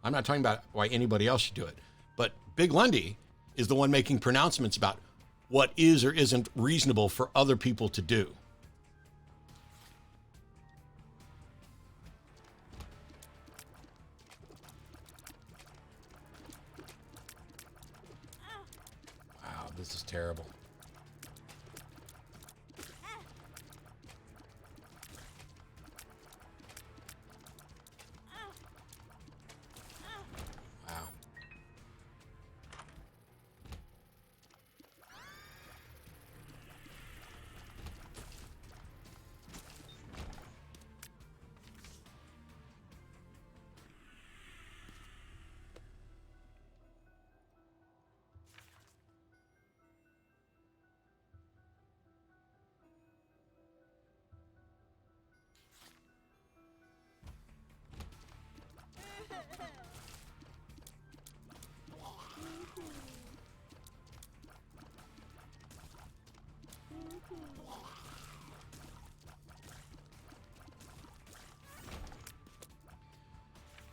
I'm not talking about why anybody else should do it. But Big Lundy is the one making pronouncements about what is or isn't reasonable for other people to do. This is terrible. Wow.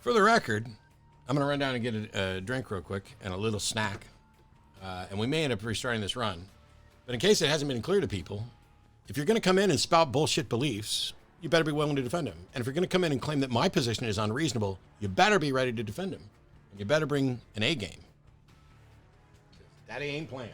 For the record, I'm going to run down and get a drink real quick and a little snack. And we may end up restarting this run. But in case it hasn't been clear to people, if you're going to come in and spout bullshit beliefs, you better be willing to defend them. And if you're going to come in and claim that my position is unreasonable, you better be ready to defend them. And you better bring an A game. Daddy ain't playing.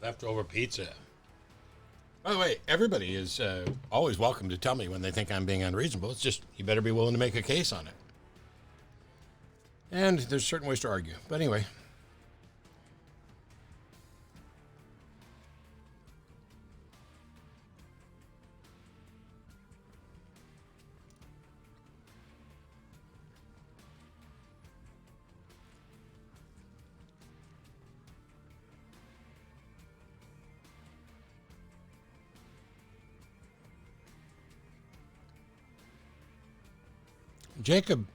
Leftover pizza. By the way, everybody is always welcome to tell me when they think I'm being unreasonable. It's just, you better be willing to make a case on it. And there's certain ways to argue. But anyway. Jacob.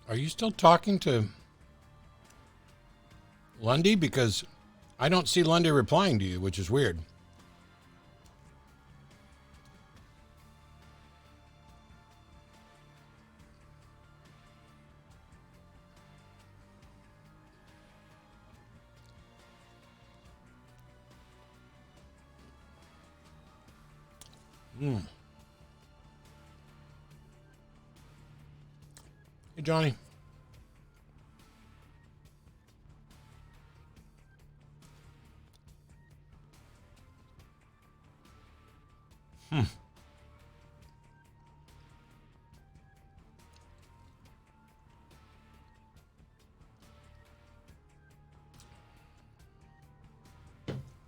Are you still talking to Lundy? Because I don't see Lundy replying to you, which is weird. Hey, Johnny.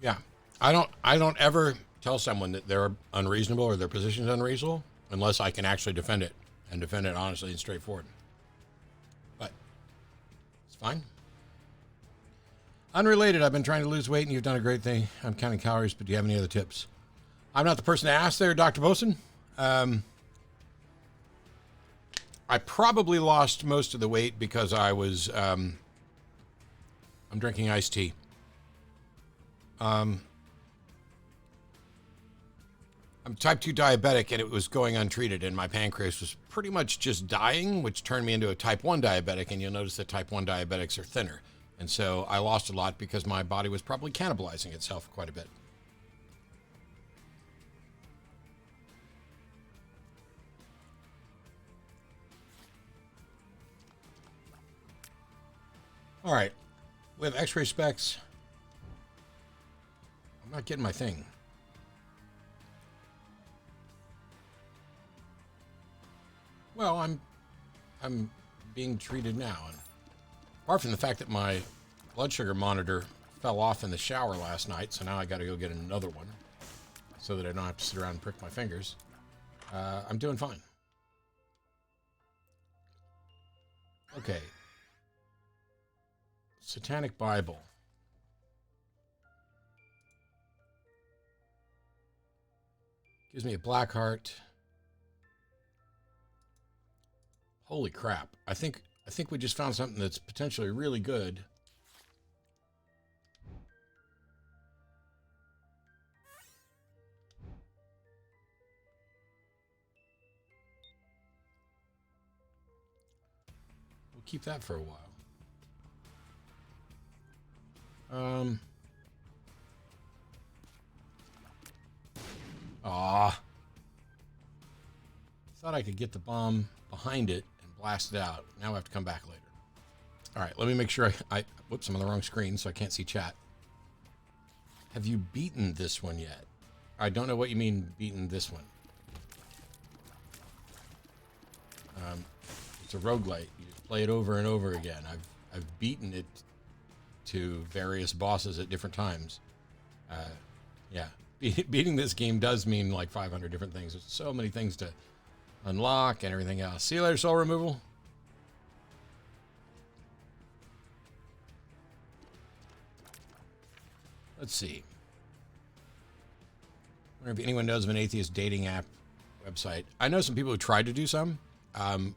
Yeah. I don't ever tell someone that they're unreasonable or their position is unreasonable unless I can actually defend it and defend it honestly and straightforward. But it's fine. Unrelated, I've been trying to lose weight and you've done a great thing. I'm counting calories, but do you have any other tips? I'm not the person to ask there, Dr. Boson. I probably lost most of the weight because I was, I'm drinking iced tea. I'm type 2 diabetic and it was going untreated and my pancreas was pretty much just dying, which turned me into a type 1 diabetic, and you'll notice that type 1 diabetics are thinner. And so I lost a lot because my body was probably cannibalizing itself quite a bit. All right, we have x-ray specs. I'm not getting my thing. Well, I'm being treated now, and apart from the fact that my blood sugar monitor fell off in the shower last night, so now I got to go get another one so that I don't have to sit around and prick my fingers. I'm doing fine. Okay. Satanic Bible. Gives me a black heart. Holy crap. I think we just found something that's potentially really good. We'll keep that for a while. Thought I could get the bomb behind it and blast it out. Now I have to come back later. All right, let me make sure whoops, I'm on the wrong screen, so I can't see chat. Have you beaten this one yet? I don't know what you mean, beaten this one. It's a roguelite. You just play it over and over again. I've beaten it to various bosses at different times. Yeah, beating this game does mean like 500 different things. There's so many things to unlock and everything else. See you later, soul removal. Let's see. I wonder if anyone knows of an atheist dating app website. I know some people who tried to do some. The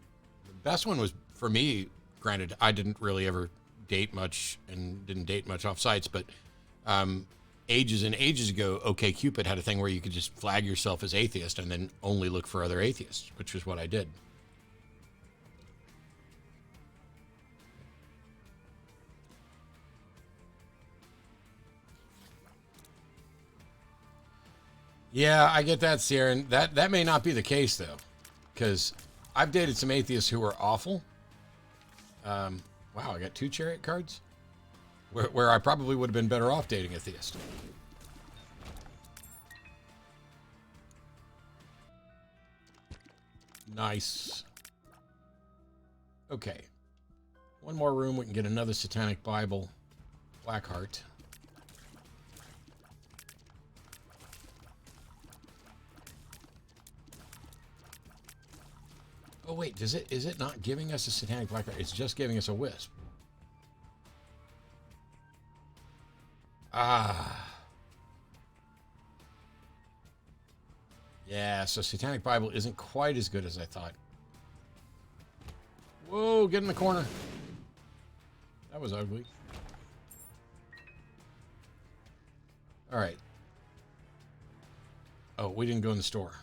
best one was, for me, granted, I didn't really ever date much and didn't date much off sites, but ages and ages ago, OkCupid had a thing where you could just flag yourself as atheist and then only look for other atheists, which is what I did. Yeah, I get that, Sierra. And that may not be the case, though, because I've dated some atheists who were awful. Wow, I got 2 chariot cards? Where I probably would have been better off dating a theist. Nice. Okay. One more room, we can get another Satanic Bible. Blackheart. Oh wait, is it not giving us a Satanic Blackheart? It's just giving us a wisp. Ah. Yeah, so Satanic Bible isn't quite as good as I thought. Whoa, get in the corner. That was ugly. All right. Oh, we didn't go in the store.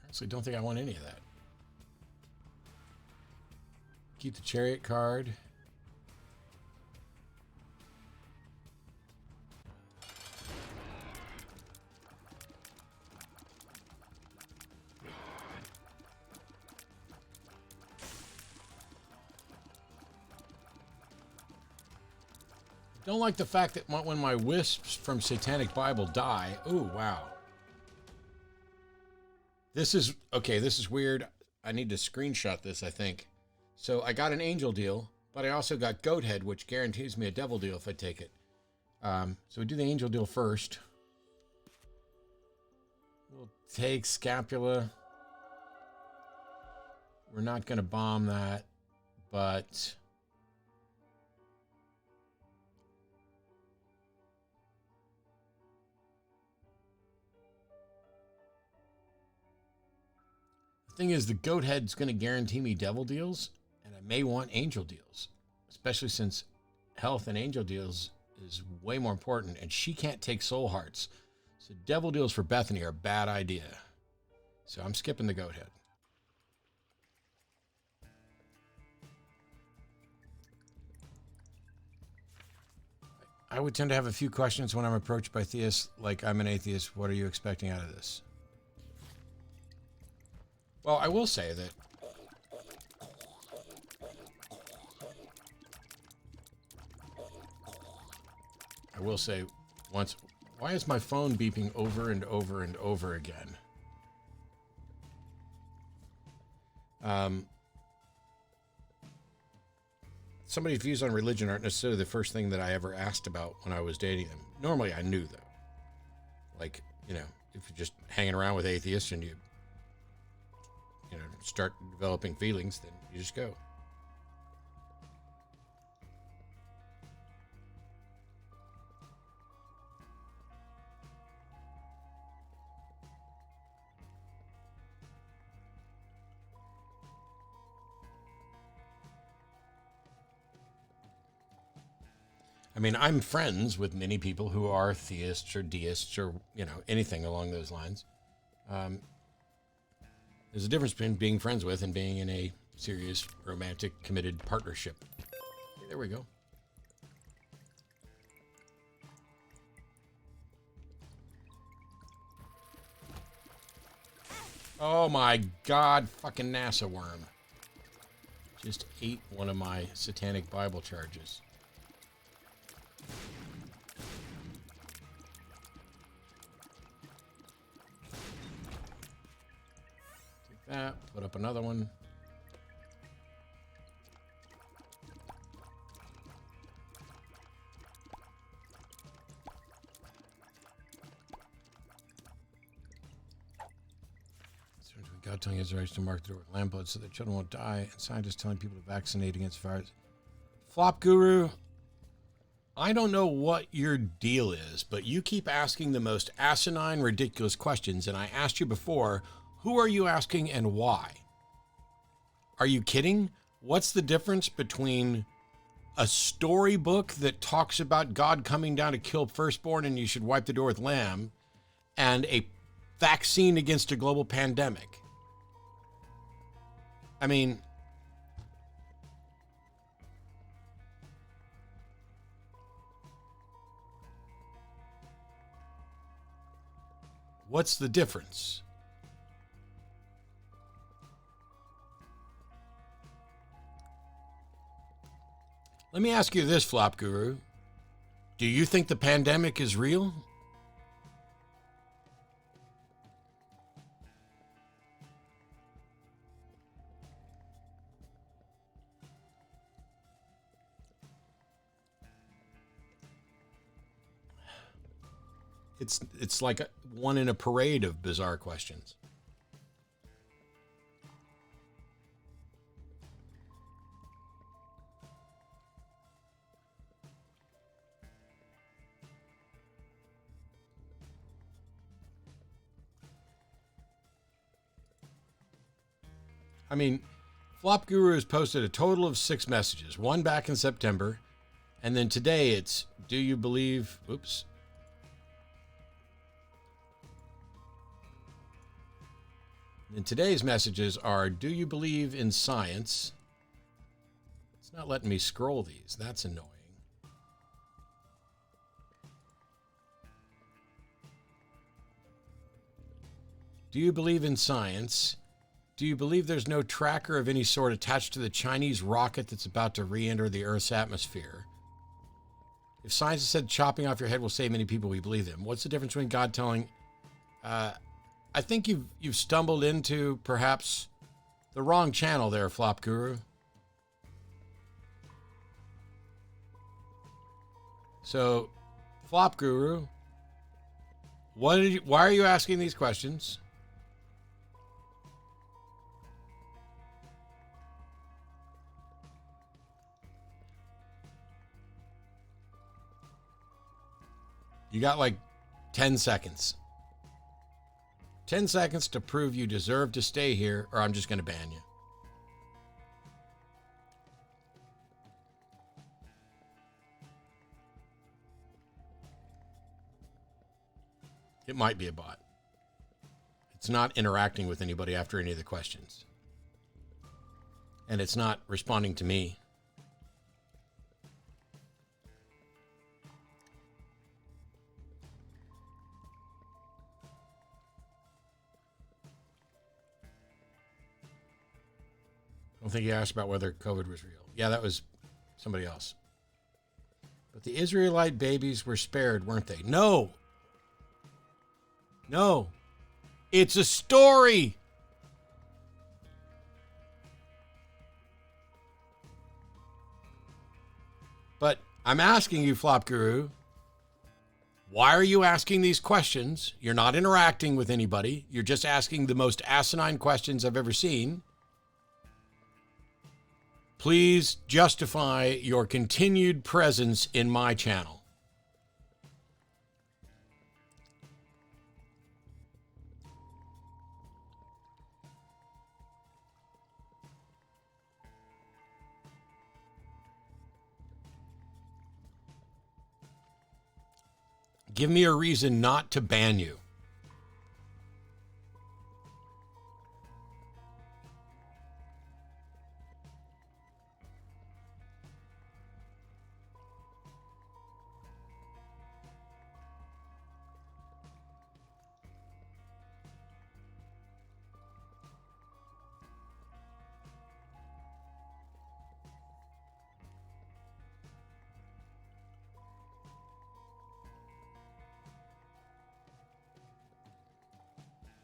I actually don't think I want any of that. Keep the chariot card. Don't like the fact that when my wisps from Satanic Bible die. Ooh, wow. This is, okay, this is weird. I need to screenshot this, I think. So I got an angel deal, but I also got goat head, which guarantees me a devil deal if I take it. So we do the angel deal first. We'll take scapula. We're not going to bomb that, but... thing is, the goat head's going to guarantee me devil deals, and I may want angel deals, especially since health and angel deals is way more important, and she can't take soul hearts. So devil deals for Bethany are a bad idea. So I'm skipping the goat head. I would tend to have a few questions when I'm approached by theists, like, I'm an atheist, what are you expecting out of this? Well, I will say that once, why is my phone beeping over and over and over again? Somebody's views on religion aren't necessarily the first thing that I ever asked about when I was dating them. Normally I knew, though. Like, you know, if you're just hanging around with atheists and you start developing feelings, then you just go. I mean, I'm friends with many people who are theists or deists or, anything along those lines. There's a difference between being friends with and being in a serious, romantic, committed partnership. Okay, there we go. Oh my God, fucking NASA worm. Just ate one of my Satanic Bible charges. That, put up another one. God telling Israelites to mark the door with lamb blood so that children won't die, and scientists telling people to vaccinate against virus. Flop Guru, I don't know what your deal is, but you keep asking the most asinine, ridiculous questions, and I asked you before, who are you asking and why? Are you kidding? What's the difference between a storybook that talks about God coming down to kill firstborn and you should wipe the door with lamb and a vaccine against a global pandemic? I mean, what's the difference? Let me ask you this, Flop Guru. Do you think the pandemic is real? It's like one in a parade of bizarre questions. I mean, Flop Guru has posted a total of 6 messages, one back in September, and then today it's, do you believe, oops. And today's messages are, do you believe in science? It's not letting me scroll these. That's annoying. Do you believe in science? Do you believe there's no tracker of any sort attached to the Chinese rocket that's about to re-enter the Earth's atmosphere? If science has said chopping off your head will save many people, we believe them. What's the difference between God telling... I think you've stumbled into perhaps the wrong channel there, Flop Guru. So, Flop Guru, why are you asking these questions? You got like 10 seconds. 10 seconds to prove you deserve to stay here, or I'm just going to ban you. It might be a bot. It's not interacting with anybody after any of the questions. And it's not responding to me. I don't think he asked about whether COVID was real. Yeah, that was somebody else. But the Israelite babies were spared, weren't they? No. No. It's a story. But I'm asking you, Flop Guru, why are you asking these questions? You're not interacting with anybody. You're just asking the most asinine questions I've ever seen. Please justify your continued presence in my channel. Give me a reason not to ban you.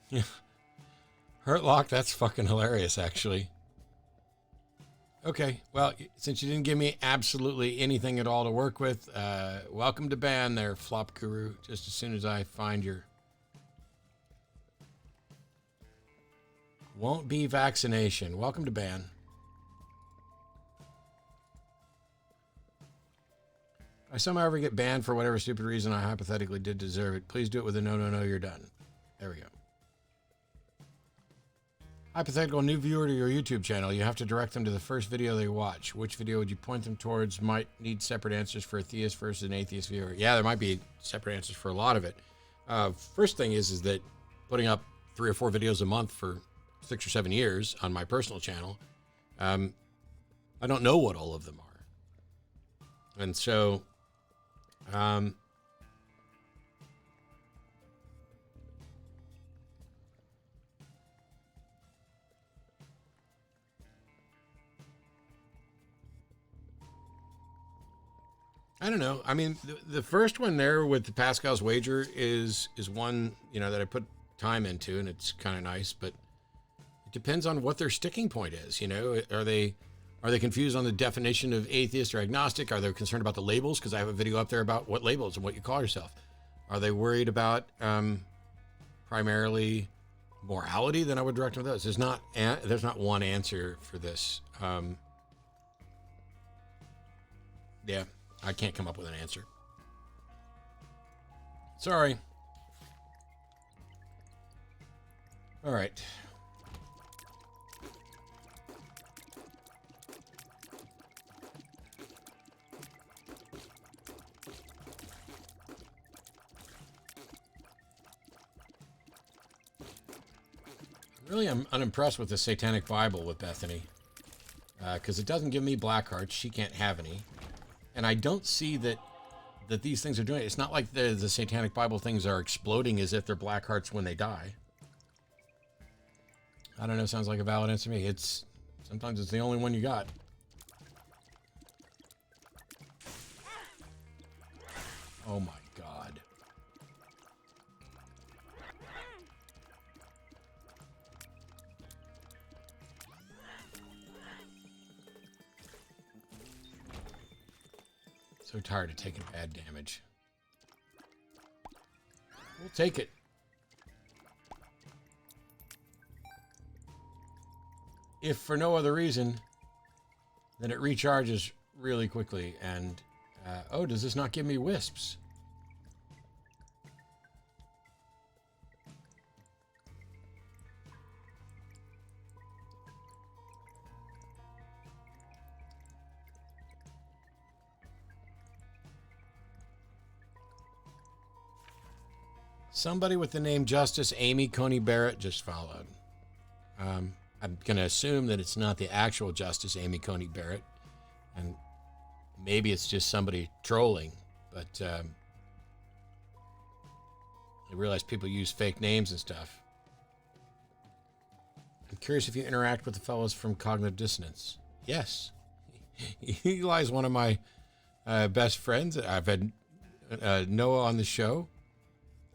Yeah. Hurtlock, that's fucking hilarious, actually. Okay, well, since you didn't give me absolutely anything at all to work with, welcome to ban there, Flop Guru, just as soon as I find your... Won't be vaccination. Welcome to ban. If I somehow ever get banned for whatever stupid reason I hypothetically did deserve it, please do it with a no, no, no, you're done. There we go. Hypothetical new viewer to your YouTube channel. You have to direct them to the first video they watch. Which video would you point them towards? Might need separate answers for a theist versus an atheist viewer. Yeah, there might be separate answers for a lot of it. First thing is that putting up 3 or 4 videos a month for 6 or 7 years on my personal channel, I don't know what all of them are. And so, I don't know. I mean, the first one there with the Pascal's wager is one, you know, that I put time into, and it's kind of nice, but it depends on what their sticking point is. You know, are they confused on the definition of atheist or agnostic? Are they concerned about the labels? Because I have a video up there about what labels and what you call yourself. Are they worried about primarily morality? Then I would direct them to those. There's not one answer for this. Yeah, I can't come up with an answer. Sorry. All right. Really, I'm unimpressed with the Satanic Bible with Bethany, because it doesn't give me black hearts. She can't have any, and I don't see that these things are doing it. It's not like the Satanic Bible things are exploding as if they're black hearts when they die. I don't know. Sounds like a valid answer to me. Sometimes it's the only one you got. Oh my God. So tired of taking bad damage. We'll take it. If for no other reason than it recharges really quickly. And, oh, does this not give me wisps? Somebody with the name Justice Amy Coney Barrett just followed. I'm going to assume that it's not the actual Justice Amy Coney Barrett, and maybe it's just somebody trolling, but I realize people use fake names and stuff. I'm curious if you interact with the fellows from Cognitive Dissonance. Yes. Eli's one of my best friends. I've had Noah on the show.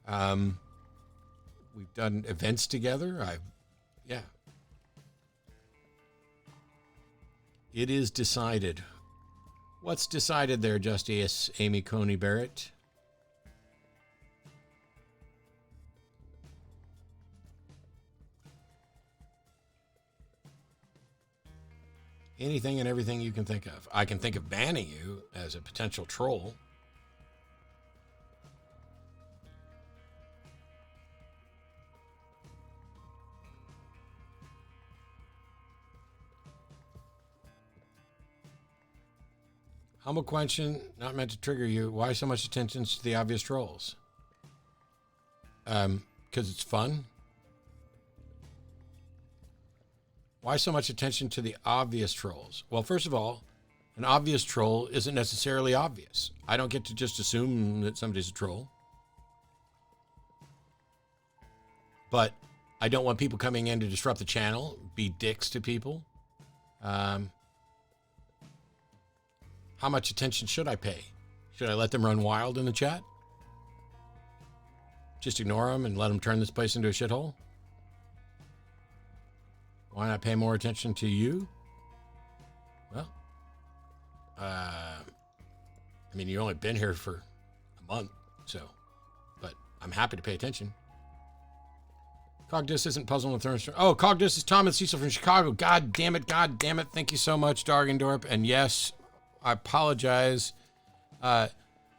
We've done events together. Yeah. It is decided. What's decided there, Justice Amy Coney Barrett? Anything and everything you can think of. I can think of banning you as a potential troll. Humble question, not meant to trigger you. Why so much attention to the obvious trolls? Because it's fun. Why so much attention to the obvious trolls? Well, first of all, an obvious troll isn't necessarily obvious. I don't get to just assume that somebody's a troll. But I don't want people coming in to disrupt the channel, be dicks to people. How much attention should I pay? Should I let them run wild in the chat? Just ignore them and let them turn this place into a shithole? Why not pay more attention to you? Well, I mean, you've only been here for a month, so, but I'm happy to pay attention. Cogdis isn't Puzzle and Thorns. Oh, Cogdis is Thomas Cecil from Chicago. God damn it. Thank you so much, Dargendorp. And yes, I apologize. I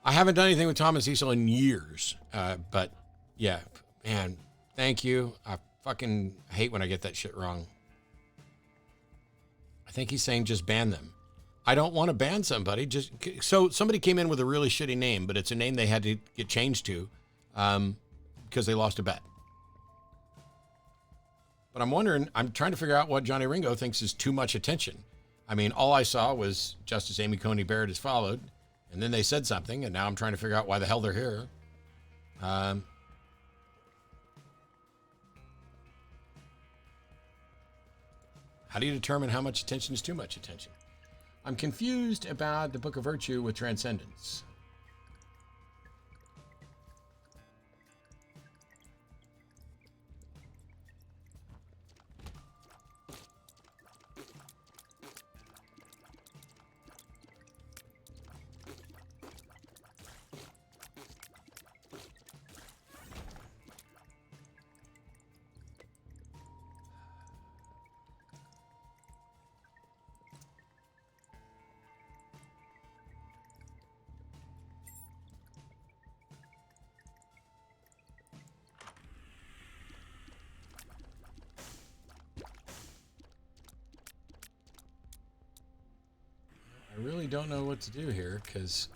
haven't done anything with Thomas Cecil in years. But yeah, man, thank you. I fucking hate when I get that shit wrong. I think he's saying just ban them. I don't want to ban somebody. So somebody came in with a really shitty name, but it's a name they had to get changed to because they lost a bet. But I'm trying to figure out what Johnny Ringo thinks is too much attention. I mean, all I saw was Justice Amy Coney Barrett is followed, and then they said something, and now I'm trying to figure out why the hell they're here. How do you determine how much attention is too much attention? I'm confused about the Book of Virtue with Transcendence. really don't know what to do here, because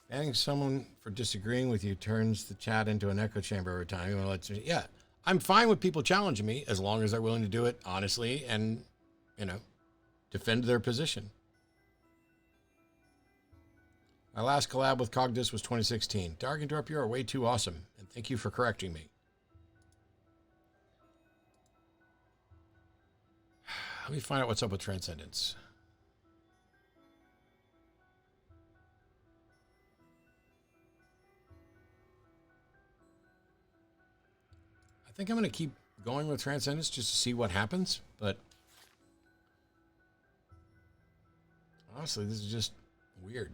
banning someone for disagreeing with you turns the chat into an echo chamber every time. You want to let yeah, I'm fine with people challenging me as long as they're willing to do it honestly and, you know, defend their position. My last collab with Cogdis was 2016. Dark Interrupt, you are way too awesome, and thank you for correcting me. Let me find out what's up with Transcendence. I think I'm going to keep going with Transcendence just to see what happens, but honestly, this is just weird.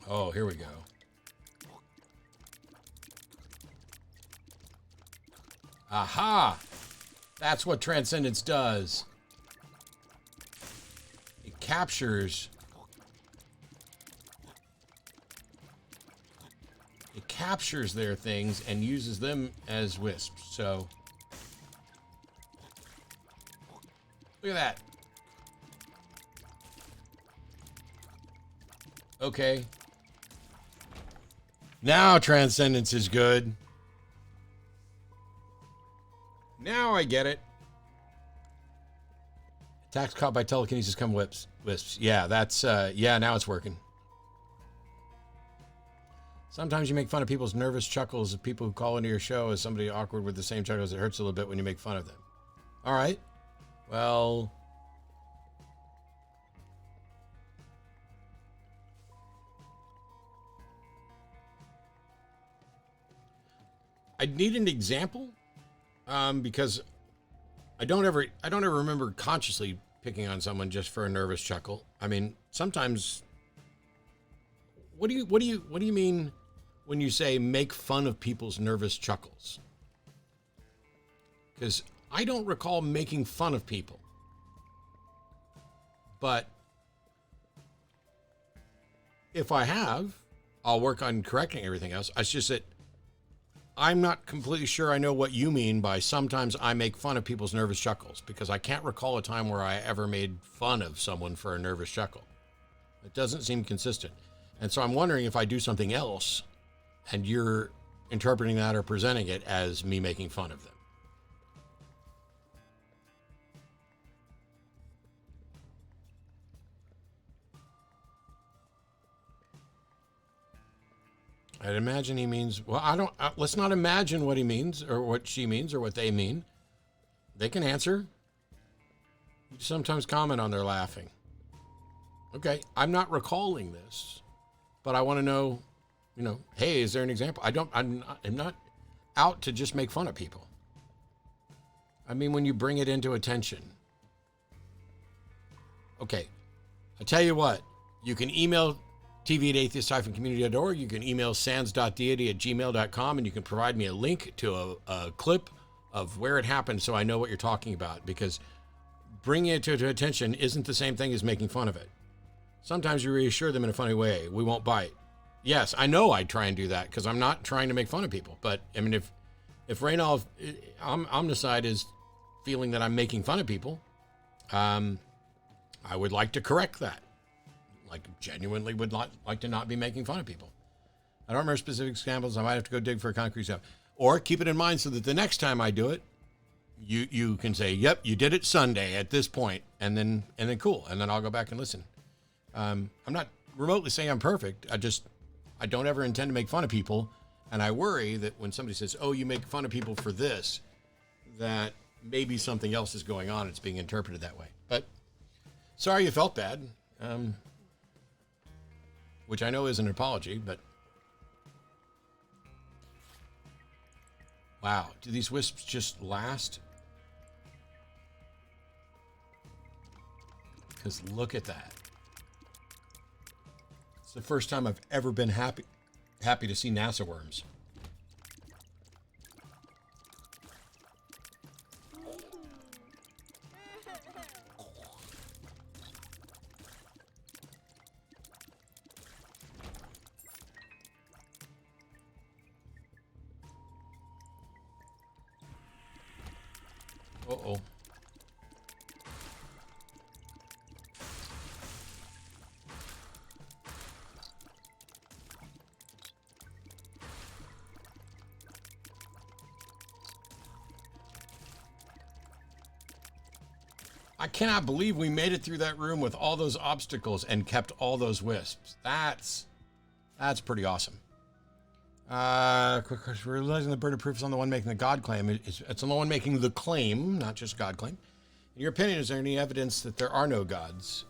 Oh, here we go. Aha! That's what Transcendence does. It captures their things and uses them as wisps. So look at that. Okay. Now Transcendence is good. Now I get it. Attacks caught by telekinesis come wisps. Yeah, that's, yeah, now it's working. Sometimes you make fun of people's nervous chuckles of people who call into your show as somebody awkward with the same chuckles. It hurts a little bit when you make fun of them. All right. Well, I need an example, because I don't ever remember consciously picking on someone just for a nervous chuckle. I mean, sometimes. What do you mean when you say make fun of people's nervous chuckles? Because I don't recall making fun of people, but if I have, I'll work on correcting everything else. It's just that I'm not completely sure I know what you mean by sometimes I make fun of people's nervous chuckles, because I can't recall a time where I ever made fun of someone for a nervous chuckle. It doesn't seem consistent. And so I'm wondering if I do something else and you're interpreting that or presenting it as me making fun of them. I'd imagine he means, well, let's not imagine what he means or what she means or what they mean. They can answer. You sometimes comment on their laughing. Okay, I'm not recalling this, but I want to know, you know, hey, is there an example? I'm not out to just make fun of people. I mean, when you bring it into attention. Okay, I tell you what, you can email tv@atheist-community.org. You can email sans.deity@gmail.com, and you can provide me a link to a clip of where it happened so I know what you're talking about, because bringing it to attention isn't the same thing as making fun of it. Sometimes you reassure them in a funny way. We won't bite. Yes, I know I try and do that because I'm not trying to make fun of people. But, I mean, if Raynolf Omnicide is feeling that I'm making fun of people, I would like to correct that. Like, genuinely would not like to not be making fun of people. I don't remember specific examples. I might have to go dig for a concrete stuff. Or keep it in mind so that the next time I do it, you can say, yep, you did it Sunday at this point, and then cool. And then I'll go back and listen. I'm not remotely saying I'm perfect. I don't ever intend to make fun of people. And I worry that when somebody says, oh, you make fun of people for this, that maybe something else is going on. It's being interpreted that way. But sorry you felt bad. Which I know is an apology, but wow, do these wisps just last? Because look at that. It's the first time I've ever been happy to see NASA worms. Uh-oh. I cannot believe we made it through that room with all those obstacles and kept all those wisps. That's pretty awesome. Quick question. Realizing the burden of proof is on the one making the God claim. It's on the one making the claim, not just God claim. In your opinion, is there any evidence that there are no gods?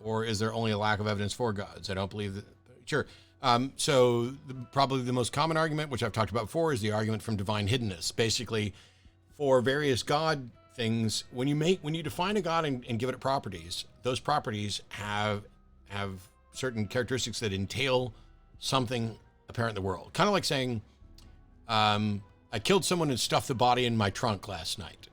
Or is there only a lack of evidence for gods? I don't believe that. Sure. Probably the most common argument, which I've talked about before, is the argument from Divine Hiddenness. Basically, for various God things, when you define a God and give it properties, those properties have certain characteristics that entail something apparent in the world. Kind of like saying, I killed someone and stuffed the body in my trunk last night.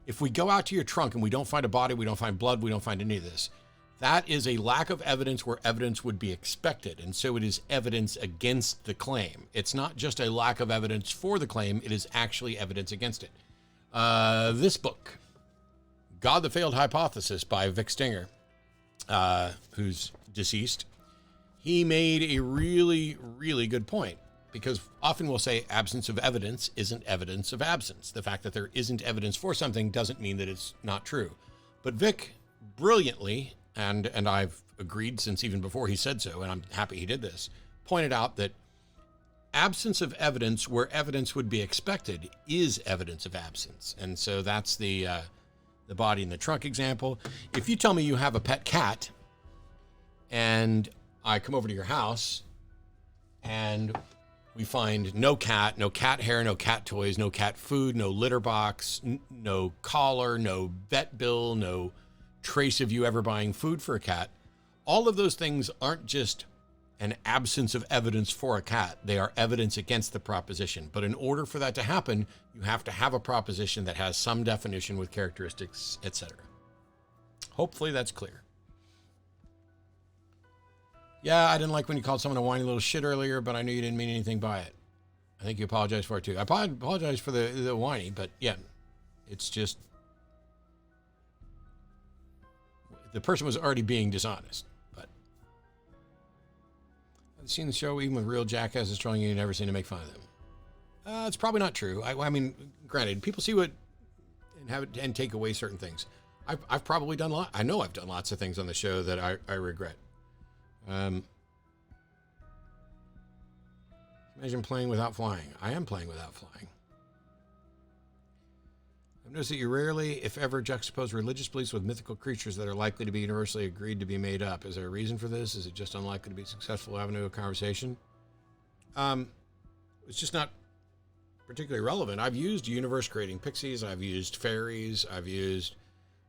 If we go out to your trunk and we don't find a body, we don't find blood, we don't find any of this, that is a lack of evidence where evidence would be expected. And so it is evidence against the claim. It's not just a lack of evidence for the claim, it is actually evidence against it. This book, God the Failed Hypothesis by Vic Stinger, who's deceased, he made a really, really good point, because often we'll say absence of evidence isn't evidence of absence. The fact that there isn't evidence for something doesn't mean that it's not true. But Vic brilliantly, and I've agreed since even before he said so, and I'm happy he did this, pointed out that absence of evidence where evidence would be expected is evidence of absence. And so that's the body in the trunk example. If you tell me you have a pet cat and I come over to your house and we find no cat hair, no cat toys, no cat food, no litter box, no collar, no vet bill, no trace of you ever buying food for a cat, all of those things aren't just an absence of evidence for a cat. They are evidence against the proposition. But in order for that to happen, you have to have a proposition that has some definition with characteristics, etc. Hopefully that's clear. Yeah, I didn't like when you called someone a whiny little shit earlier, but I knew you didn't mean anything by it. I think you apologized for it too. I apologize for the whiny, but yeah, it's just, the person was already being dishonest. But I've seen the show, even with real jackasses trolling you, never seen to make fun of them. It's probably not true. I mean, granted, people see what and have it and take away certain things. I've probably done I know I've done lots of things on the show that I regret. Imagine playing without flying. I am playing without flying. I've noticed that you rarely, if ever, juxtapose religious beliefs with mythical creatures that are likely to be universally agreed to be made up. Is there a reason for this? Is it just unlikely to be a successful avenue of conversation? It's just not particularly relevant. I've used universe-creating pixies. I've used fairies.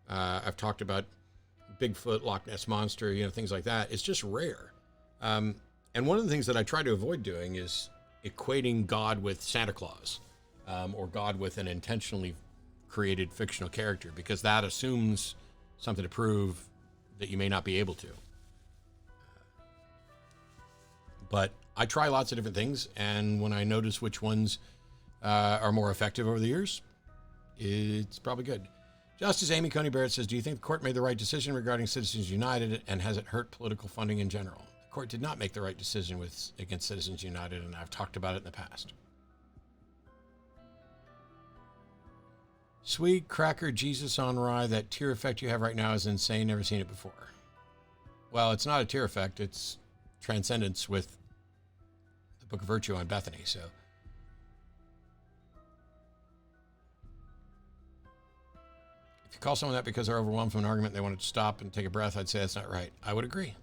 I've talked about Bigfoot, Loch Ness Monster, things like that. It's just rare. And one of the things that I try to avoid doing is equating God with Santa Claus, or God with an intentionally created fictional character, because that assumes something to prove that you may not be able to. But I try lots of different things, and when I notice which ones are more effective over the years, it's probably good. Justice Amy Coney Barrett says, do you think the court made the right decision regarding Citizens United, and has it hurt political funding in general? The court did not make the right decision against Citizens United, and I've talked about it in the past. Sweet cracker Jesus on rye, that tear effect you have right now is insane. Never seen it before. Well, it's not a tear effect. It's transcendence with the Book of Virtue on Bethany. So if you call someone that because they're overwhelmed from an argument, they want to stop and take a breath, I'd say that's not right. I would agree.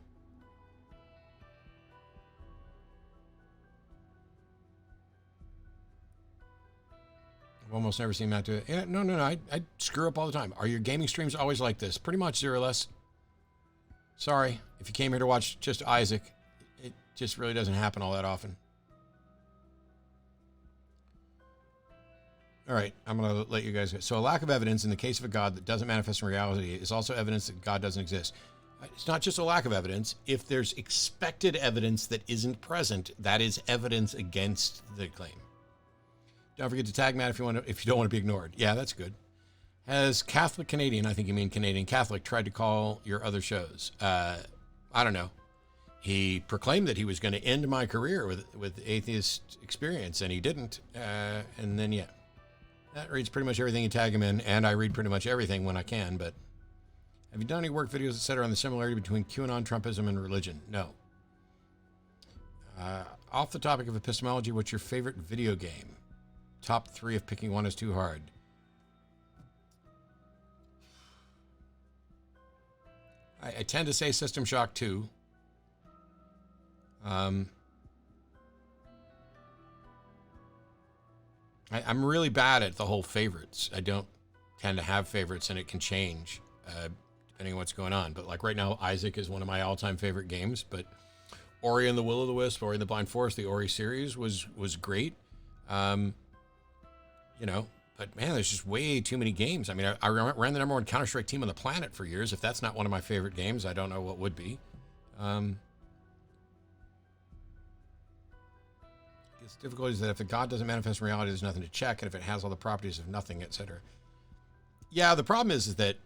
I've almost never seen Matt do it. Yeah, no. I screw up all the time. Are your gaming streams always like this? Pretty much, zero less. Sorry, if you came here to watch just Isaac, it just really doesn't happen all that often. All right, I'm going to let you guys go. So a lack of evidence in the case of a God that doesn't manifest in reality is also evidence that God doesn't exist. It's not just a lack of evidence. If there's expected evidence that isn't present, that is evidence against the claim. Don't forget to tag Matt if you don't want to be ignored. Yeah, that's good. Has Catholic Canadian, I think you mean Canadian Catholic, tried to call your other shows? I don't know. He proclaimed that he was going to end my career with atheist experience, and he didn't. And then, yeah. That reads pretty much everything you tag him in, and I read pretty much everything when I can, but Have you done any work, videos, etc. on the similarity between QAnon, Trumpism, and religion? No. Off the topic of epistemology, what's your favorite video game? Top 3 if picking one is too hard. I tend to say System Shock 2. I'm really bad at the whole favorites. I don't tend to have favorites, and it can change depending on what's going on. But like right now, Isaac is one of my all-time favorite games. But Ori and the Will of the Wisp, Ori and the Blind Forest, the Ori series was great. But man, there's just way too many games. I mean, I ran the #1 Counter-Strike team on the planet for years. If that's not one of my favorite games, I don't know what would be. It's difficult is that if the God doesn't manifest in reality, there's nothing to check, and if it has all the properties of nothing, etc. Yeah, the problem is that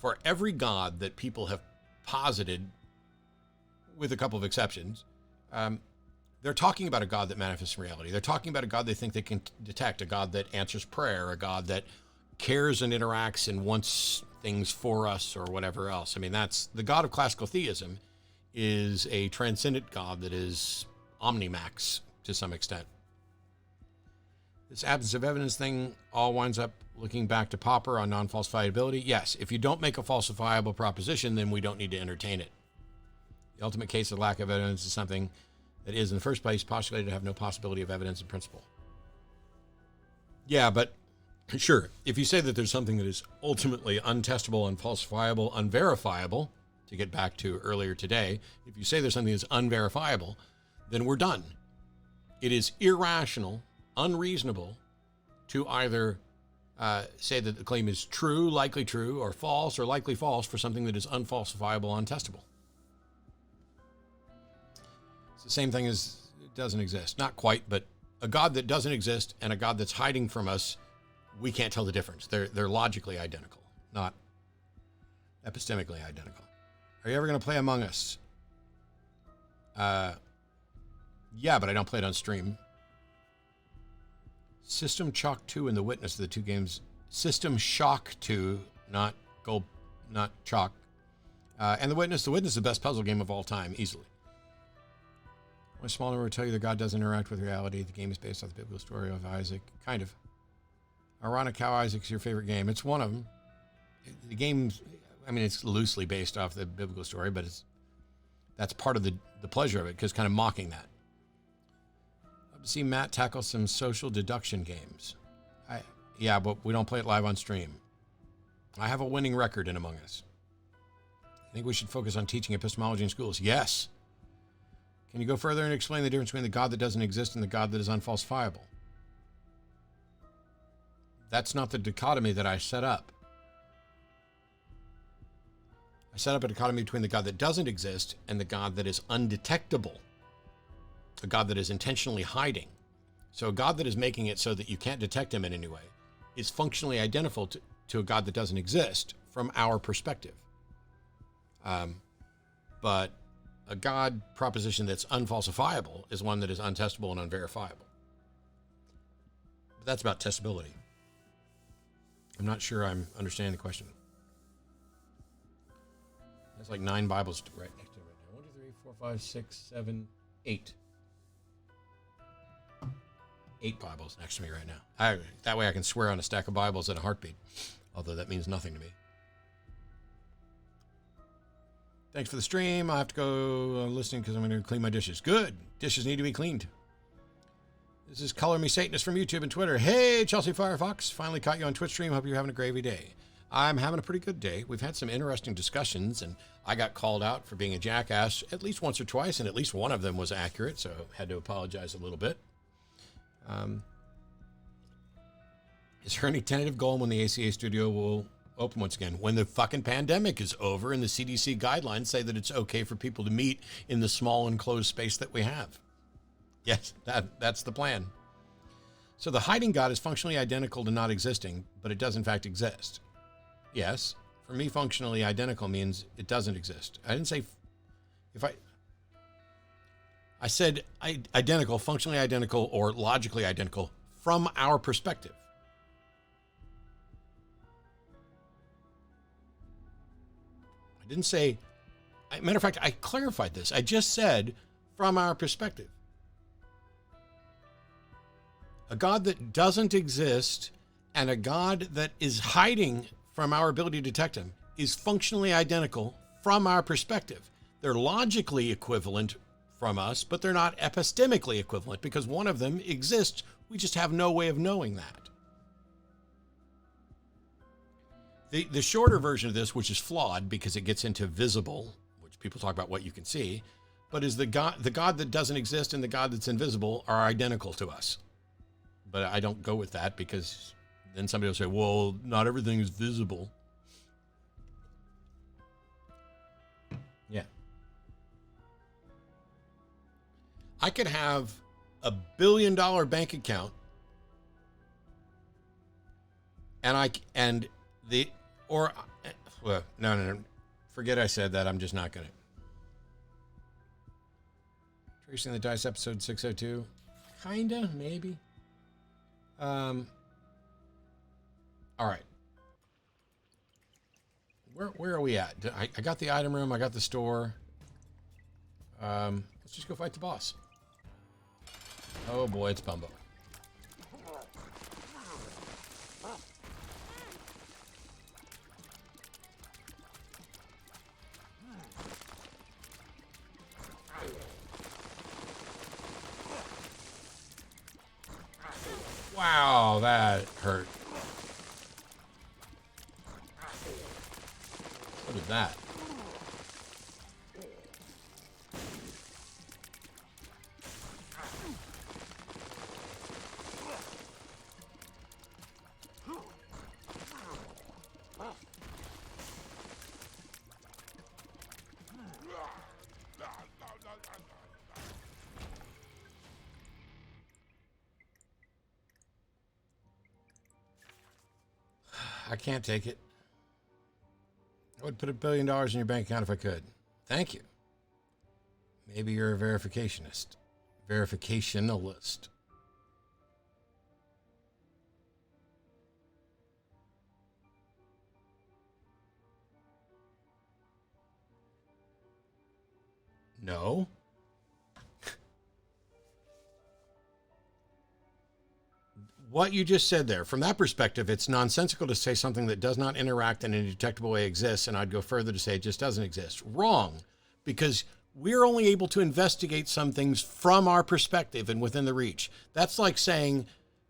for every God that people have posited, with a couple of exceptions, they're talking about a God that manifests in reality. They're talking about a God they think they can detect, a God that answers prayer, a God that cares and interacts and wants things for us or whatever else. I mean, that's the God of classical theism is a transcendent God that is omnimax to some extent. This absence of evidence thing all winds up looking back to Popper on non-falsifiability. Yes, if you don't make a falsifiable proposition, then we don't need to entertain it. The ultimate case of lack of evidence is something that is, in the first place, postulated to have no possibility of evidence in principle. Yeah, but sure, if you say that there's something that is ultimately untestable, unfalsifiable, unverifiable, to get back to earlier today, if you say there's something that's unverifiable, then we're done. It is irrational, unreasonable to either say that the claim is true, likely true, or false, or likely false for something that is unfalsifiable, untestable. It's the same thing as it doesn't exist. Not quite, but a God that doesn't exist and a God that's hiding from us, we can't tell the difference. They're logically identical, not epistemically identical. Are you ever going to play Among Us? Yeah, but I don't play it on stream. System Shock 2 and The Witness are the two games. System Shock 2, not Chalk. And The Witness is the best puzzle game of all time, easily. One small number will tell you that God doesn't interact with reality. The game is based off the biblical story of Isaac. Kind of. Ironic how Isaac's your favorite game. It's one of them. The game, I mean, it's loosely based off the biblical story, but that's part of the pleasure of it, because kind of mocking that. I've seen Matt tackle some social deduction games. Yeah, but we don't play it live on stream. I have a winning record in Among Us. I think we should focus on teaching epistemology in schools. Yes. Can you go further and explain the difference between the God that doesn't exist and the God that is unfalsifiable? That's not the dichotomy that I set up. I set up a dichotomy between the God that doesn't exist and the God that is undetectable. A God that is intentionally hiding. So a God that is making it so that you can't detect him in any way is functionally identical to a God that doesn't exist from our perspective. But a God proposition that's unfalsifiable is one that is untestable and unverifiable. But that's about testability. I'm not sure I'm understanding the question. There's like 9 Bibles right next to it right now. 1, 2, 3, 4, 5, 6, 7, 8. 8 Bibles next to me right now. That way I can swear on a stack of Bibles in a heartbeat. Although that means nothing to me. Thanks for the stream. I'll have to go listening because I'm going to clean my dishes. Good. Dishes need to be cleaned. This is Color Me Satanist from YouTube and Twitter. Hey, Chelsea Firefox. Finally caught you on Twitch stream. Hope you're having a gravy day. I'm having a pretty good day. We've had some interesting discussions, and I got called out for being a jackass at least once or twice, and at least one of them was accurate, so I had to apologize a little bit. Is there any tentative goal when the ACA studio will open once again? When the fucking pandemic is over and the CDC guidelines say that it's okay for people to meet in the small enclosed space that we have. Yes, that's the plan. So the hiding God is functionally identical to not existing, but it does in fact exist. Yes, for me, functionally identical means it doesn't exist. I didn't say I said identical, functionally identical, or logically identical from our perspective. I didn't say, matter of fact, I clarified this. I just said from our perspective. A God that doesn't exist and a God that is hiding from our ability to detect him is functionally identical from our perspective. They're logically equivalent from us, but they're not epistemically equivalent because one of them exists. We just have no way of knowing that. The shorter version of this, which is flawed because it gets into visible, which people talk about what you can see, but is the God that doesn't exist and the God that's invisible are identical to us. But I don't go with that because then somebody will say, well, not everything is visible. Yeah. I could have $1 billion bank account no. Forget I said that. I'm just not going to. Tracing the Dice, episode 602. Kinda, maybe. All right. Where are we at? I got the item room. I got the store. Let's just go fight the boss. Oh boy, it's Bumbo. Wow, that hurt. What is that? I can't take it. I would put $1 billion in your bank account if I could. Thank you. Maybe you're a verificationist. Verificationalist. No. What you just said there, from that perspective, it's nonsensical to say something that does not interact in a detectable way exists, and I'd go further to say it just doesn't exist. Wrong, because we're only able to investigate some things from our perspective and within the reach. That's like saying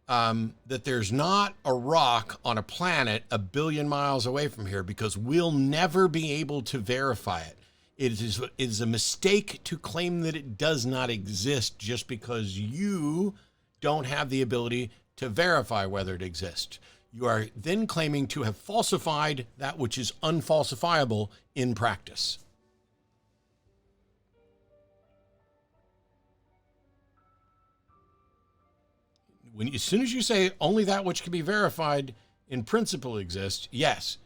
that there's not a rock on a planet 1 billion miles away from here because we'll never be able to verify it. It is a mistake to claim that it does not exist just because you don't have the ability to verify whether it exists. You are then claiming to have falsified that which is unfalsifiable in practice. As soon as you say only that which can be verified in principle exists, yes,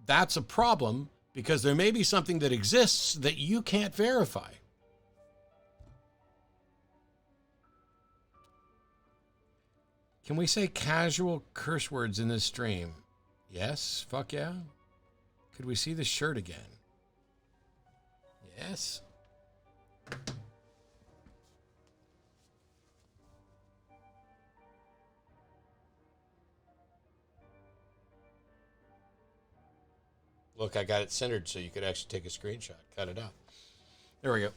that's a problem because there may be something that exists that you can't verify. Can we say casual curse words in this stream? Yes, fuck yeah. Could we see the shirt again? Yes. Look, I got it centered so you could actually take a screenshot. Cut it out. There we go.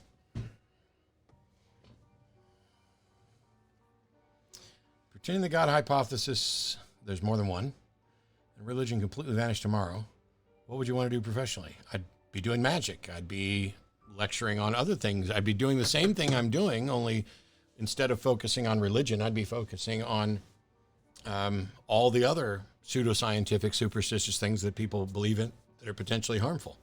Pretending the God hypothesis, there's more than one, and religion completely vanished tomorrow, what would you want to do professionally? I'd be doing magic. I'd be lecturing on other things. I'd be doing the same thing I'm doing, only instead of focusing on religion, I'd be focusing on all the other pseudoscientific, superstitious things that people believe in that are potentially harmful.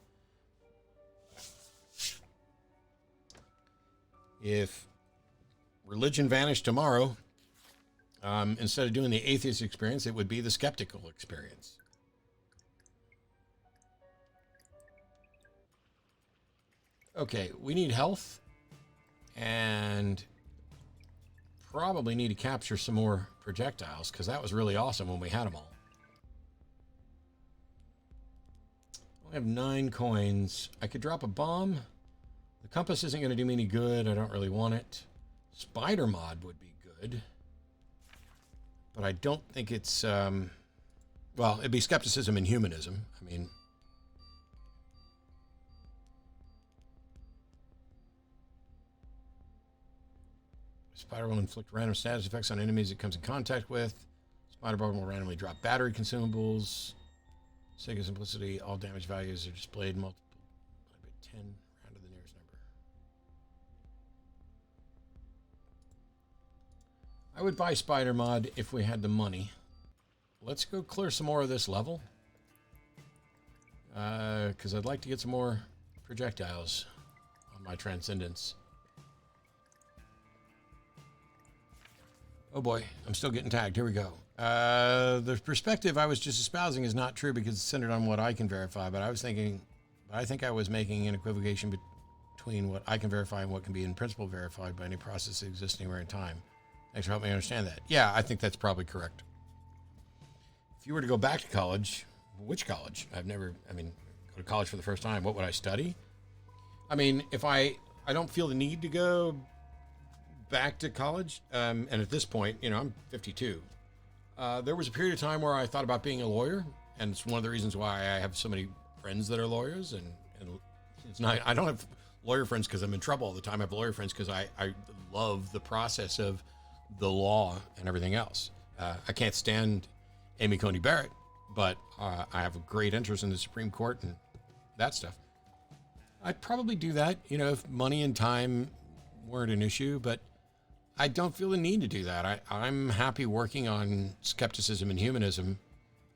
If religion vanished tomorrow, instead of doing the atheist experience, it would be the skeptical experience. Okay, we need health and probably need to capture some more projectiles because that was really awesome when we had them all. I have 9 coins. I could drop a bomb. The compass isn't going to do me any good. I don't really want it. Spider mod would be good. But I don't think it's... well, it'd be skepticism and humanism. I mean... Spider will inflict random status effects on enemies it comes in contact with. Spider bomb will randomly drop battery consumables. Sake of simplicity, all damage values are displayed multiple by 10, round to the nearest number. I would buy Spider Mod if we had the money. Let's go clear some more of this level. Because I'd like to get some more projectiles on my Transcendence. Oh boy, I'm still getting tagged. Here we go. The perspective I was just espousing is not true because it's centered on what I can verify, but I think I was making an equivocation between what I can verify and what can be in principle verified by any process existing anywhere in time. Thanks for helping me understand that. Yeah, I think that's probably correct. If you were to go back to college, which college? Go to college for the first time, what would I study? I mean, if I don't feel the need to go back to college, and at this point, I'm 52. There was a period of time where I thought about being a lawyer, and it's one of the reasons why I have so many friends that are lawyers, and it's not, I don't have lawyer friends because I'm in trouble all the time. I have lawyer friends because I love the process of the law and everything else. I can't stand Amy Coney Barrett, but I have a great interest in the Supreme Court and that stuff. I'd probably do that, if money and time weren't an issue, but I don't feel the need to do that. I'm happy working on skepticism and humanism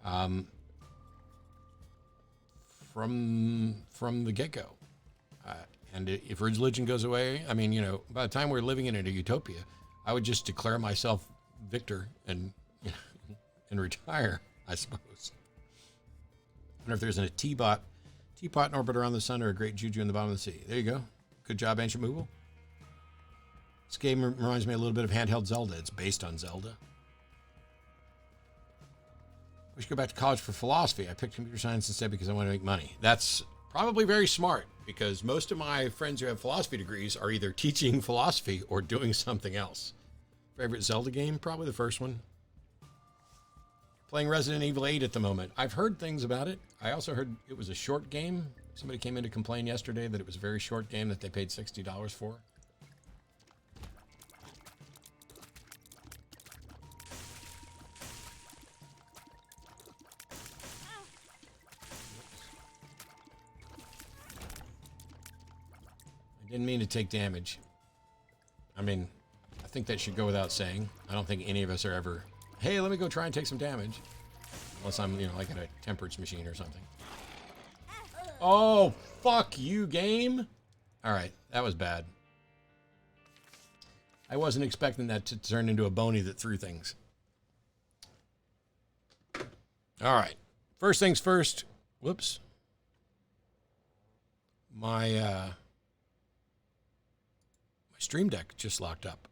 from the get-go. And if religion goes away, by the time we're living in a utopia, I would just declare myself victor and and retire, I suppose. I wonder if there's a teapot in orbit around the sun or a great juju in the bottom of the sea. There you go. Good job, Ancient Moogle. This game reminds me a little bit of handheld Zelda. It's based on Zelda. We should go back to college for philosophy. I picked computer science instead because I want to make money. That's probably very smart because most of my friends who have philosophy degrees are either teaching philosophy or doing something else. Favorite Zelda game? Probably the first one. Playing Resident Evil 8 at the moment. I've heard things about it. I also heard it was a short game. Somebody came in to complain yesterday that it was a very short game that they paid $60 for. I didn't mean to take damage. I think that should go without saying. I don't think any of us are ever, hey, let me go try and take some damage. Unless I'm, like at a temperance machine or something. Oh, fuck you, game. All right, that was bad. I wasn't expecting that to turn into a bony that threw things. All right, first things first. Whoops. My Stream Deck just locked up.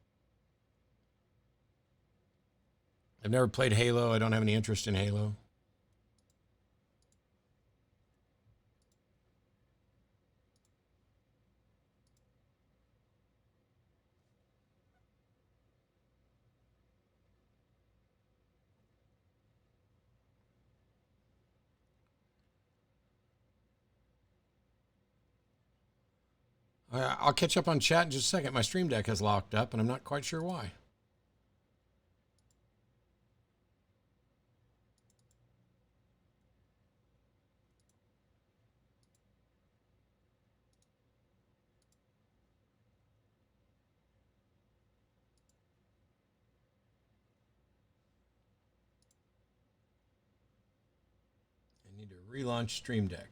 I've never played Halo. I don't have any interest in Halo. I'll catch up on chat in just a second. My Stream Deck has locked up, and I'm not quite sure why. I need to relaunch Stream Deck.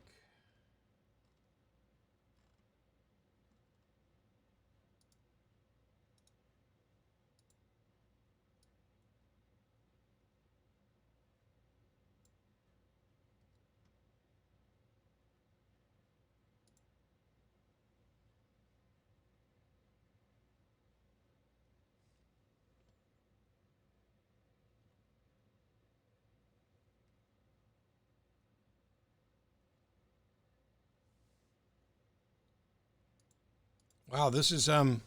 Wow, this is, the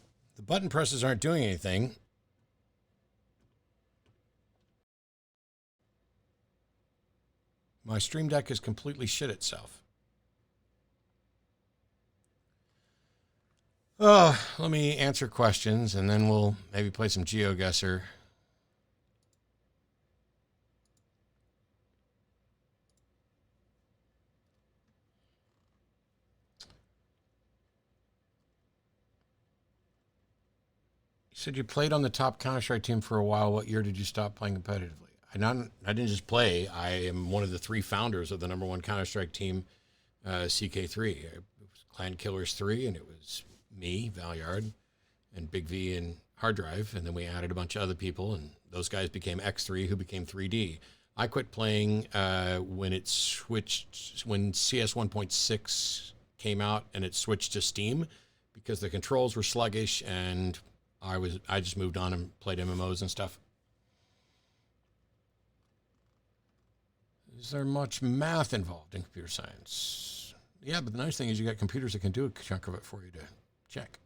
button presses aren't doing anything. My Stream Deck has completely shit itself. Oh, let me answer questions and then we'll maybe play some GeoGuessr. You said you played on the top Counter-Strike team for a while. What year did you stop playing competitively? I didn't just play. I am one of the 3 founders of the #1 Counter-Strike team, CK3. It was Clan Killers 3, and it was me, Valyard, and Big V and Hard Drive, and then we added a bunch of other people, and those guys became X3, who became 3D. I quit playing when it switched, when CS 1.6 came out, and it switched to Steam, because the controls were sluggish, and I just moved on and played MMOs and stuff. Is there much math involved in computer science? Yeah, but the nice thing is you got computers that can do a chunk of it for you to check.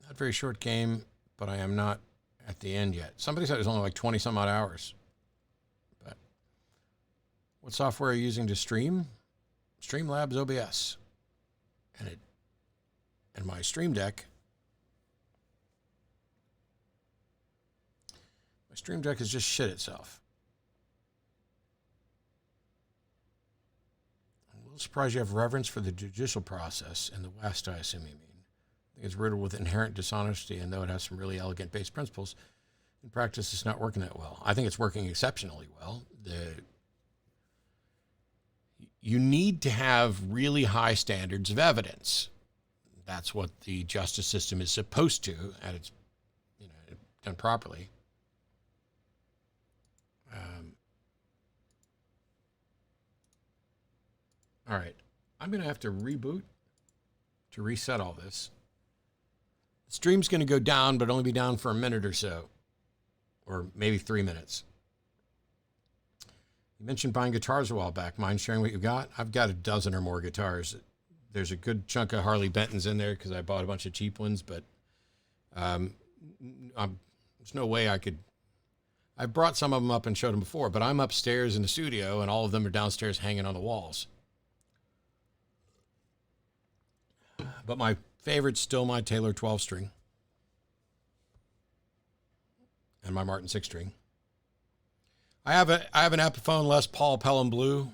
Not very short game, but I am not at the end yet. Somebody said it was only like 20 some odd hours. But what software are you using to stream? Streamlabs OBS. And my Stream Deck. My Stream Deck has just shit itself. I'm a little surprised you have reverence for the judicial process in the West, I assume you mean. I think it's riddled with inherent dishonesty, and though it has some really elegant base principles, in practice it's not working that well. I think it's working exceptionally well. You need to have really high standards of evidence. That's what the justice system is supposed to, at its, done properly. All right, I'm going to have to reboot to reset all this. The stream's going to go down, but only be down for a minute or so, or maybe 3 minutes. You mentioned buying guitars a while back. Mind sharing what you got? I've got a dozen or more guitars. There's a good chunk of Harley Bentons in there because I bought a bunch of cheap ones, but there's no way I could. I brought some of them up and showed them before, but I'm upstairs in the studio, and all of them are downstairs hanging on the walls. But my favorite's still my Taylor 12-string and my Martin 6-string. I have an Epiphone Les Paul Pelham Blue.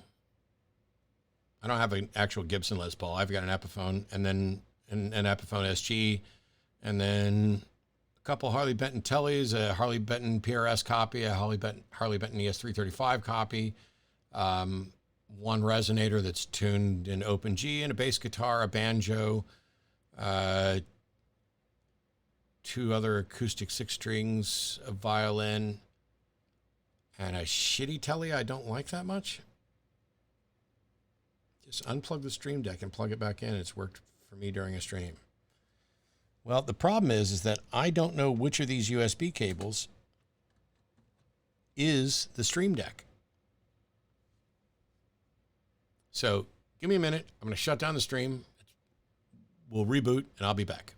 I don't have an actual Gibson Les Paul. I've got an Epiphone, and then an Epiphone SG, and then a couple Harley Benton Tellys, a Harley Benton PRS copy, a Harley Benton ES335 copy, one resonator that's tuned in Open G, and a bass guitar, a banjo, 2 other acoustic 6 strings, a violin, and a shitty telly I don't like that much. Just unplug the Stream Deck and plug it back in. It's worked for me during a stream. Well, the problem is that I don't know which of these USB cables is the Stream Deck. So give me a minute. I'm going to shut down the stream. We'll reboot, and I'll be back.